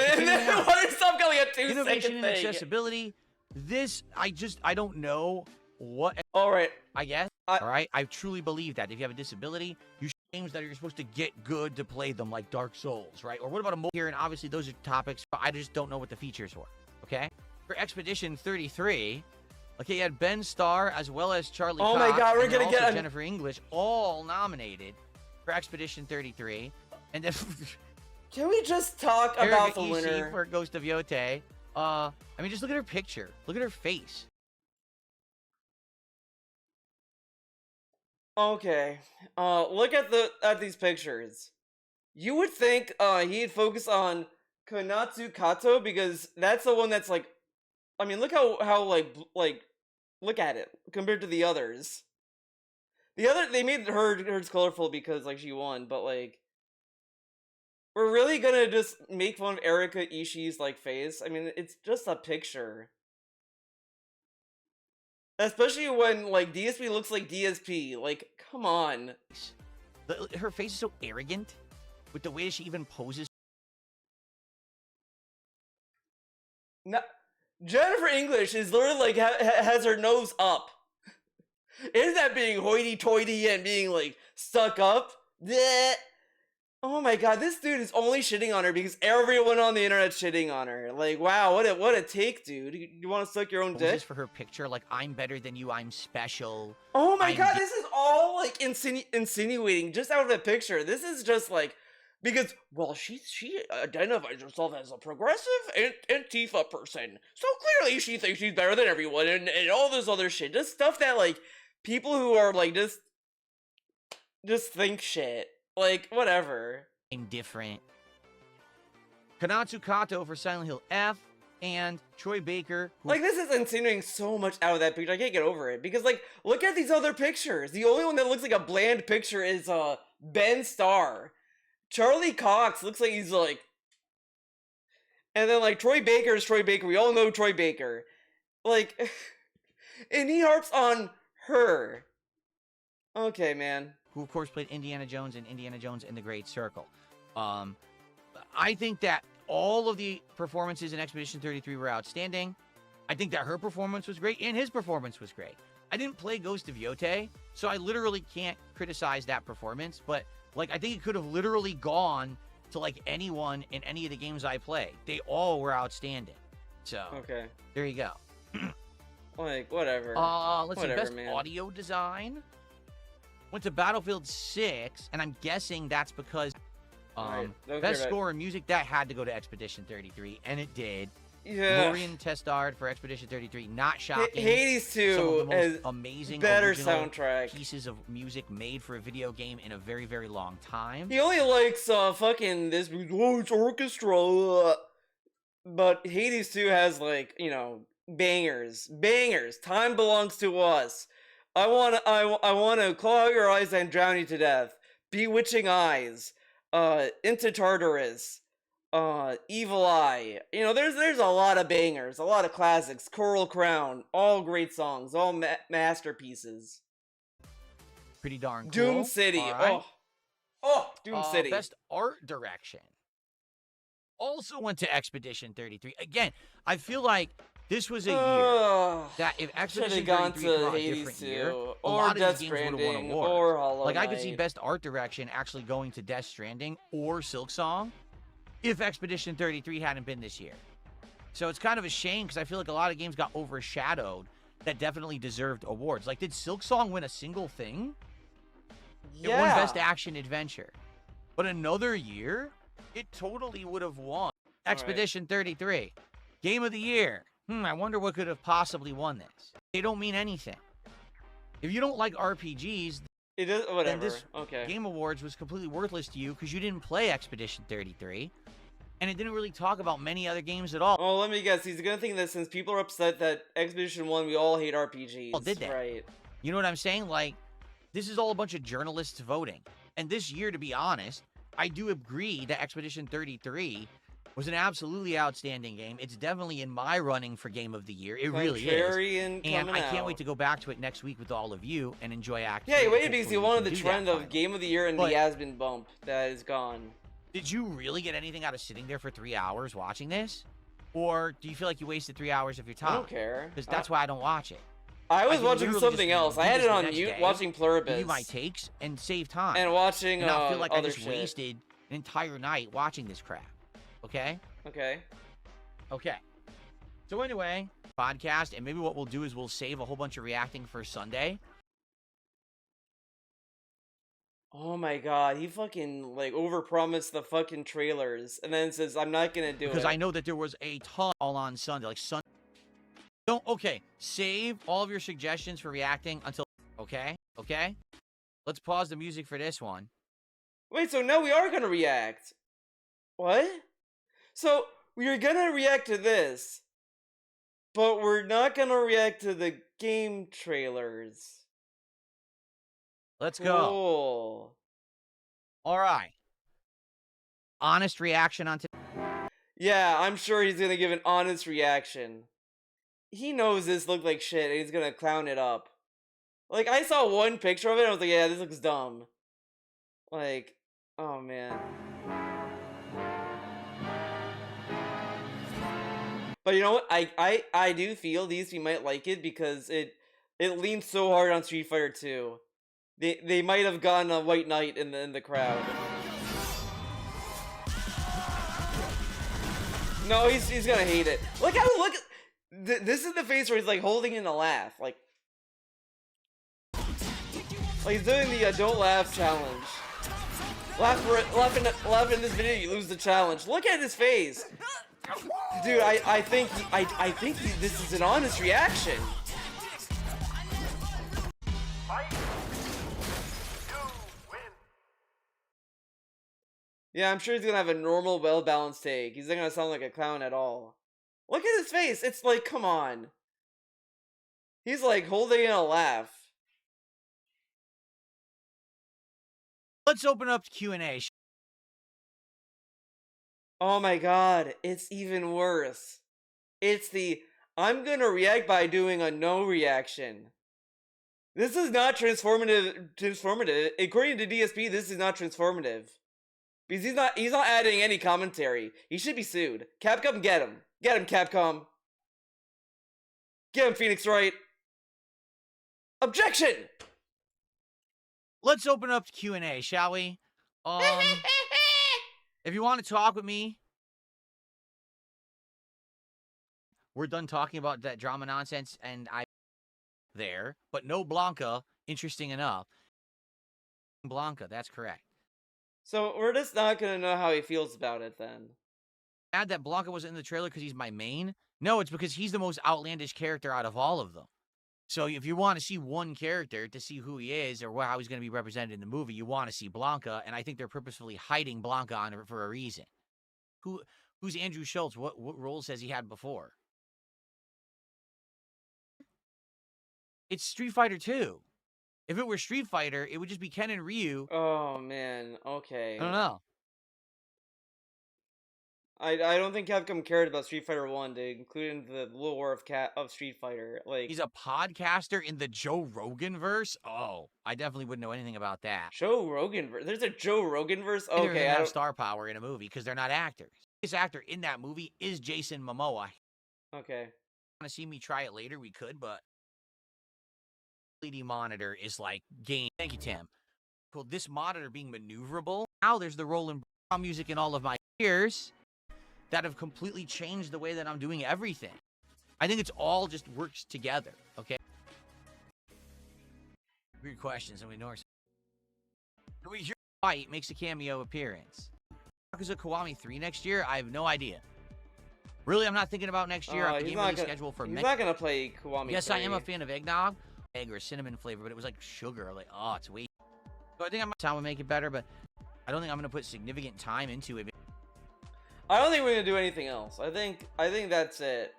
Stop calling it 2 Innovation and accessibility. This, I don't know what. Alright. I guess. Alright. I truly believe that if you have a disability, you should games that you're supposed to get good to play them, like Dark Souls, right? Or what about a mobile here? And obviously, those are topics, but I just don't know what the features were. Okay. For Expedition 33, okay, you had Ben Starr as well as Charlie Cox. Oh my god, we're gonna get Jennifer English, all nominated for Expedition 33. And then. Can we just talk about the Ishii winner? for Ghost of Yote, I mean, just look at her picture. Look at her face. Okay. Look at these pictures. You would think he'd focus on Konatsu Kato because that's the one that's like, I mean, look how like look at it compared to the others. They made hers colorful because like she won, but like we're really gonna just make fun of Erika Ishii's like face. I mean, it's just a picture. Especially when like DSP looks like DSP. Like, come on. Her face is so arrogant with the way she even poses. No, Jennifer English is literally like has her nose up. Isn't that being hoity-toity and being like stuck up? Blech. Oh my god, this dude is only shitting on her because everyone on the internet's shitting on her. Like, wow, what a take, dude. You want to suck your own dick? Just for her picture, like, I'm better than you, I'm special. Oh my god, this is all like insinuating just out of the picture. This is just like because well, she identifies herself as a progressive Antifa person, so clearly she thinks she's better than everyone, and all this other shit, just stuff that like people who are like just think shit. Like, whatever. Indifferent. Konatsu Kato for Silent Hill F, and Troy Baker. Like, this is insinuating so much out of that picture. I can't get over it. Because, like, look at these other pictures. The only one that looks like a bland picture is, Ben Starr. Charlie Cox looks like he's, like... And then, like, Troy Baker is Troy Baker. We all know Troy Baker. Like... and he harps on her. Okay, man. Who, of course, played Indiana Jones and Indiana Jones in the Great Circle. I think that all of the performances in Expedition 33 were outstanding. I think that her performance was great, and his performance was great. I didn't play Ghost of Yote, so I literally can't criticize that performance, but, like, I think it could have literally gone to, like, anyone in any of the games I played. They all were outstanding. So, okay. There you go. Like, whatever. Let's see, best audio design went to Battlefield 6, and I'm guessing that's because best score in music, that had to go to Expedition 33, and it did. Yeah. Lorien Testard for Expedition 33, not shocking. Hades 2 some of the most is amazing better soundtrack pieces of music made for a video game in a very, very long time. He only likes fucking this. Oh, it's orchestra. But Hades 2 has like, you know, bangers. Time belongs to us. I wanna claw out your eyes and drown you to death. Bewitching Eyes. Into Tartarus. Evil Eye. You know, there's a lot of bangers, a lot of classics. Coral Crown, all great songs, all masterpieces. Pretty darn cool. Doom City. Right. Doom City. Best art direction also went to Expedition 33. Again, I feel like this was a year that if Expedition 33 came out a different year, a lot of these games would have won awards. Or Hollow Knight. Like, I could see best art direction actually going to Death Stranding or Silksong if Expedition 33 hadn't been this year. So it's kind of a shame because I feel like a lot of games got overshadowed that definitely deserved awards. Like, did Silksong win a single thing? Yeah. It won Best Action Adventure. But another year, it totally would have won. Expedition 33. Game of the Year. I wonder what could have possibly won this. They don't mean anything. If you don't like RPGs, it is whatever. Then this Game Awards was completely worthless to you because you didn't play Expedition 33. And it didn't really talk about many other games at all. Oh, let me guess. He's gonna think that since people are upset that Expedition 1, we all hate RPGs. Oh, did they? Right. You know what I'm saying? Like, this is all a bunch of journalists voting. And this year, to be honest, I do agree that Expedition 33 was an absolutely outstanding game. It's definitely in my running for Game of the Year. It really is. And I can't wait to go back to it next week with all of you and enjoy Act 2. Yeah, you waited because you wanted the trend of Game of the Year and the has-been bump that is gone. Did you really get anything out of sitting there for 3 hours watching this? Or do you feel like you wasted 3 hours of your time? I don't care. Because that's why I don't watch it. I was watching something else. I had it on mute, watching Pluribus. Give you my takes and save time. And watching and not feel like I just shit. wasted an entire night watching this crap. Okay? Okay. So anyway, podcast, and maybe what we'll do is we'll save a whole bunch of reacting for Sunday. Oh my god, he fucking like overpromised the fucking trailers and then says I'm not gonna do it. Because I know that there was a ton all on Sunday. Like Sunday. Don't save all of your suggestions for reacting until okay? Let's pause the music for this one. Wait, so now we are gonna react. What? So we're gonna react to this, but we're not gonna react to the game trailers. Let's Cool. go. All right. Honest reaction on Yeah, I'm sure he's gonna give an honest reaction. He knows this looked like shit and he's gonna clown it up. Like, I saw one picture of it and I was like, yeah, this looks dumb. Like, oh man. But you know what? I do feel DSP might like it because it leans so hard on Street Fighter 2. They might have gotten a White Knight in the crowd. No, he's gonna hate it. Look at this is the face where he's like holding in a laugh, like he's doing the don't laugh challenge. Laugh in this video, you lose the challenge. Look at his face, dude. I think this is an honest reaction. Yeah, I'm sure he's gonna have a normal, well-balanced take. He's not gonna sound like a clown at all. Look at his face. It's like, come on. He's like holding in a laugh. Let's open up Q&A. Oh my god, it's even worse. It's the I'm gonna react by doing a no reaction. This is not transformative. According to DSP, this is not transformative. Because he's not adding any commentary. He should be sued. Capcom, get him. Get him, Capcom. Get him, Phoenix Wright. Objection! Let's open up Q&A, shall we? If you want to talk with me, we're done talking about that drama nonsense, and I there, but no Blanca, interesting enough. Blanca, that's correct. So we're just not gonna know how he feels about it then. Add that Blanca was in the trailer because he's my main? No, it's because he's the most outlandish character out of all of them. So if you want to see one character to see who he is or how he's going to be represented in the movie, you want to see Blanca, and I think they're purposefully hiding Blanca on her for a reason. Who's Andrew Schultz? What roles has he had before? It's Street Fighter 2. If it were Street Fighter, it would just be Ken and Ryu. Oh man, okay. I don't know. I don't think Capcom cared about Street Fighter 1 to include in the lore of Street Fighter. Like, he's a podcaster in the Joe Rogan verse. Oh, I definitely wouldn't know anything about that. Joe Rogan verse? There's a Joe Rogan verse? Okay, they have star power in a movie because they're not actors. This actor in that movie is Jason Momoa. Okay. Want to see me try it later? We could, but LED monitor is like game. Thank you, Tim. Cool. This monitor being maneuverable. Now there's the rolling music in all of my ears that have completely changed the way that I'm doing everything. I think it's all just works together, okay? Weird questions, and we know your fight makes a cameo appearance. Is it Kiwami 3 next year? I have no idea. Really, I'm not thinking about next year. I'm game scheduled for He's not gonna play Kiwami 3. Yes, I am a fan of eggnog. Egg or cinnamon flavor, but it was like sugar. Like, oh, it's way. So I think time would make it better, but I don't think I'm gonna put significant time into it. I don't think we're gonna do anything else. I think that's it.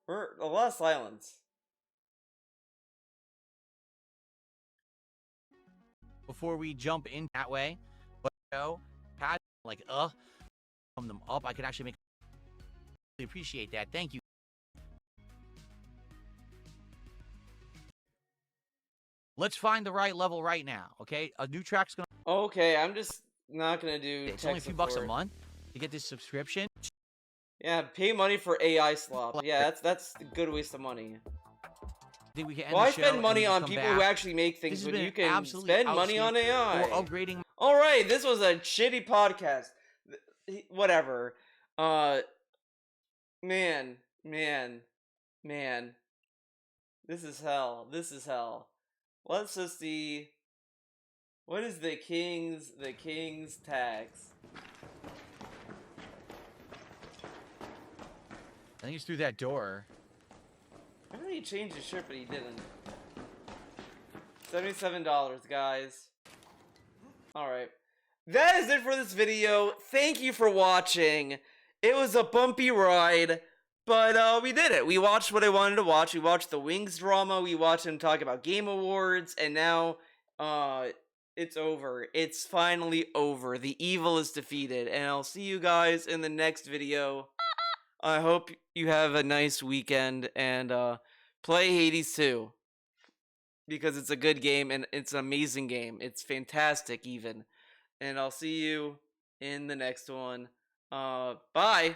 We're a lot of silence. Before we jump in that way, but had like from them up, I could actually make. Really appreciate that. Thank you. Let's find the right level right now, okay? A new track's gonna. Okay, I'm just not gonna do. It's only a few bucks a month to get this subscription. Yeah, pay money for AI slop. Yeah, that's a good waste of money. I think we can end Why the show spend money on people back. who actually make things when you can spend money on AI? Or upgrading. All right, this was a shitty podcast. Whatever. Man. This is hell. Let's just see. What is the king's tax? I think he's through that door. I thought he changed his shirt, but he didn't. $77, guys. Alright. That is it for this video. Thank you for watching. It was a bumpy ride, but we did it. We watched what I wanted to watch. We watched the Wings drama. We watched him talk about Game Awards, and now, it's over. It's finally over. The evil is defeated, and I'll see you guys in the next video. I hope you have a nice weekend, and play Hades 2. Because it's a good game, and it's an amazing game. It's fantastic, even. And I'll see you in the next one. Bye!